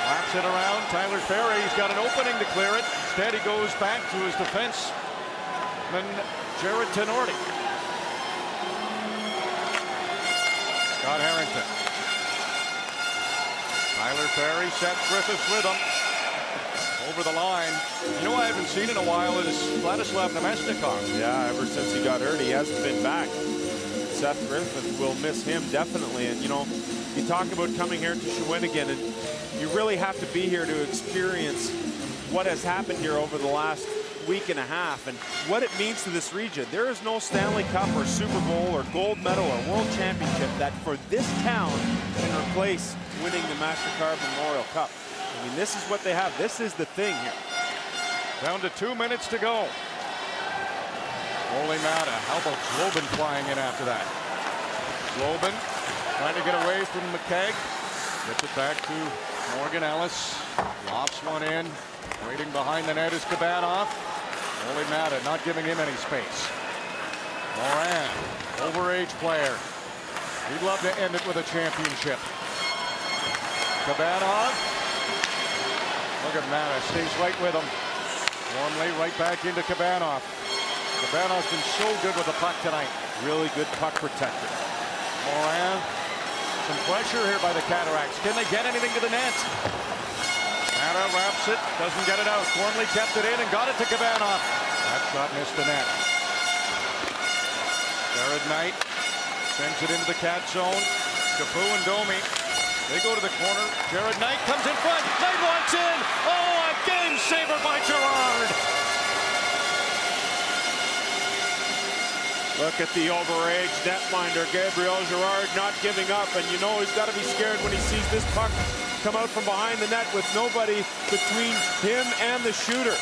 laps it around. Tyler Ferry's got an opening to clear it. Instead, he goes back to his defenseman, Jared Tenorti. Scott Harrington. Tyler Ferry, Seth Griffiths with him. Over the line. You know, I haven't seen in a while is Vladislav Nemesnikov. Yeah, ever since he got hurt, he hasn't been back. Seth Griffith will miss him definitely. And you know, you talk about coming here to Shawinigan, and you really have to be here to experience what has happened here over the last week and a half and what it means to this region. There is no Stanley Cup or Super Bowl or gold medal or world championship that for this town can replace winning the MasterCard Memorial Cup. I mean, this is what they have. This is the thing here. Down to 2 minutes to go. Holy Mata. How about Zlobin flying in after that? Zlobin trying to get away from McKegg. Gets it back to Morgan Ellis. Lofts one in. Waiting behind the net is Kabanov. Holy Mata not giving him any space. Moran, overage player. He'd love to end it with a championship. Kabanov. Look at Mata, stays right with him. Gormley right back into Kabanov. Kabanov's been so good with the puck tonight. Really good puck protector. Moran. Some pressure here by the Cataractes. Can they get anything to the net? Mata wraps it, doesn't get it out. Gormley kept it in and got it to Kabanov. That shot missed the net. Jared Knight sends it into the Cat zone. Capu and Domi. They go to the corner. Jared Knight comes in front. Knight walks in. Oh, a game saver by Gerard. Look at the overage netminder, Gabrielle Gerard, not giving up. And you know he's got to be scared when he sees this puck come out from behind the net with nobody between him and the shooter.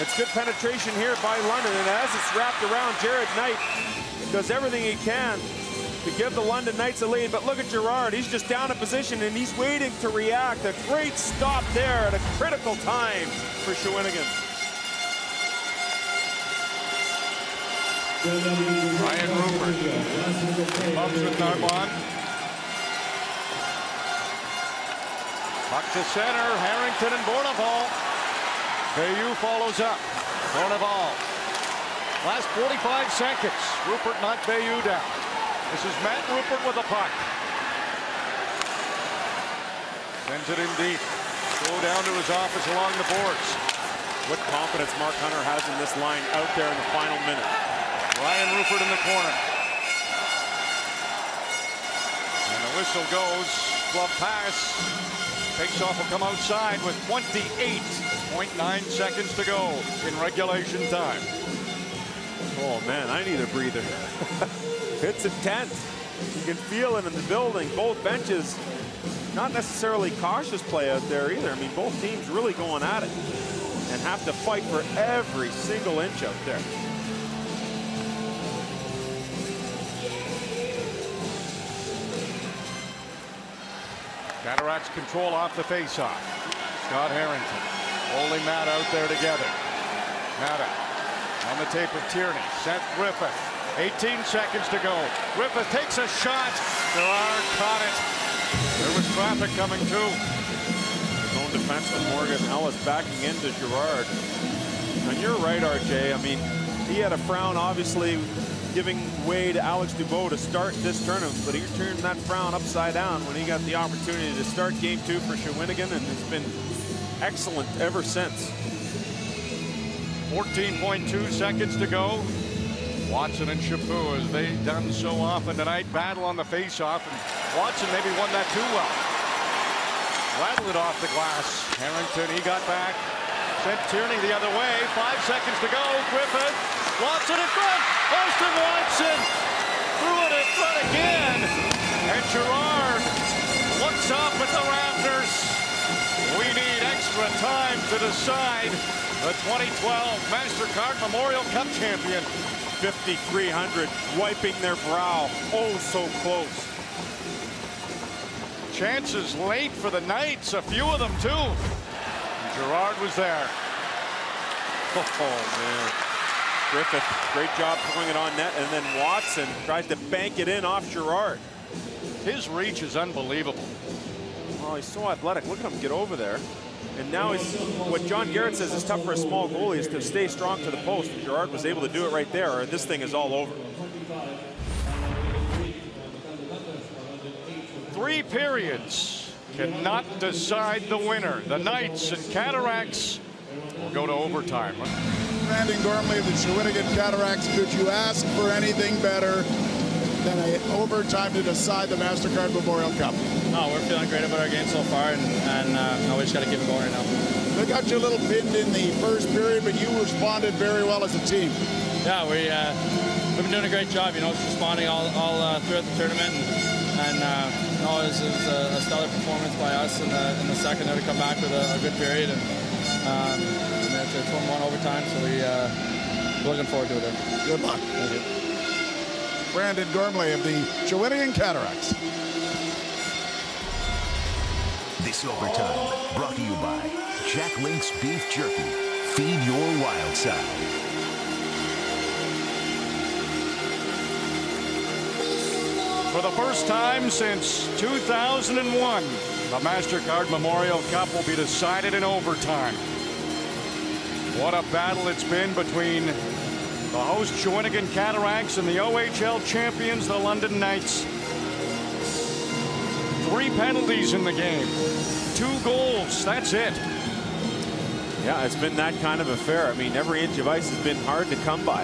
It's good penetration here by London. And as it's wrapped around, Jared Knight does everything he can to give the London Knights a lead. But look at Gerard. He's just down in position and he's waiting to react. A great stop there at a critical time for Shawinigan. Ryan Rupert bumps with Narbonne. Puck to center. Harrington and Bourneval. Bayou follows up. Bourneval. Last 45 seconds. Rupert knocked Bayou down. This is Matt Rupert with the puck. Sends it in deep. Go down to his office along the boards. What confidence Mark Hunter has in this line out there in the final minute. Ryan Rupert in the corner. And the whistle goes. Glove pass. Faceoff will come outside with 28.9 seconds to go in regulation time. Oh man, I need a breather. It's intense. You can feel it in the building. Both benches, not necessarily cautious play out there either. I mean, both teams really going at it and have to fight for every single inch out there. Cataracts control off the faceoff. Scott Harrington. Holy Mata out there together. Mata on the tape of Tierney. Seth Griffith. 18 seconds to go. Griffith takes a shot. Gerard caught it. There was traffic coming too. His own defenseman Morgan Ellis backing into Gerard. And you're right, RJ. I mean, he had a frown obviously giving way to Alex Dubois to start this tournament, but he turned that frown upside down when he got the opportunity to start game 2 for Shawinigan, and it's been excellent ever since. 14.2 seconds to go. Watson and Chaput, as they've done so often tonight, battle on the faceoff, and Watson maybe won that too well. Rattled it off the glass. Harrington, he got back. Sent Tierney the other way. 5 seconds to go. Griffith. Watson in front. Austin Watson threw it in front again. And Gerard looks up at the rafters. We need extra time to decide the 2012 MasterCard Memorial Cup champion. 5,300 wiping their brow. Oh, so close. chances late for the Knights, a few of them too. And Gerard was there. Oh, man. Griffith, great job throwing it on net, and then Watson tries to bank it in off Gerard. His reach is unbelievable. Oh, he's so athletic. Look at him get over there. And now he's, what John Garrett says is tough for a small goalie is to stay strong to the post. And Gerard was able to do it right there, or this thing is all over. 3 periods cannot decide the winner. The Knights and Cataractes will go to overtime. Brandon Gormley of the Shawinigan Cataractes, could you ask for anything better than an overtime to decide the MasterCard Memorial Cup? No, we're feeling great about our game so far, and we just got to keep it going right now. They got you a little pinned in the first period, but you responded very well as a team. Yeah, we've been doing a great job, just responding all throughout the tournament, and it was a stellar performance by us in the second there to come back with a good period, and it's 1-1 overtime, so we're looking forward to it. Good luck. Thank you. Brandon Gormley of the Shawinigan Cataractes. This overtime brought to you by Jack Link's Beef Jerky. Feed your wild side. For the first time since 2001, the MasterCard Memorial Cup will be decided in overtime. What a battle it's been between the host Shawinigan Cataractes and the OHL champions, the London Knights. 3 penalties in the game, 2 goals, that's it. Yeah, it's been that kind of affair. I mean, every inch of ice has been hard to come by.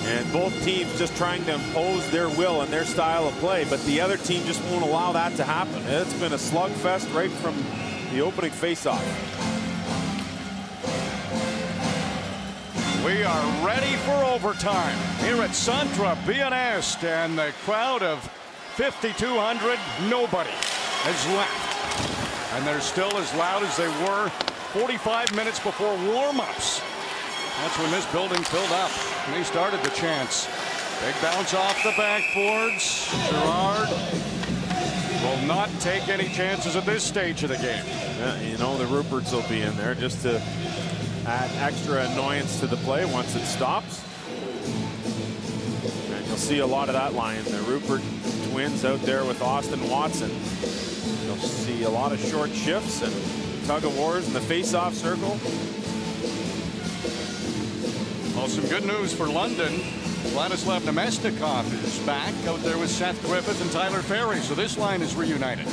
And both teams just trying to impose their will and their style of play, but the other team just won't allow that to happen. It's been a slugfest right from the opening faceoff. We are ready for overtime here at Centre BNS, and the crowd of 5,200, nobody has left. And they're still as loud as they were 45 minutes before warm-ups. That's when this building filled up, and they started the chants. Big bounce off the backboards. Gerard will not take any chances at this stage of the game. Yeah, the Ruperts will be in there just to add extra annoyance to the play once it stops. And you'll see a lot of that line. The Rupert twins out there with Austin Watson. You'll see a lot of short shifts and tug-of-wars in the face-off circle. Well, some good news for London. Vladislav Nemesnikov is back out there with Seth Griffith and Tyler Ferry, so this line is reunited.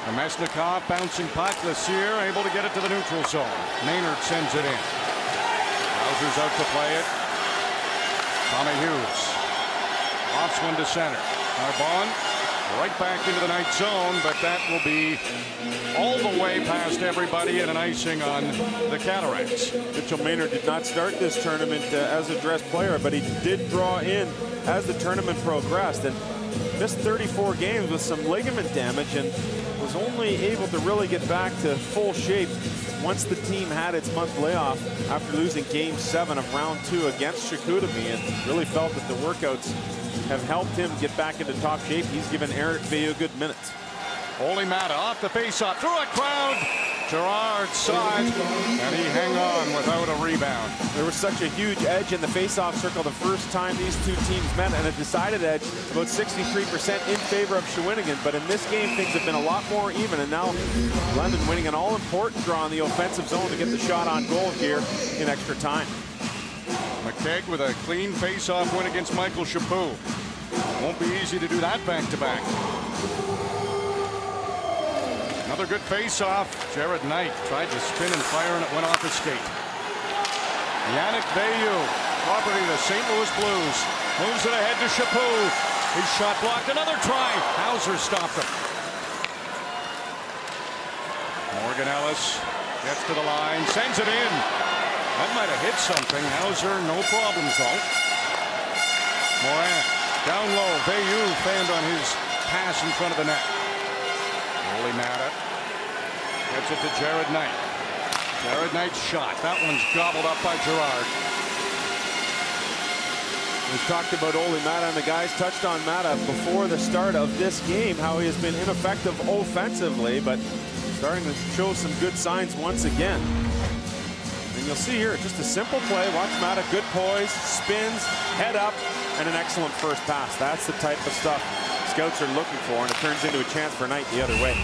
Nemesnikov bouncing puck. Lassier able to get it to the neutral zone. Maynard sends it in. Hauser's out to play it. Tommy Hughes lofts one to center. Arbonne right back into the night zone, but that will be all the way past everybody and an icing on the Cataractes. Mitchell Maynard did not start this tournament as a dress player, but he did draw in as the tournament progressed and missed 34 games with some ligament damage and was only able to really get back to full shape once the team had its month layoff after losing Game 7 of Round 2 against Chicoutimi, and really felt that the workouts have helped him get back into top shape. He's given Eric Veilleux good minutes. Holy Mata off the faceoff through a crowd. Gerard saw it, and he hung on without a rebound. There was such a huge edge in the faceoff circle the first time these two teams met, and a decided edge, about 63% in favor of Shawinigan. But in this game, things have been a lot more even, and now London winning an all-important draw in the offensive zone to get the shot on goal here in extra time. McKegg with a clean face-off win against Michael Chaput. Won't be easy to do that back-to-back. Another good face-off. Jared Knight tried to spin and fire, and it went off his skate. Yannick Veilleux, property of the St. Louis Blues, moves it ahead to Chaput. His shot blocked. Another try. Hauser stopped him. Morgan Ellis gets to the line, sends it in. That might have hit something. Hauser, no problems though. Morin down low. Veilleux fanned on his pass in front of the net. Holy Mata gets it to Jared Knight. Jared Knight's shot. That one's gobbled up by Gerard. We've talked about Ole Mata, and the guys touched on Mata before the start of this game, how he has been ineffective offensively, but starting to show some good signs once again. And you'll see here, just a simple play. Watch Mata, good poise, spins, head up, and an excellent first pass. That's the type of stuff scouts are looking for, and it turns into a chance for Knight the other way.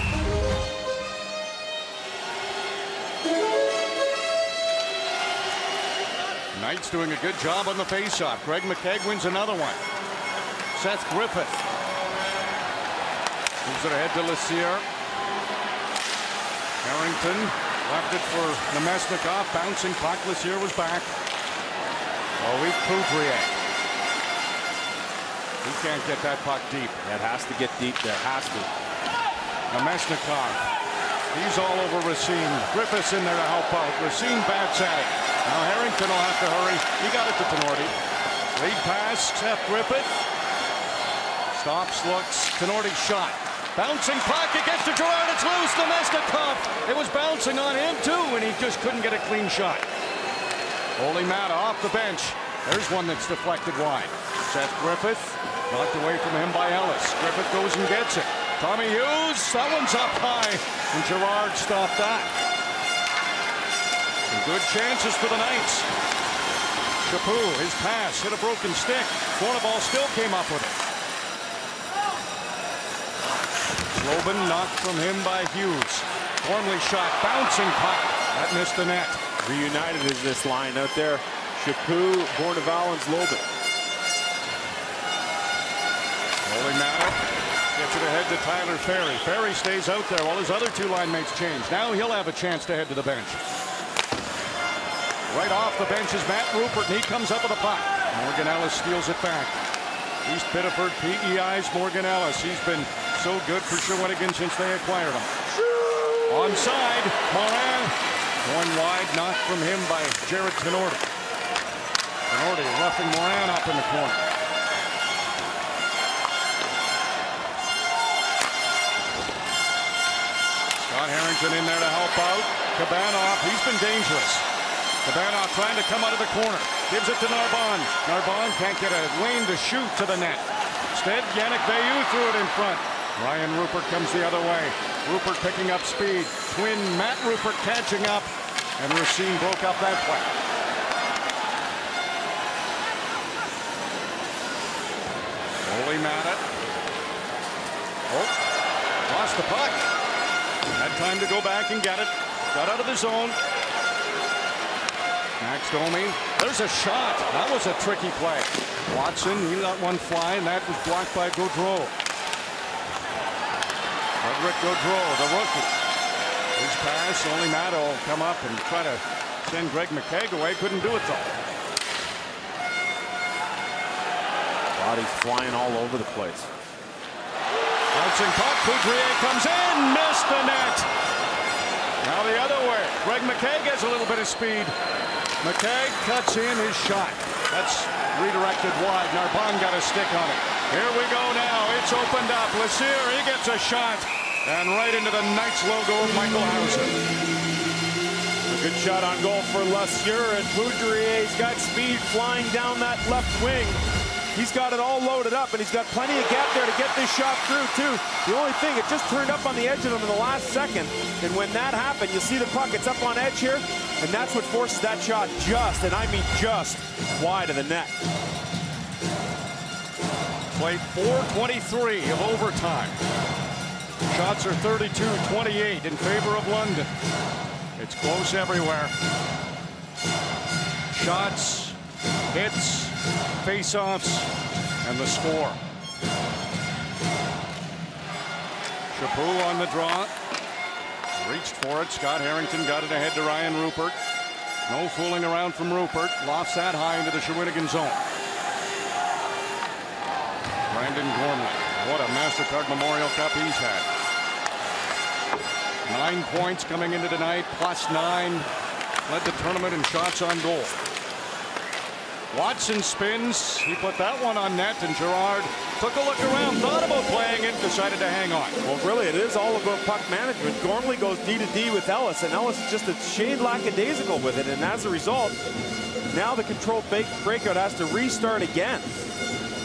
Knight's doing a good job on the faceoff. Greg McKegg wins another one. Seth Griffith moves it ahead to Lassier. Harrington left it for Nemesnikov. Bouncing puck. Lassier was back. Loic Coudrier. He can't get that puck deep. That has to get deep there. Has to. Nemesnikov. He's all over Racine. Griffith's in there to help out. Racine bats at it. Now Harrington will have to hurry. He got it to Tenorti. Lead pass, Seth Griffith. Stops, looks. Tenorti shot. Bouncing puck. It gets to Gerard. It's loose. Nemesnikov. It was bouncing on him too, and he just couldn't get a clean shot. Ole Mata off the bench. There's one that's deflected wide. Seth Griffith. Knocked away from him by Ellis. Griffith goes and gets it. Tommy Hughes. That one's up high. And Gerard stopped that. Some good chances for the Knights. Chaput, his pass, hit a broken stick. Cornball still came up with it. Slobin knocked from him by Hughes. Gormley shot, bouncing puck. That missed the net. Reunited is this line out there. Chaput, Bourneval, and Slobin. Ole Mata gets it ahead to Tyler Ferry. Ferry stays out there while his other two line mates change. Now he'll have a chance to head to the bench. Right off the bench is Matt Rupert, and he comes up with a puck. Morgan Ellis steals it back. East Biddeford PEI's Morgan Ellis. He's been so good for Shawinigan since they acquired him. Onside, Morin. Going wide, knocked from him by Jared Tenorti. Tenorti roughing Morin up in the corner. Scott Harrington in there to help out. Cabanov, he's been dangerous. Cabanov trying to come out of the corner. Gives it to Narbonne. Narbonne can't get a lane to shoot to the net. Instead, Yannick Veilleux threw it in front. Ryan Rupert comes the other way. Rupert picking up speed. Twin Matt Rupert catching up. And Racine broke up that play. Ole Mata. Oh, lost the puck. Had time to go back and get it. Got out of the zone. Max Domi, there's a shot. That was a tricky play. Watson, he let one fly, and that was blocked by Gaudreau. Frederick Gaudreau, the rookie. His pass, only Mata will come up and try to send Greg McKegg away. Couldn't do it, though. Bodies flying all over the place. Bouncing puck, Coudrier comes in, missed the net. Now the other way. Greg McKegg has a little bit of speed. McKegg cuts in his shot. That's redirected wide. Narbonne got a stick on it. Here we go now. It's opened up. Lassier, he gets a shot. And right into the Knights logo of Michael Hauser. A good shot on goal for Lassier, and Coudrier's got speed flying down that left wing. He's got it all loaded up, and he's got plenty of gap there to get this shot through, too. The only thing, it just turned up on the edge of him in the last second. And when that happened, you'll see the puck. It's up on edge here, and that's what forces that shot just, and I mean just, wide of the net. Played 4:23 of overtime. Shots are 32-28 in favor of London. It's close everywhere. Shots, hits, face-offs, and the score. Chaput on the draw. Reached for it. Scott Harrington got it ahead to Ryan Rupert. No fooling around from Rupert. Lofts that high into the Shawinigan zone. Brandon Gormley. What a MasterCard Memorial Cup he's had. 9 points coming into tonight, +9. Led the tournament in shots on goal. Watson spins. He put that one on net, and Gerard took a look around, thought about playing it, decided to hang on. Well, really, it is all about puck management. Gormley goes D to D with Ellis, and Ellis is just a shade lackadaisical with it, and as a result, now the controlled breakout has to restart again.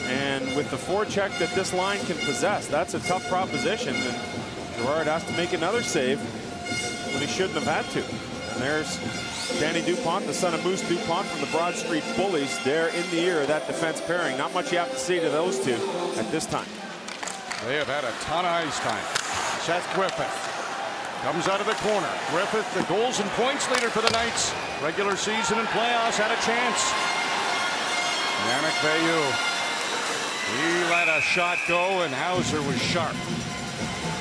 And with the forecheck that this line can possess, that's a tough proposition, and Gerard has to make another save when he shouldn't have had to. And there's Danny Dupont, the son of Moose Dupont from the Broad Street Bullies, there in the ear of that defense pairing. Not much you have to say to those two at this time. They have had a ton of ice time. Seth Griffith comes out of the corner. Griffith, the goals and points leader for the Knights. Regular season and playoffs, had a chance. Yannick Veilleux. He let a shot go, and Hauser was sharp.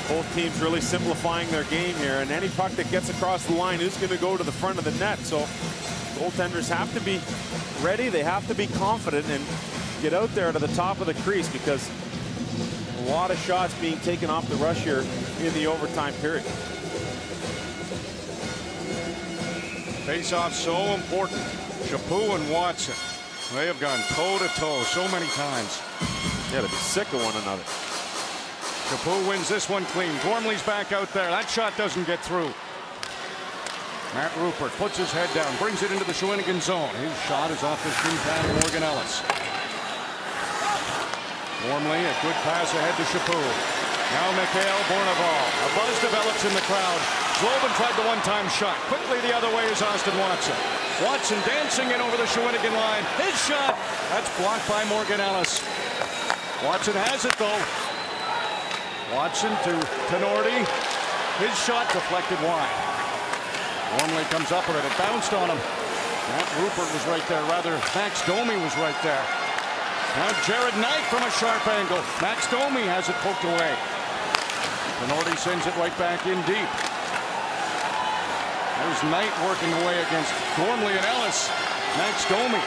Both teams really simplifying their game here, and any puck that gets across the line is going to go to the front of the net. So goaltenders have to be ready. They have to be confident and get out there to the top of the crease, because a lot of shots being taken off the rush here in the overtime period. Face-off so important. Chaput and Watson, they have gone toe-to-toe so many times. Yeah, to be sick of one another. Chaput wins this one clean. Gormley's back out there. That shot doesn't get through. Matt Rupert puts his head down, brings it into the Shawinigan zone. His shot is off the screen pad of Morgan Ellis. Gormley, a good pass ahead to Chaput. Now Mikhail Bourneval. A buzz develops in the crowd. Zlobin tried the one-time shot. Quickly the other way is Austin Watson. Watson dancing in over the Shawinigan line. His shot. That's blocked by Morgan Ellis. Watson has it though. Watson to Tenorti. His shot deflected wide. Gormley comes up with it. It bounced on him. Matt Rupert was right there. Rather, Max Domi was right there. Now Jared Knight from a sharp angle. Max Domi has it poked away. Tenorti sends it right back in deep. There's Knight working away against Gormley and Ellis. Max Domi.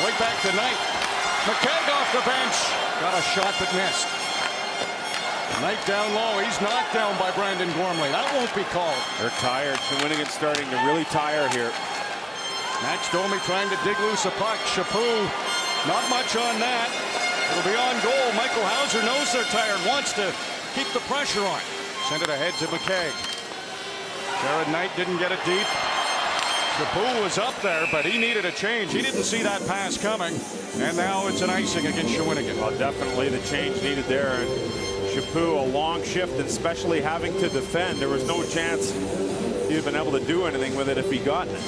Right back to Knight. McKegg off the bench. Got a shot but missed. Knight down low. He's knocked down by Brandon Gormley. That won't be called. They're tired. Shawinigan's starting to really tire here. Max Domi trying to dig loose a puck. Chaput, not much on that. It'll be on goal. Michael Hauser knows they're tired, wants to keep the pressure on. Send it ahead to McKegg. Jared Knight didn't get it deep. Chaput was up there, but he needed a change. He didn't see that pass coming. And now it's an icing against Shawinigan. Well, definitely the change needed there. And Chaput, a long shift, and especially having to defend. There was no chance he'd have been able to do anything with it if he got it.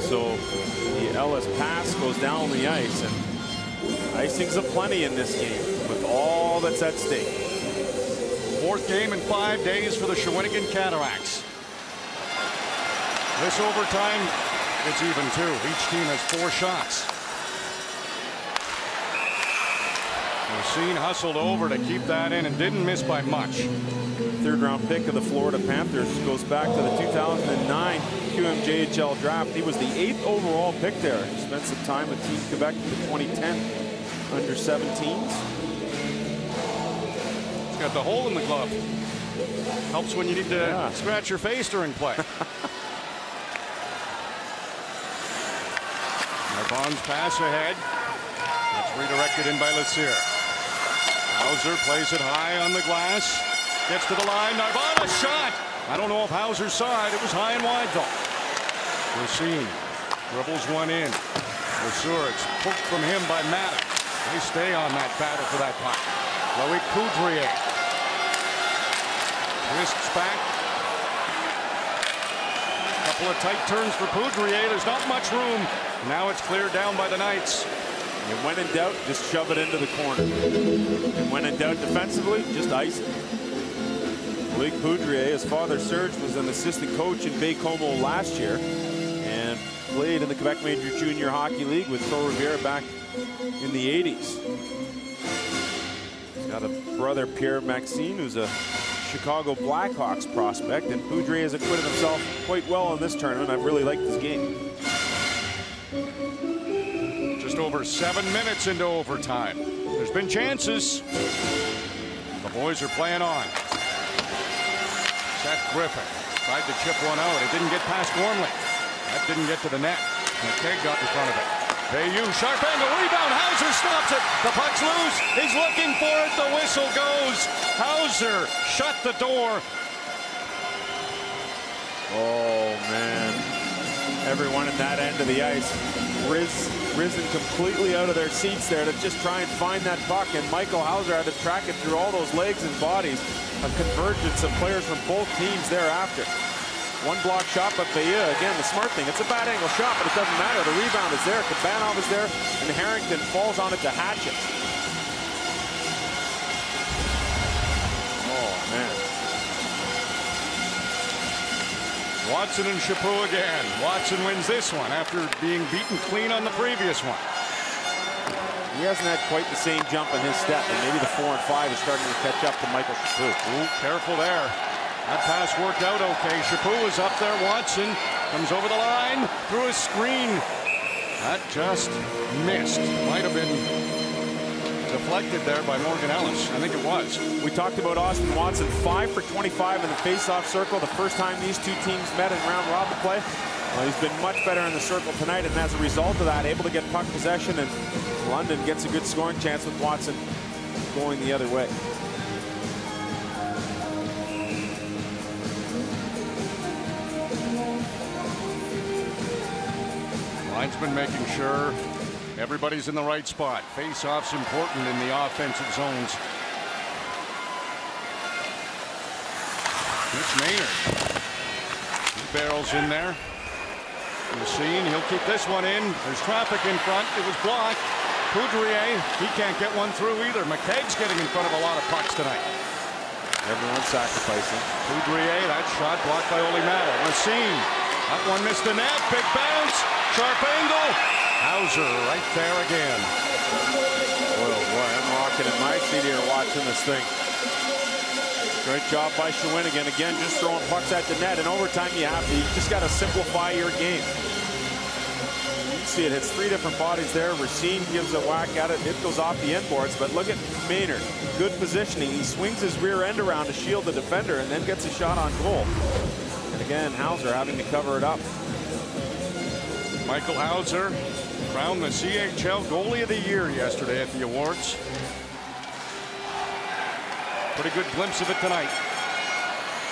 So the Ellis pass goes down the ice, and icings aplenty in this game with all that's at stake. Fourth game in 5 days for the Shawinigan Cataractes. This overtime, it's even two. Each team has 4 shots. Racine hustled over to keep that in and didn't miss by much. Third-round pick of the Florida Panthers goes back to the 2009 QMJHL draft. He was the 8th overall pick there. He spent some time with Team Quebec in the 2010 under-17s. He's got the hole in the glove. Helps when you need to scratch your face during play. Narbonne's pass ahead. It's redirected in by Lassier. Hauser plays it high on the glass. Gets to the line. Narbonne, a shot. I don't know if Hauser saw it. It was high and wide though. Racine dribbles one in. Lassier, it's poked from him by Maddox. They stay on that battle for that puck. Loic Coudrier. Wrists back. Couple of tight turns for Coudrier. There's not much room. Now it's cleared down by the Knights. And when in doubt, just shove it into the corner. And when in doubt defensively, just ice it. Loic Coudrier, his father Serge was an assistant coach in Baie-Comeau last year and played in the Quebec Major Junior Hockey League with Pro Riviere back in the 80s. He's got a brother, Pierre Maxine, who's a Chicago Blackhawks prospect, and Coudrier has acquitted himself quite well in this tournament. I've really liked this game. Just over 7 minutes into overtime. There's been chances. The boys are playing on. Seth Griffith tried to chip one out. It didn't get past Gormley. That didn't get to the net. McKegg got in front of it. Bayou, sharp angle, rebound, Hauser stops it. The puck's loose, he's looking for it, the whistle goes. Hauser shut the door. Oh, man. Everyone at that end of the ice risen completely out of their seats there to just try and find that puck, and Michael Hauser had to track it through all those legs and bodies. A convergence of players from both teams thereafter. One block shot, but Bayou, again, the smart thing, it's a bad angle shot, but it doesn't matter. The rebound is there, Kabanov is there, and Harrington falls on it to hatch it. Oh, man. Watson and Chaput again. Watson wins this one after being beaten clean on the previous one. He hasn't had quite the same jump in his step, and maybe the 4 and 5 is starting to catch up to Michael Chaput. Ooh, careful there. That pass worked out okay. Chaput was up there. Watson comes over the line through a screen. That just missed. Might have been deflected there by Morgan Ellis. I think it was. We talked about Austin Watson, 5 for 25 in the face-off circle. The first time these two teams met in round-robin play. Well, he's been much better in the circle tonight, and as a result of that, able to get puck possession, and London gets a good scoring chance with Watson going the other way. Linesman making sure everybody's in the right spot. Face-off's important in the offensive zones. Mitch Maynard. He barrels in there. Machine, he'll keep this one in. There's traffic in front. It was blocked. Poudrier, he can't get one through either. McKegg's getting in front of a lot of pucks tonight. Everyone's sacrificing. Poudrier, that shot blocked by Ole Mata. Machine, that one missed the net. Big bounce. Sharp angle. Hauser right there again. Oh boy, I'm rocking in my seat here watching this thing. Great job by Shawinigan. Again, just throwing pucks at the net. In overtime, you just got to simplify your game. You can see it hits 3 different bodies there. Racine gives a whack at it. It goes off the inboards. But look at Maynard. Good positioning. He swings his rear end around to shield the defender and then gets a shot on goal. And again, Hauser having to cover it up. Michael Hauser crowned the CHL Goalie of the Year yesterday at the awards. Pretty good glimpse of it tonight.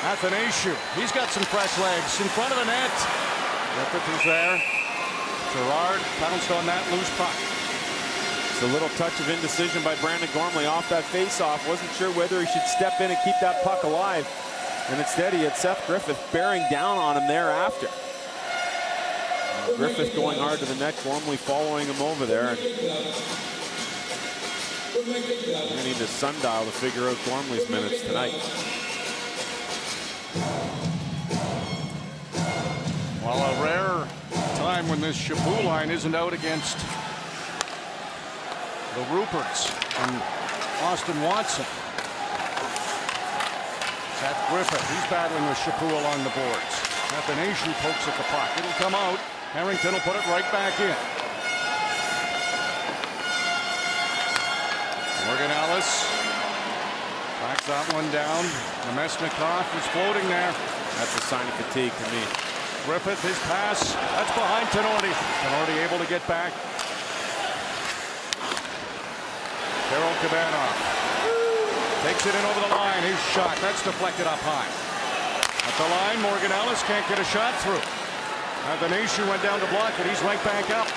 Athanasiou, he's got some fresh legs in front of the net. Griffith is there. Gerard bounced on that loose puck. It's a little touch of indecision by Brandon Gormley off that face-off. Wasn't sure whether he should step in and keep that puck alive. And instead he had Seth Griffith bearing down on him thereafter. Griffith going hard to the net, Gormley following him over there. We need a sundial to figure out Gormley's minutes tonight. Well, a rare time when this Chaput line isn't out against the Ruperts and Austin Watson. Seth Griffith, he's battling with Chaput along the boards. Athanasiou pokes at the puck. It'll come out. Harrington will put it right back in. Morgan Ellis tracks that one down. Nemesnikov is floating there. That's a sign of fatigue to me. Griffith, his pass, that's behind Tenorti. Tenorti able to get back. Karol Kabanov takes it in over the line. His shot, that's deflected up high. At the line, Morgan Ellis can't get a shot through. Athanasiou went down to block it. He's right back up.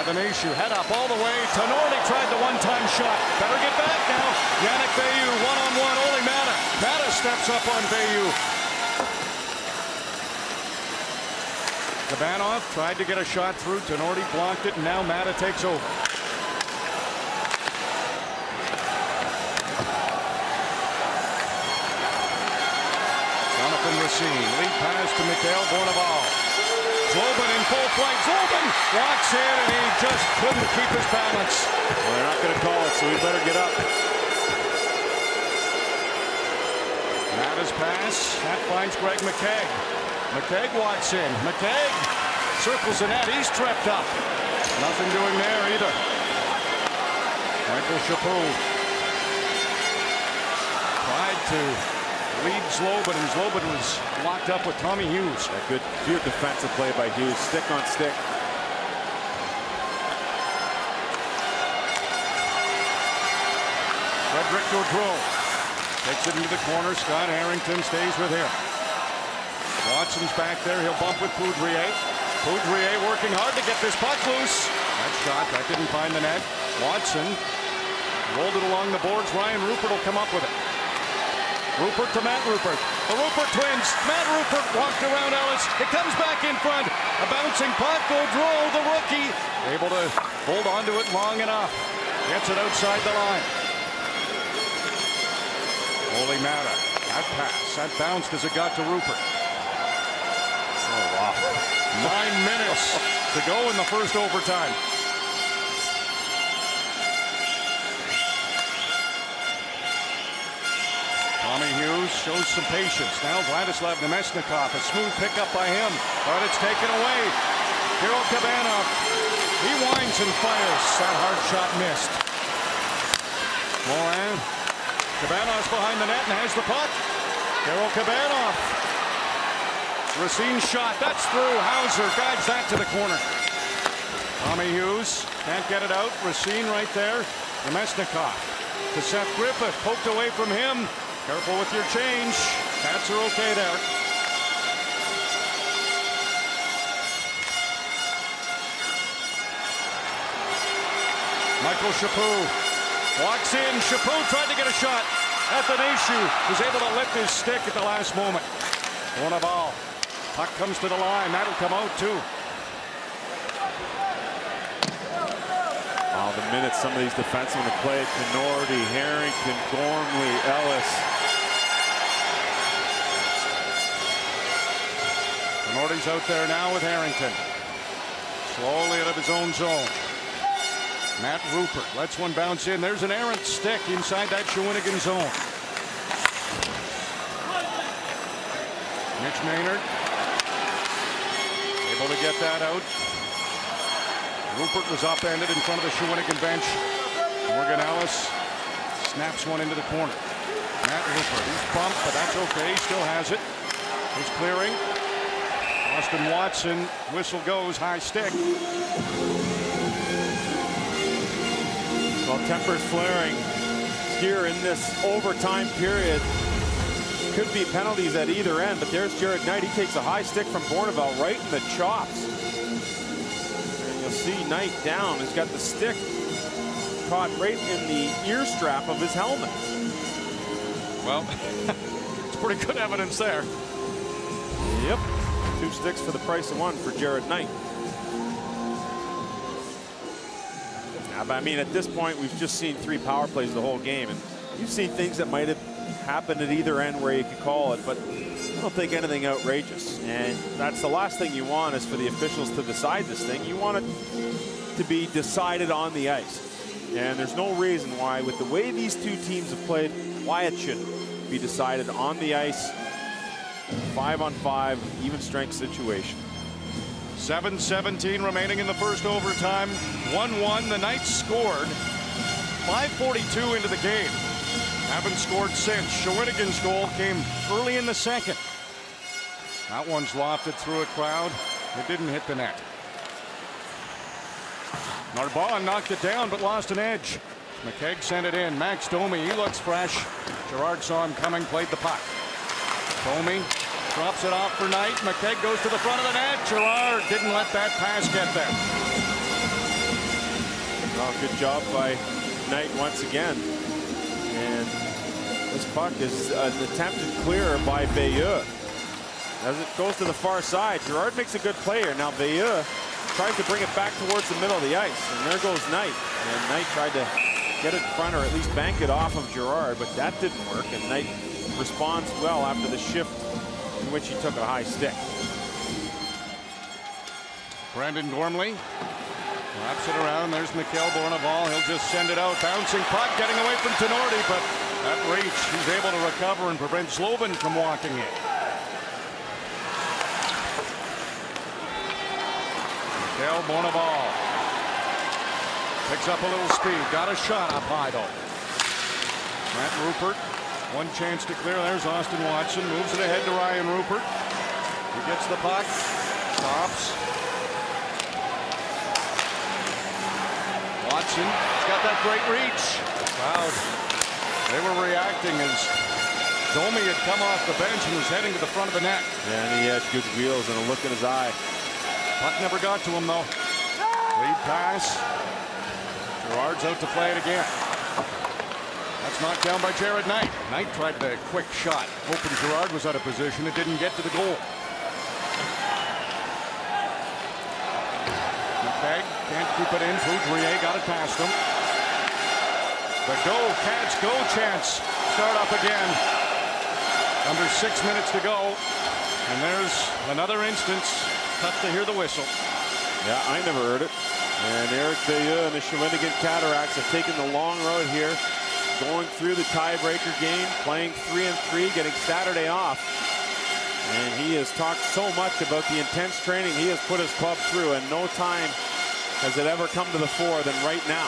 Athanasiou head up all the way. Tenorti tried the one-time shot. Better get back now. Yannick Bayou one-on-one. Ole Mata. Mata steps up on Bayou. Kabanov tried to get a shot through. Tenorti blocked it, and now Mata takes over. Jonathan Racine. Lead pass to Mikhail Bourneval. Zlobin in full flight. Zlobin walks in, and he just couldn't keep his balance. Well, they're not going to call it, so we better get up. Mata's pass. That finds Greg McKegg. McKegg walks in. McKegg circles the net. He's tripped up. Nothing doing there either. Michael Chaput tried to lead Zlobin, and Zlobin was locked up with Tommy Hughes. A good defensive play by Hughes. Stick on stick. Cedric Gaudreau takes it into the corner. Scott Harrington stays with him. Watson's back there. He'll bump with Poudrier. Poudrier working hard to get this puck loose. That shot, that didn't find the net. Watson rolled it along the boards. Ryan Rupert will come up with it. Rupert to Matt Rupert. The Rupert twins. Matt Rupert walked around Ellis. It comes back in front. A bouncing puck. Gaudreau, the rookie, able to hold on to it long enough. Gets it outside the line. Holy Mata. That pass. That bounced as it got to Rupert. Oh, wow. 9 minutes to go in the first overtime. Tommy Hughes shows some patience. Now Vladislav Nemesnikov, a smooth pickup by him, but it's taken away. Kirill Kabanov, he winds and fires. That hard shot missed. Morin, Kabanov's behind the net and has the puck. Kirill Kabanov. Racine's shot, that's through. Hauser guides that to the corner. Tommy Hughes can't get it out. Racine right there. Nemesnikov to Seth Griffith, poked away from him. Careful with your change. Pats are okay there. Michael Chaput walks in. Chaput tried to get a shot at the Nishu. Was able to lift his stick at the last moment. Gormley. Puck comes to the line. That'll come out too. Wow, the minutes some of these defensemen have played. Tenorti, Harrington, Gormley, Ellis. Tenorti's out there now with Harrington. Slowly out of his own zone. Matt Rupert lets one bounce in. There's an errant stick inside that Shawinigan zone. Mitch Maynard able to get that out. Rupert was upended in front of the Shawinigan bench. Morgan Ellis snaps one into the corner. Matt Rupert, he's bumped, but that's okay. He still has it. He's clearing. Austin Watson, whistle goes, high stick. Well, tempers flaring here in this overtime period. Could be penalties at either end, but there's Jared Knight. He takes a high stick from Bourneval right in the chops. And you'll see Knight down. He's got the stick caught right in the ear strap of his helmet. Well, it's pretty good evidence there. Yep. 2 sticks for the price of 1 for Jared Knight. Now, but I mean, at this point, we've just seen 3 power plays the whole game, and you've seen things that might have happened at either end where you could call it, but I don't think anything outrageous. And that's the last thing you want, is for the officials to decide this thing. You want it to be decided on the ice. And there's no reason why, with the way these 2 teams have played, why it shouldn't be decided on the ice. 5-on-5, even strength situation. 7:17 remaining in the first overtime. 1-1. The Knights scored 5:42 into the game. Haven't scored since. Shawinigan's goal came early in the second. That one's lofted through a crowd. It didn't hit the net. Narbonne knocked it down but lost an edge. McKegg sent it in. Max Domi, he looks fresh. Gerard saw him coming, played the puck. Domi drops it off for Knight. McKegg goes to the front of the net. Gerard didn't let that pass get there. Oh, good job by Knight once again. And this puck is an attempted clear by Veilleux. As it goes to the far side, Gerard makes a good play here. Now Veilleux tries to bring it back towards the middle of the ice. And there goes Knight. And Knight tried to get it in front, or at least bank it off of Gerard, but that didn't work. And Knight responds well after the shift in which he took a high stick. Brandon Gormley wraps it around. There's Mikhail Bourneval. He'll just send it out. Bouncing puck, getting away from Tenorti, but at reach, he's able to recover and prevent Zlobin from walking in. Mikhail Bourneval picks up a little speed. Got a shot up high, though. Matt Rupert, one chance to clear. There's Austin Watson. Moves it ahead to Ryan Rupert. He gets the puck. Stops. Watson, he's got that great reach. Crowd They were reacting as Domi had come off the bench and was heading to the front of the net. Yeah, and he had good wheels and a look in his eye. Puck never got to him, though. Lead pass. Gerard's out to play it again. That's knocked down by Jared Knight. Knight tried the quick shot, hoping Gerard was out of position. It didn't get to the goal. McKegg can't keep it in. Poudrier got it past him. The Cats go chance. Start up again. Under 6 minutes to go. And there's another instance. Tough to hear the whistle. Yeah, I never heard it. And Eric Bayeux and the Shawinigan Cataractes have taken the long road here, going through the tiebreaker game, playing 3-3, getting Saturday off. And he has talked so much about the intense training he has put his club through, and no time has it ever come to the fore than right now.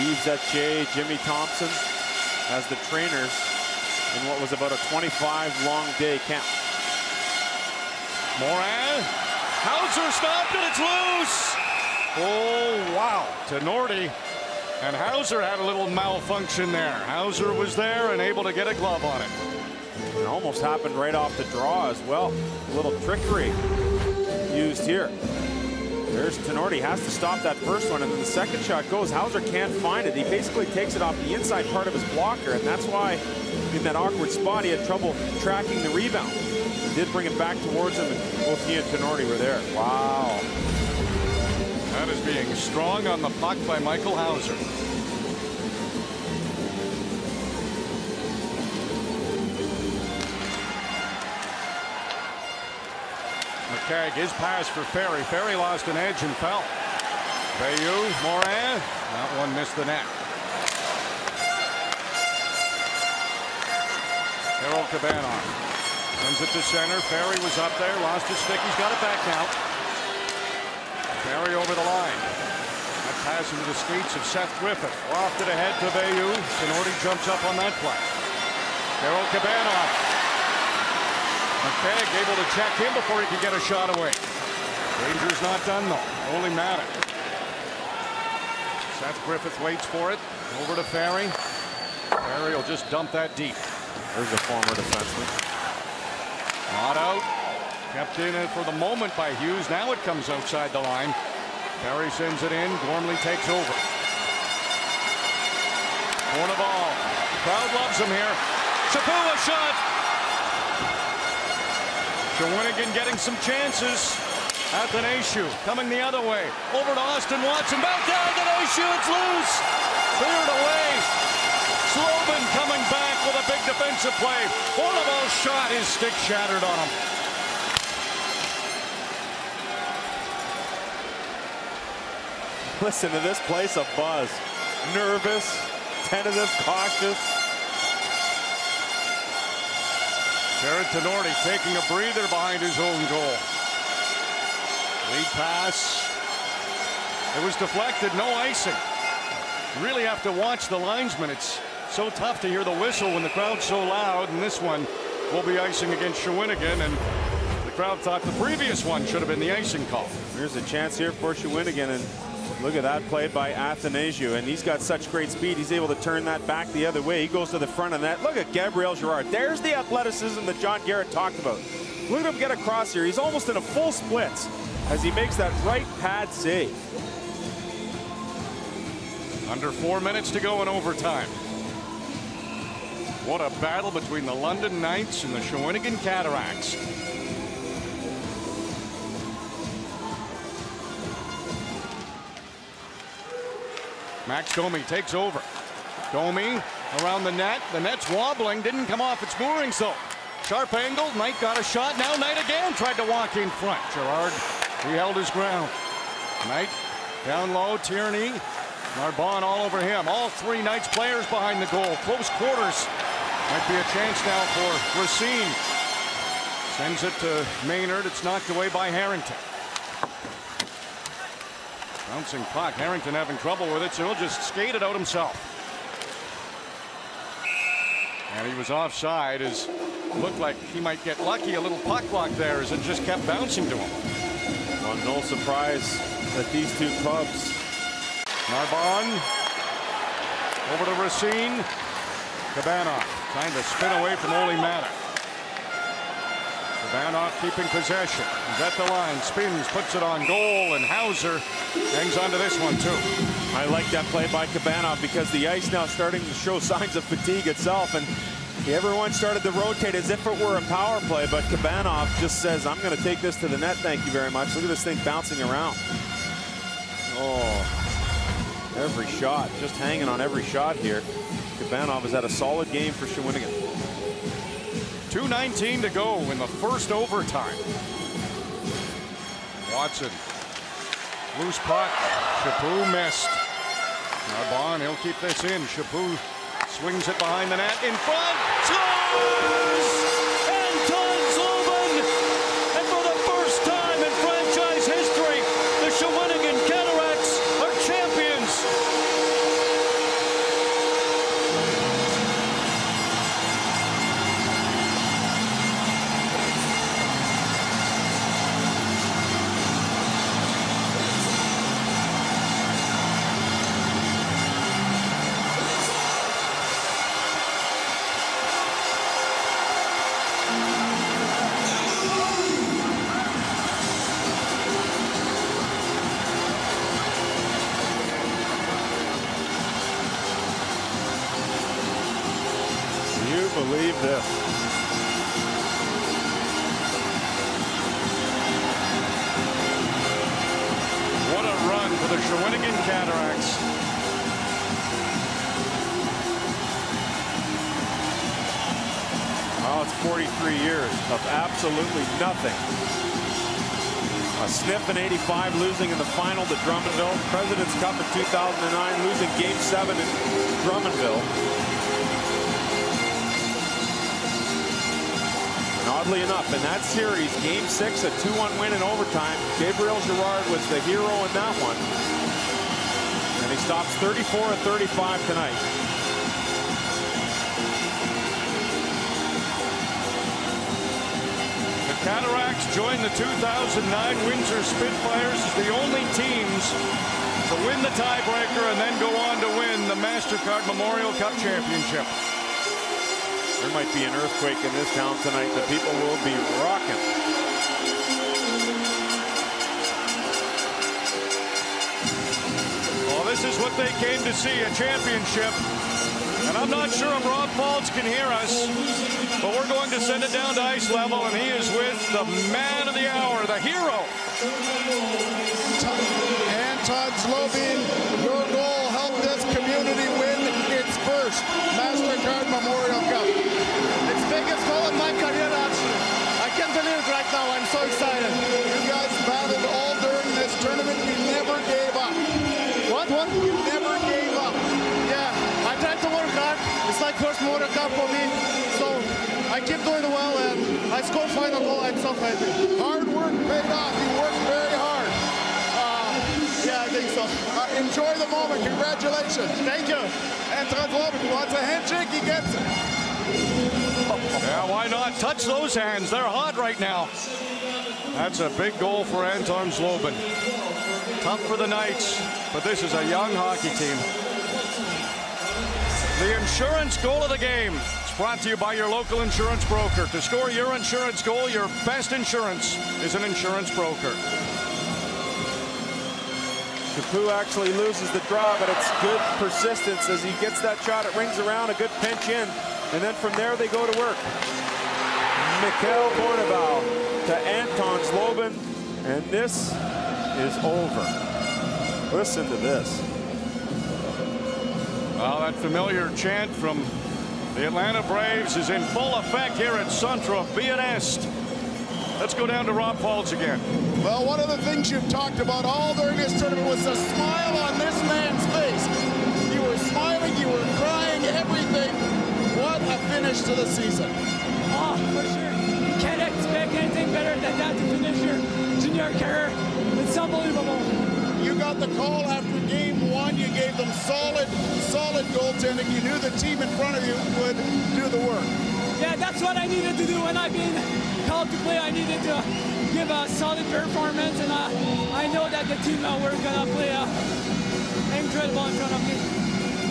Yves Etier, Jimmy Thompson as the trainers in what was about a 25-long day camp. Morin, Hauser stopped it, it's loose. Oh, wow. Tenorti, and Hauser had a little malfunction there. Hauser was there and able to get a glove on it. It almost happened right off the draw as well. A little trickery used here. There's Tenorti, has to stop that first one, and then the second shot goes. Hauser can't find it. He basically takes it off the inside part of his blocker, and that's why in that awkward spot he had trouble tracking the rebound. He did bring it back towards him, and both he and Tenorti were there. Wow. That is being strong on the puck by Michael Hauser. McKegg, his pass for Ferry. Ferry lost an edge and fell. Bayeux, Morin. That one missed the net. Harold Cabanov sends it to center. Ferry was up there, lost his stick. He's got it back now. Ferry over the line. That pass into the skates of Seth Griffith. Wafted ahead to Bayeux. Tenorti jumps up on that play. Harold Cabanov. McKegg able to check him before he could get a shot away. Danger's not done, though. Only matter. Seth Griffith waits for it. Over to Ferry. Ferry will just dump that deep. There's a former defenseman. Not out. Kept in it for the moment by Hughes. Now it comes outside the line. Ferry sends it in. Gormley takes over. Corner ball. Crowd loves him here. Chapua shot. Shawinigan getting some chances. Athanasiou coming the other way. Over to Austin Watson. Back to Athanasiou. It's loose. Cleared away. Slobin coming back with a big defensive play. Horrible shot. His stick shattered on him. Listen to this place, a buzz. Nervous, tentative, cautious. Jared Tenorti taking a breather behind his own goal. Lead pass. It was deflected, no icing. You really have to watch the linesman. It's so tough to hear the whistle when the crowd's so loud, and this one will be icing against Shawinigan, and the crowd thought the previous one should have been the icing call. Here's a chance here for Shawinigan, and look at that play by Athanasiou, and he's got such great speed. He's able to turn that back the other way. He goes to the front of that. Look at Gabrielle Gerard. There's the athleticism that John Garrett talked about. Look at him get across here. He's almost in a full splits as he makes that right pad save. Under 4 minutes to go in overtime. What a battle between the London Knights and the Shawinigan Cataractes. Max Domi takes over. Domi around the net. The net's wobbling. Didn't come off its moorings, though. Sharp angle. Knight got a shot. Now Knight again tried to walk in front. Gerard, he held his ground. Knight down low. Tierney. Narbonne all over him. All three Knights players behind the goal. Close quarters. Might be a chance now for Racine. Sends it to Maynard. It's knocked away by Harrington. Bouncing puck. Harrington having trouble with it, so he'll just skate it out himself. And he was offside, as looked like he might get lucky. A little puck luck there as it just kept bouncing to him. Well, no surprise that these two clubs. Narbonne. Over to Racine. Cabanov trying to spin away from Ole Matter. Cabanov keeping possession. He's at the line, spins, puts it on goal, and Hauser hangs on to this one too. I like that play by Cabanov because the ice now starting to show signs of fatigue itself, and everyone started to rotate as if it were a power play, but Cabanov just says, I'm going to take this to the net, thank you very much. Look at this thing bouncing around. Oh, every shot, just hanging on every shot here. Cabanov has had a solid game for Shawinigan. 2:19 to go in the first overtime. Watson, loose puck. Chaput missed. Arbonne, he'll keep this in. Chaput swings it behind the net in front. Scores! Anton Zlobin! And for the first time in franchise history, the Shawinigan Cataractes are champions. Believe this. What a run for the Shawinigan Cataractes. Well, it's 43 years of absolutely nothing. A sniff in '85, losing in the final to Drummondville. President's Cup in 2009, losing Game 7 in Drummondville. Oddly enough, in that series, Game 6, a 2-1 win in overtime, Gabrielle Gerard was the hero in that one. And he stops 34 of 35 tonight. The Cataractes joined the 2009 Windsor Spitfires as the only teams to win the tiebreaker and then go on to win the MasterCard Memorial Cup Championship. There might be an earthquake in this town tonight. The people will be rocking. Well, this is what they came to see, a championship. And I'm not sure if Rob Faulds can hear us, but we're going to send it down to ice level, and he is with the man of the hour, the hero. Anton Zlobin, your goal helped this community win its first MasterCard Memorial Cup. It's biggest goal in my career, actually. I can't believe it right now. I'm so excited. You guys battled all during this tournament. You never gave up. What? You never gave up. Yeah, I tried to work hard. It's like first Memorial Cup for me. So I keep doing well, and I scored final goal. I'm so happy. Hard work paid off. You worked very hard. Yeah, I think so. Enjoy the moment. Congratulations. Thank you. Anton Zlobin wants a handshake. He gets it. Yeah, why not? Touch those hands. They're hot right now. That's a big goal for Anton Zlobin. Tough for the Knights, but this is a young hockey team. The insurance goal of the game is brought to you by your local insurance broker. To score your insurance goal, your best insurance is an insurance broker. Chaput actually loses the draw, but it's good persistence as he gets that shot. It rings around, a good pinch in, and then from there they go to work. Mikhail Borneval to Anton Zlobin, and this is over. Listen to this. Well, that familiar chant from the Atlanta Braves is in full effect here at Centro. Be it est. Let's go down to Rob Faulds again. Well, one of the things you've talked about all during this tournament was the smile on this man's face. You were smiling, you were crying, everything. What a finish to the season. Oh, for sure. You can't expect anything better than that to finish your junior career. It's unbelievable. You got the call after game one. You gave them solid goaltending. You knew the team in front of you would do the work. Yeah, that's what I needed to do when I've been called to play. I needed to give a solid performance, and I know that the team were going to play incredible in front of me.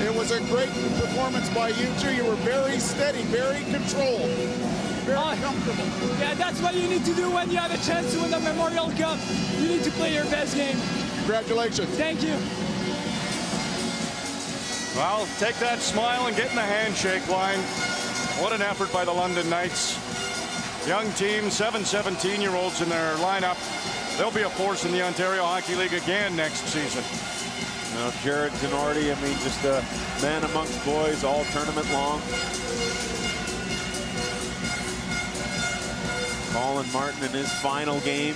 It was a great performance by you two. You were very steady, very controlled, very comfortable. Yeah, that's what you need to do when you have a chance to win the Memorial Cup. You need to play your best game. Congratulations. Thank you. Well, take that smile and get in the handshake line. What an effort by the London Knights. Young team, 7 17-year-olds in their lineup. They'll be a force in the Ontario Hockey League again next season. Now, Jared Gennardi, I mean, just a man amongst boys all tournament long. Colin Martin in his final game.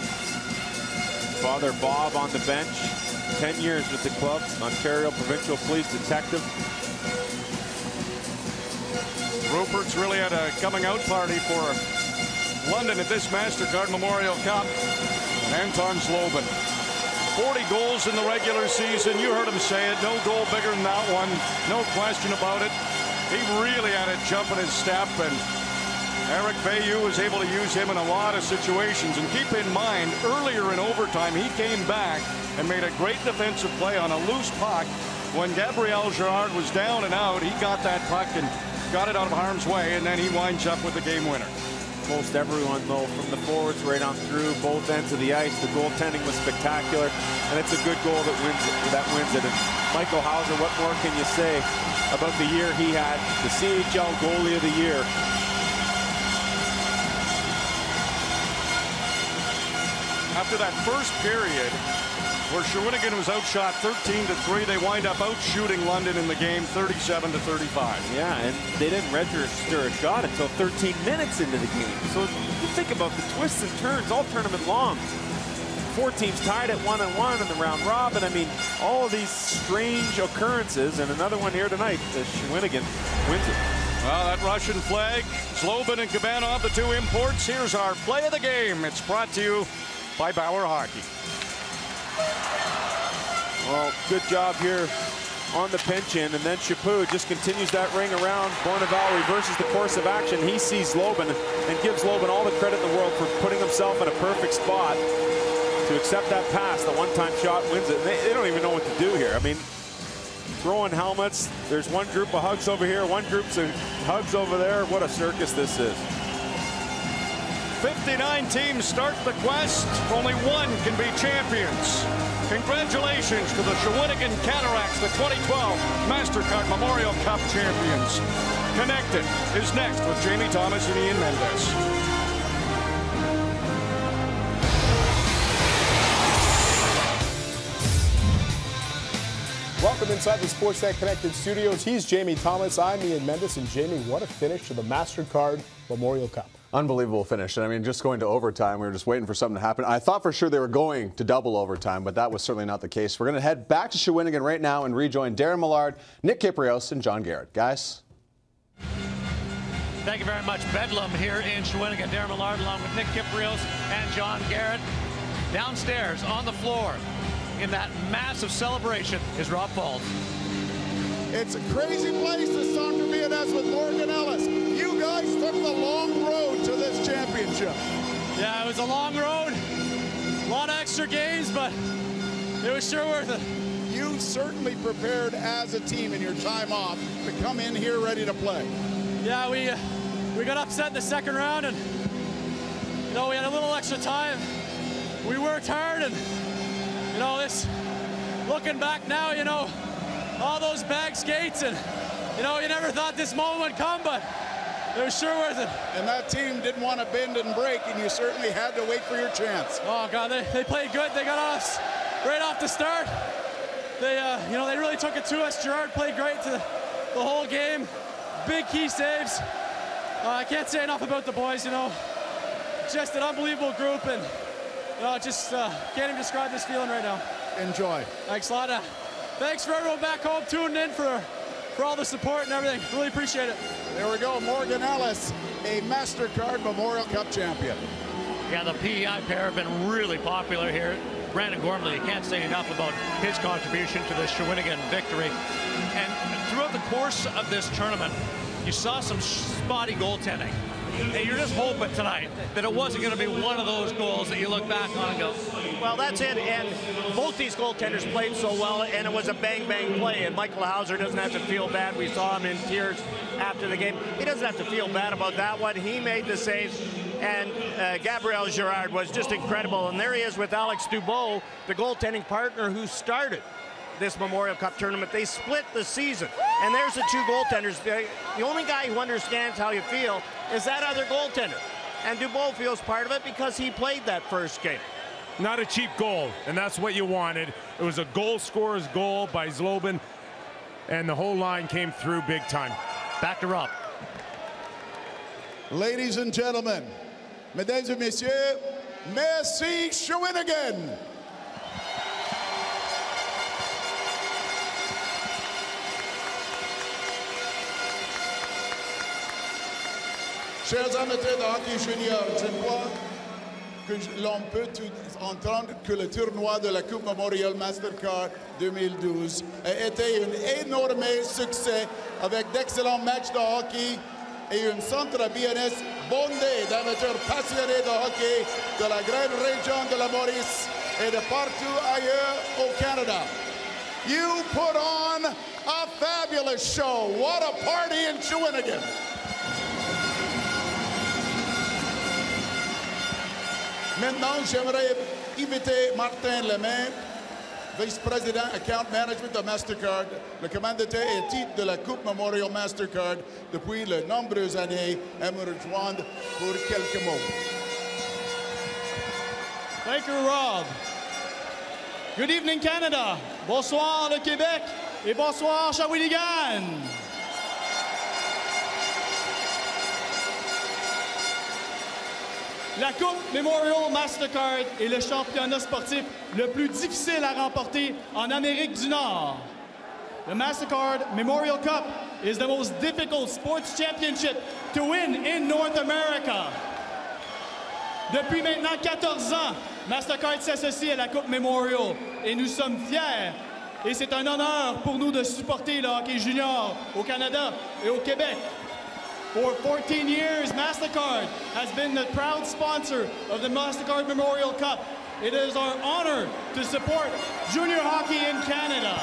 Father Bob on the bench. 10 years with the club. Ontario Provincial Police Detective. Rupert's really had a coming out party for London at this MasterCard Memorial Cup. Anton Zlobin. 40 goals in the regular season. You heard him say it. No goal bigger than that one. No question about it. He really had a jump in his step, and Eric Bayou was able to use him in a lot of situations. And keep in mind, earlier in overtime, he came back and made a great defensive play on a loose puck. When Gabrielle Gerard was down and out, he got that puck and got it out of harm's way, and then he winds up with the game winner. Most everyone, though, from the forwards right on through both ends of the ice. The goaltending was spectacular, and it's a good goal that wins it. And Michael Hauser, what more can you say about the year he had? The CHL Goalie of the Year. After that first period, where Shawinigan was outshot 13-3, they wind up outshooting London in the game 37-35. Yeah, and they didn't register a shot until 13 minutes into the game. So you think about the twists and turns all tournament long. 4 teams tied at 1-1 in the round robin. I mean, all of these strange occurrences, and another one here tonight. Shawinigan wins it. Well, that Russian flag, Zlobin and Kabanov, the 2 imports. Here's our play of the game. It's brought to you by Bauer Hockey. Well, good job here on the pinch in, and then Chaput just continues that ring around. Bourneval reverses the course of action. He sees Zlobin and gives Zlobin all the credit in the world for putting himself in a perfect spot to accept that pass. The one-time shot wins it. And they don't even know what to do here. I mean, throwing helmets. There's one group of hugs over here, one group of hugs over there. What a circus this is. 59 teams start the quest. Only one can be champions. Congratulations to the Shawinigan Cataractes, the 2012 MasterCard Memorial Cup champions. Connected is next with Jamie Thomas and Ian Mendes. Welcome inside the Sportsnet Connected Studios. He's Jamie Thomas. I'm Ian Mendes. And Jamie, what a finish to the MasterCard Memorial Cup. Unbelievable finish. And I mean, just going to overtime, we were just waiting for something to happen. I thought for sure they were going to double overtime, but that was certainly not the case. We're going to head back to Shawinigan right now and rejoin Darren Millard, Nick Kypreos, and John Garrett. Guys. Thank you very much. Bedlam here in Shawinigan. Darren Millard along with Nick Kypreos and John Garrett. Downstairs on the floor in that massive celebration is Rob Falls. It's a crazy place, the Centre VNS with Morgan Ellis. You guys took the long road to this championship. Yeah, it was a long road. A lot of extra games, but it was sure worth it. You certainly prepared as a team in your time off to come in here ready to play. Yeah, we got upset in the second round, and you know, we had a little extra time. We worked hard, and you know, this looking back now, you know, all those bag skates, and you know, you never thought this moment would come, but it was sure worth it. And that team didn't want to bend and break, and you certainly had to wait for your chance. Oh God, they played good. They got us right off the start. They you know, they really took it to us. Gerard played great to the whole game. Big key saves. I can't say enough about the boys. You know, just an unbelievable group, and you know, just can't even describe this feeling right now. Enjoy. Thanks a lot. Thanks for everyone back home tuning in for all the support and everything. Really appreciate it. There we go. Morgan Ellis, a MasterCard Memorial Cup champion. Yeah, the PEI pair have been really popular here. Brandon Gormley, you can't say enough about his contribution to the Shawinigan victory. And throughout the course of this tournament, you saw some spotty goaltending. And you're just hoping tonight that it wasn't going to be one of those goals that you look back on and go, well, that's it. And both these goaltenders played so well, and it was a bang-bang play. And Michael Hauser doesn't have to feel bad. We saw him in tears after the game. He doesn't have to feel bad about that one. He made the saves. And Gabrielle Gerard was just incredible. And there he is with Alex Dubois, the goaltending partner who started this Memorial Cup tournament. They split the season. And there's the two goaltenders. The only guy who understands how you feel is that other goaltender. And Dubois feels part of it because he played that first game. Not a cheap goal, and that's what you wanted. It was a goal scorer's goal by Zlobin, and the whole line came through big time. Back to Rob. Ladies and gentlemen, mesdames et messieurs, merci Shawinigan. Chers amateurs de hockey junior, je crois que l'on peut entendre que le tournoi de la Coupe Memorial Mastercard 2012 a été un énorme succès avec d'excellents matchs de hockey et un centre BNS bondé d'amateurs passionnés de hockey de la grande région de la Maurice et de partout ailleurs au Canada. You put on a fabulous show. What a party in Shawinigan. Maintenant, j'aimerais inviter Martin Lemaire, vice-président Account Management de Mastercard, le commanditaire et titre de la Coupe Memorial Mastercard depuis de nombreuses années, à me rejoindre pour quelques mots. Thank you, Rob. Good evening, Canada. Bonsoir, le Québec. Et bonsoir, Shawinigan. La Coupe Memorial Mastercard est le championnat sportif le plus difficile à remporter en Amérique du Nord. The Mastercard Memorial Cup is the most difficult sports championship to win in North America. Depuis maintenant 14 ans, Mastercard s'associe à la Coupe Memorial et nous sommes fiers. Et c'est un honneur pour nous de supporter le hockey junior au Canada et au Québec. For 14 years, MasterCard has been the proud sponsor of the MasterCard Memorial Cup. It is our honor to support junior hockey in Canada.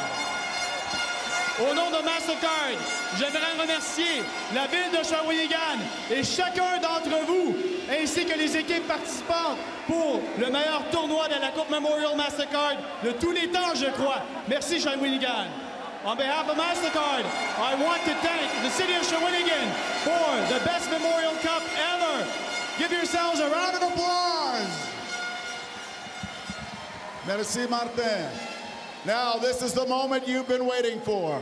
Au nom de MasterCard, j'aimerais remercier la ville de Shawinigan et chacun d'entre vous, ainsi que les équipes participantes pour le meilleur tournoi de la Coupe Memorial MasterCard de tous les temps, je crois. Merci Shawinigan. On behalf of MasterCard, I want to thank the city of Shawinigan for the best Memorial Cup ever. Give yourselves a round of applause. Merci, Martin. Now, this is the moment you've been waiting for.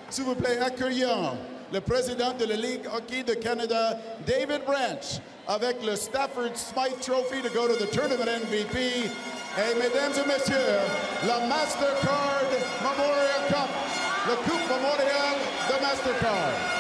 S'il vous plaît, accueillons le président de la Ligue Hockey de Canada, David Branch, avec le Stafford Smythe Trophy to go to the tournament MVP. Et mesdames et messieurs, la MasterCard Memorial Cup, la Coupe Memorial de MasterCard.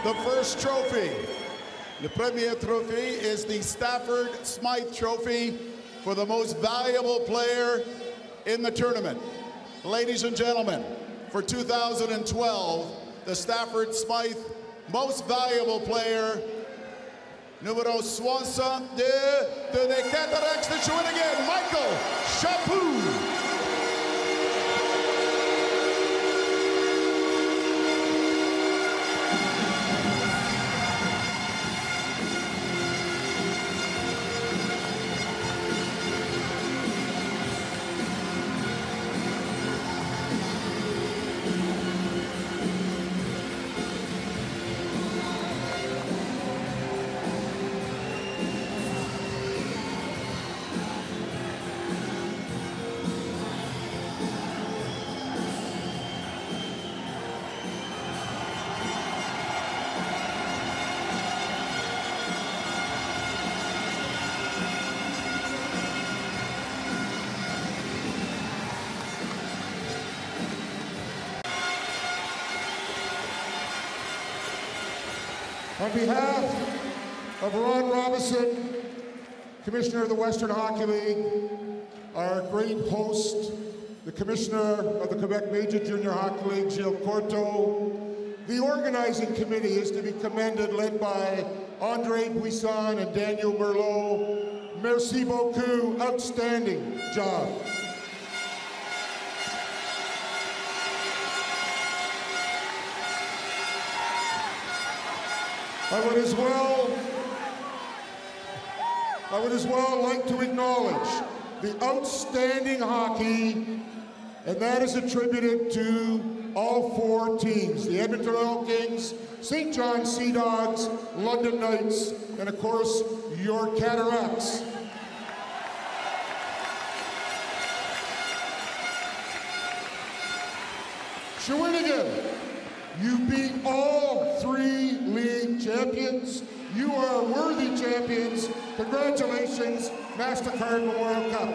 The first trophy, the premier trophy, is the Stafford Smythe Trophy for the most valuable player in the tournament. Ladies and gentlemen, for 2012, the Stafford Smythe Most Valuable Player, numéro 62 de les Cataractes de Shawinigan, Michael Chaput. On behalf of Ron Robinson, Commissioner of the Western Hockey League, our great host, the Commissioner of the Quebec Major Junior Hockey League, Gilles Courteau, the organizing committee is to be commended, led by Andre Buisson and Daniel Merlot. Merci beaucoup, outstanding job. I would as well like to acknowledge the outstanding hockey, and that is attributed to all 4 teams, the Edmonton Oil Kings, St. John Sea Dogs, London Knights, and of course, your Cataractes. Shawinigan, you beat all 3 league champions. You are worthy champions. Congratulations, MasterCard Memorial Cup.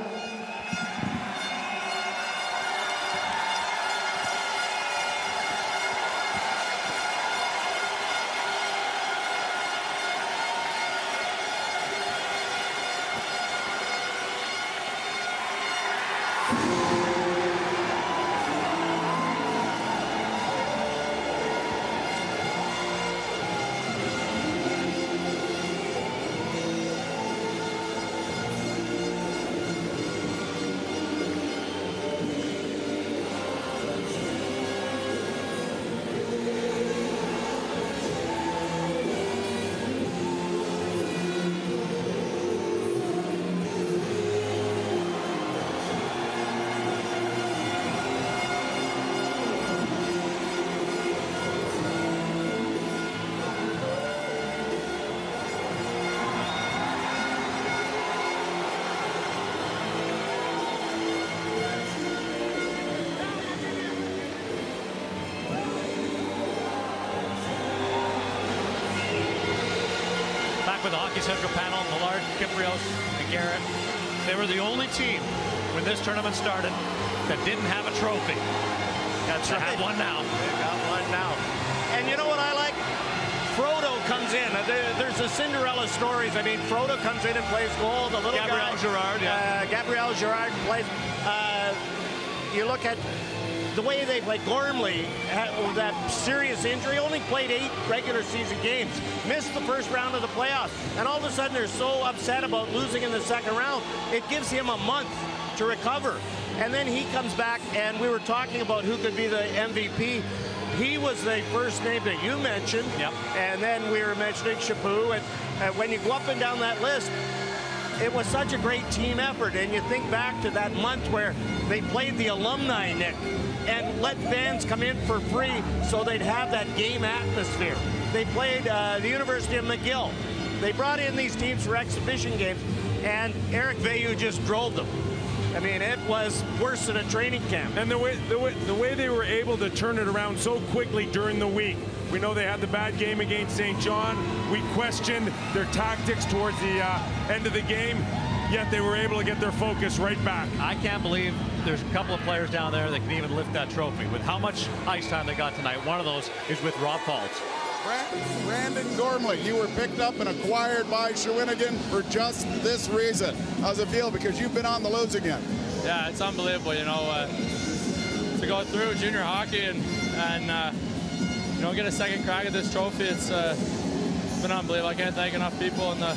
With the Hockey Central panel, Millard, Kiprios, and Garrett. They were the only team when this tournament started that didn't have a trophy. That's right. They have one now. They've got one now. And you know what I like? Frodo comes in. There's a Cinderella stories. I mean, Frodo comes in and plays goal. The little Gabrielle Gerard, yeah. Gabrielle Gerard plays. You look at the way they played. Gormley had that serious injury, only played 8 regular season games, missed the first round of the playoffs, and all of a sudden they're so upset about losing in the second round. It gives him a month to recover, and then he comes back, and we were talking about who could be the MVP. He was the first name that you mentioned, yep. And then we were mentioning Chaput, and when you go up and down that list, it was such a great team effort, and you think back to that month where they played the alumni, Nick, and let fans come in for free so they'd have that game atmosphere. They played the University of McGill. They brought in these teams for exhibition games, and Eric Veilleux just drove them. I mean, it was worse than a training camp. And the way they were able to turn it around so quickly during the week. We know they had the bad game against St. John. We questioned their tactics towards the end of the game, yet they were able to get their focus right back. I can't believe there's a couple of players down there that can even lift that trophy. With how much ice time they got tonight, one of those is with Rob Faulds. Brandon Gormley, you were picked up and acquired by Shawinigan for just this reason. How's it feel? Because you've been on the loose again. Yeah, it's unbelievable, you know, to go through junior hockey and you know, get a second crack at this trophy. It's been unbelievable. I can't thank enough people in the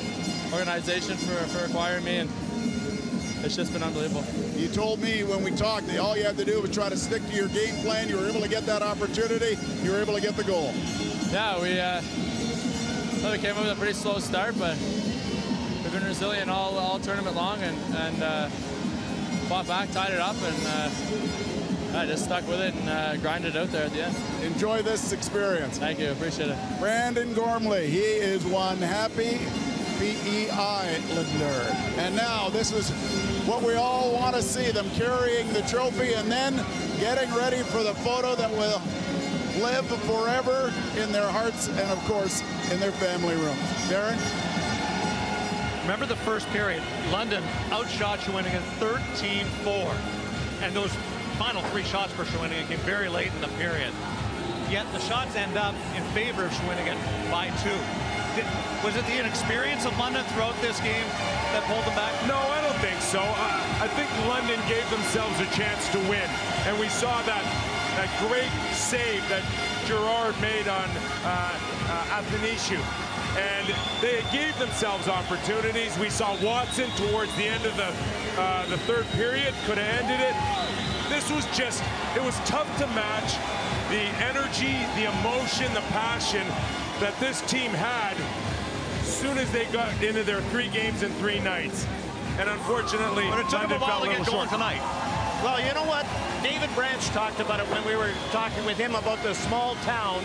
organization for acquiring me, and it's just been unbelievable. You told me when we talked that all you had to do was try to stick to your game plan. You were able to get that opportunity. You were able to get the goal. Yeah, we came up with a pretty slow start, but we've been resilient all tournament long, and fought back, tied it up, and I just stuck with it and grinded it out there at the end. Enjoy this experience. Thank you, appreciate it. Brandon Gormley, he is one happy PEI Islander. And now this is what we all want to see, them carrying the trophy and then getting ready for the photo that will live forever in their hearts and, of course, in their family rooms. Darren? Remember the first period, London outshot Shawinigan 13-4. And those final 3 shots for Shawinigan came very late in the period. yet the shots end up in favor of Shawinigan by 2. Was it the inexperience of London throughout this game that pulled them back? No, I don't think so. I think London gave themselves a chance to win, and we saw that great save that Gerard made on Athanasiou. And they gave themselves opportunities. We saw Watson towards the end of the third period, could have ended it. This was just, it was tough to match the energy, the emotion, the passion that this team had as soon as they got into their 3 games in 3 nights. And unfortunately, but it took them a while to get going tonight. Well, you know what? David Branch talked about it when we were talking with him about the small town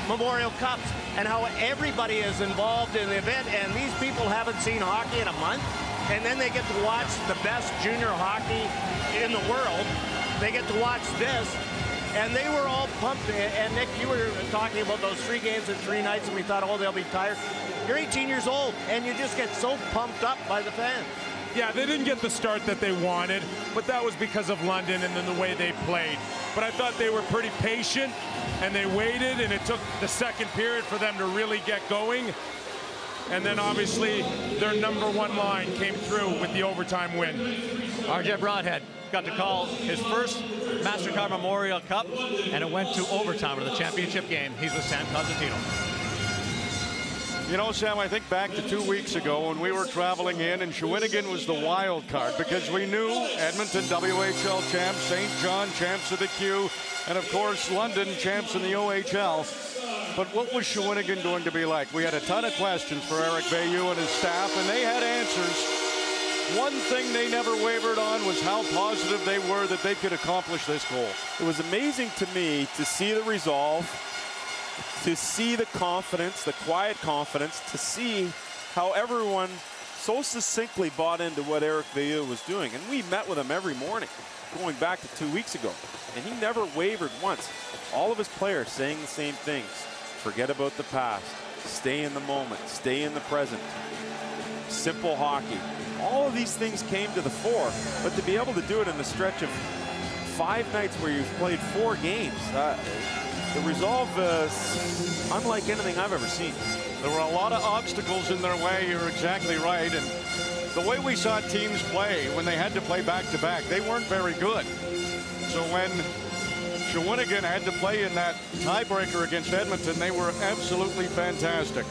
Memorial Cups and how everybody is involved in the event, and these people haven't seen hockey in a month, and then they get to watch the best junior hockey in the world. They get to watch this, and they were all pumped. And Nick, you were talking about those 3 games in 3 nights, and we thought, oh, they'll be tired. You're 18 years old, and you just get so pumped up by the fans. Yeah, they didn't get the start that they wanted, but that was because of London and then the way they played. But I thought they were pretty patient, and they waited, and it took the second period for them to really get going. And then obviously their #1 line came through with the overtime win. RJ Broadhead got to call his first MasterCard Memorial Cup, and it went to overtime of the championship game. He's with Sam Cosentino. You know, Sam, I think back to 2 weeks ago when we were traveling in, and Shawinigan was the wild card because we knew Edmonton WHL champs, St. John champs of the Q, and of course London champs in the OHL. But what was Shawinigan going to be like? We had a ton of questions for Eric Veilleux and his staff, and they had answers. One thing they never wavered on was how positive they were that they could accomplish this goal. It was amazing to me to see the resolve, to see the confidence, the quiet confidence, to see how everyone so succinctly bought into what Eric Veilleux was doing. And we met with him every morning, going back to 2 weeks ago. And he never wavered once. All of his players saying the same things. Forget about the past. Stay in the moment. Stay in the present. Simple hockey. All of these things came to the fore. But to be able to do it in the stretch of 5 nights where you've played 4 games, the resolve is unlike anything I've ever seen. There were a lot of obstacles in their way. You're exactly right. And the way we saw teams play when they had to play back-to-back, they weren't very good. So when Shawinigan had to play in that tiebreaker against Edmonton, they were absolutely fantastic.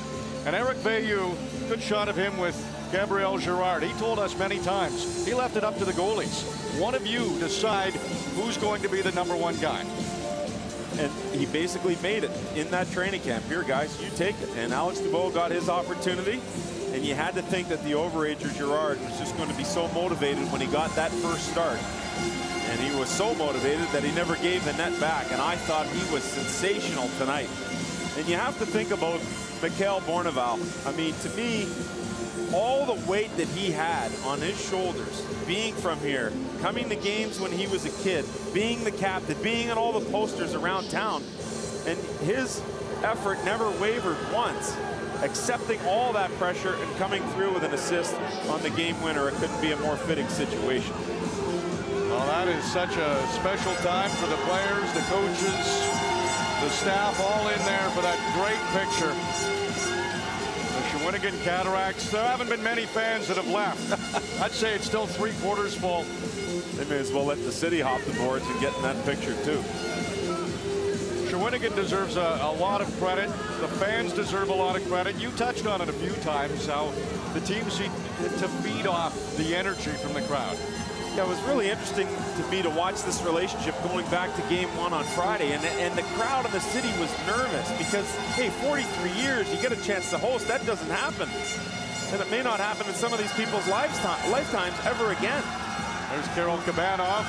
And Eric Veilleux, good shot of him with Gabrielle Gerard. He told us many times, he left it up to the goalies. One of you decide who's going to be the #1 guy. And he basically made it in that training camp. Here, guys, you take it. And Alex Dubois got his opportunity. And you had to think that the overager Gerard was just going to be so motivated when he got that first start. And he was so motivated that he never gave the net back. And I thought he was sensational tonight. And you have to think about Mikhail Bourneval. I mean, to me, all the weight that he had on his shoulders, being from here, coming to games when he was a kid, being the captain, being on all the posters around town, and his effort never wavered once, accepting all that pressure and coming through with an assist on the game winner. It couldn't be a more fitting situation. Well, that is such a special time for the players, the coaches, the staff, all in there for that great picture. The Shawinigan Cataractes, there haven't been many fans that have left. I'd say it's still 3/4 full. They may as well let the city hop the boards and get in that picture too. Shawinigan deserves a lot of credit. The fans deserve a lot of credit. You touched on it a few times, how the team seemed to feed off the energy from the crowd. Yeah, it was really interesting to me to watch this relationship going back to game 1 on Friday. And the crowd in the city was nervous because, hey, 43 years, you get a chance to host. That doesn't happen. And it may not happen in some of these people's lifetimes ever again. There's Carol Kabanoff.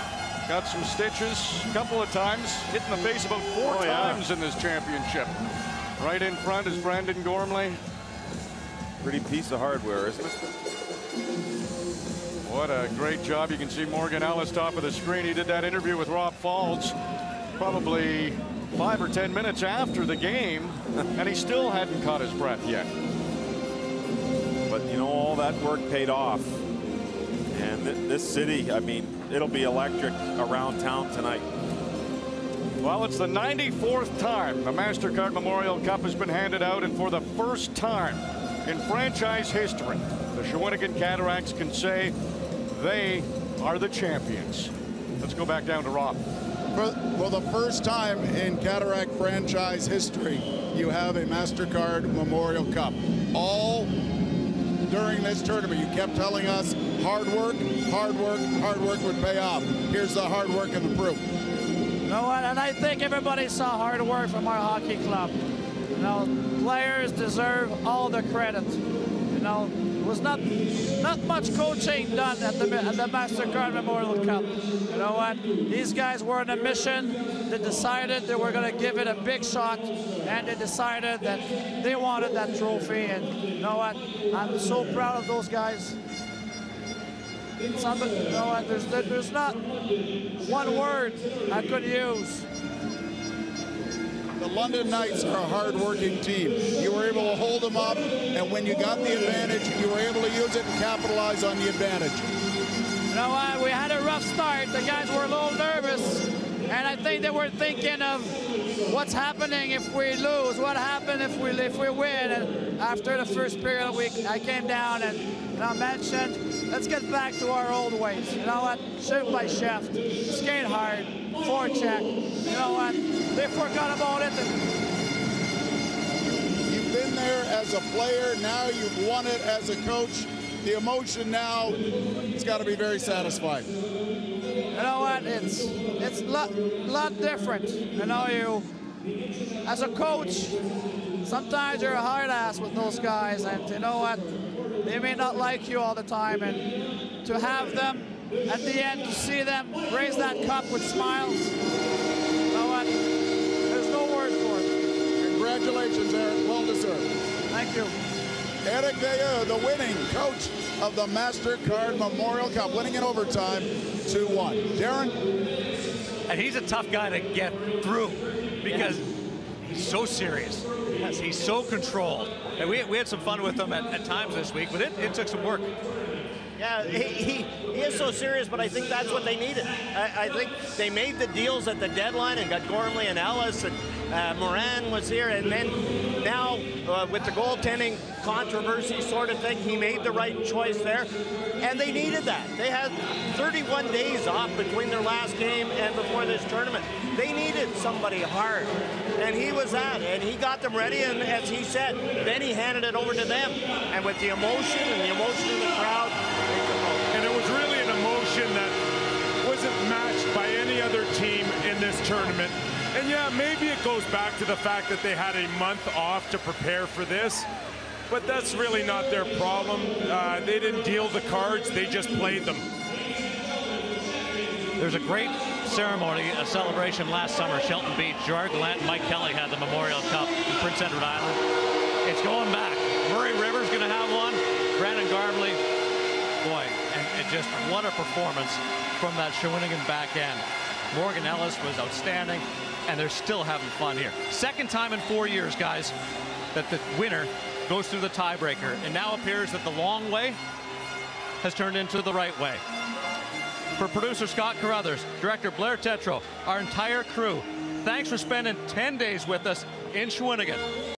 Got some stitches a couple of times. Hit in the face about 4 times in this championship. Right in front is Brandon Gormley. Pretty piece of hardware, isn't it? What a great job. You can see Morgan Ellis top of the screen. He did that interview with Rob Falls probably 5 or 10 minutes after the game, and he still hadn't caught his breath yet. But, you know, all that work paid off. And this city, I mean, it'll be electric around town tonight. Well, it's the 94th time the MasterCard Memorial Cup has been handed out, and for the first time in franchise history, the Shawinigan Cataractes can say they are the champions. Let's go back down to Rob. For the first time in Cataract franchise history, you have a MasterCard Memorial Cup. All during this tournament, you kept telling us hard work, hard work, hard work would pay off. Here's the hard work and the proof. You know what? And I think everybody saw hard work from our hockey club. You know, players deserve all the credit. You know, there was not much coaching done at the MasterCard Memorial Cup. You know what? These guys were on a mission. They decided they were going to give it a big shot, and they decided that they wanted that trophy. And you know what? I'm so proud of those guys. You know what? There's not one word I could use. The London Knights are a hard-working team. You were able to hold them up, and when you got the advantage, you were able to use it and capitalize on the advantage. You know what? We had a rough start. The guys were a little nervous, and I think they were thinking of what's happening if we lose, what happened if we win. And after the first period, I came down and I mentioned, let's get back to our old ways. You know what? Shoot by shift, skate hard, forecheck. You know what? They forgot about it. You've been there as a player. Now you've won it as a coach. The emotion now, it's got to be very satisfying. You know what? It's a lot different. You know, as a coach, sometimes you're a hard ass with those guys, and you know what? They may not like you all the time, and to have them at the end, to see them raise that cup with smiles, you know what? There's no word for it. Congratulations, Eric. Well deserved. Thank you. Eric Veilleux, the winning coach of the MasterCard Memorial Cup, winning in overtime 2-1. Darren? And he's a tough guy to get through because he's so serious. Yes, he's so controlled. And we had some fun with him at times this week, but it took some work. Yeah, he is so serious, but I think that's what they needed. I think they made the deals at the deadline and got Gormley and Ellis, and Moran was here, and then now with the goaltending controversy sort of thing, he made the right choice there, and they needed that. They had 31 days off between their last game and before this tournament. They needed somebody hard, and he was that, and he got them ready, and as he said, then he handed it over to them, and with the emotion and the emotion of the crowd, and it was really an emotion that wasn't matched by any other team in this tournament. And yeah, maybe it goes back to the fact that they had a month off to prepare for this, but that's really not their problem. They didn't deal the cards, they just played them. There's a great ceremony, a celebration last summer, Shelton Beach. Gerard Gallant and Mike Kelly had the Memorial Cup in Prince Edward Island. It's going back. Murray Rivers going to have one. Brandon Gormley. Boy, and just what a performance from that Shawinigan back end. Morgan Ellis was outstanding, and they're still having fun here. Second time in 4 years, guys, that the winner goes through the tiebreaker. And now appears that the long way has turned into the right way. For producer Scott Carruthers, director Blair Tetro, our entire crew, thanks for spending 10 days with us in Shawinigan.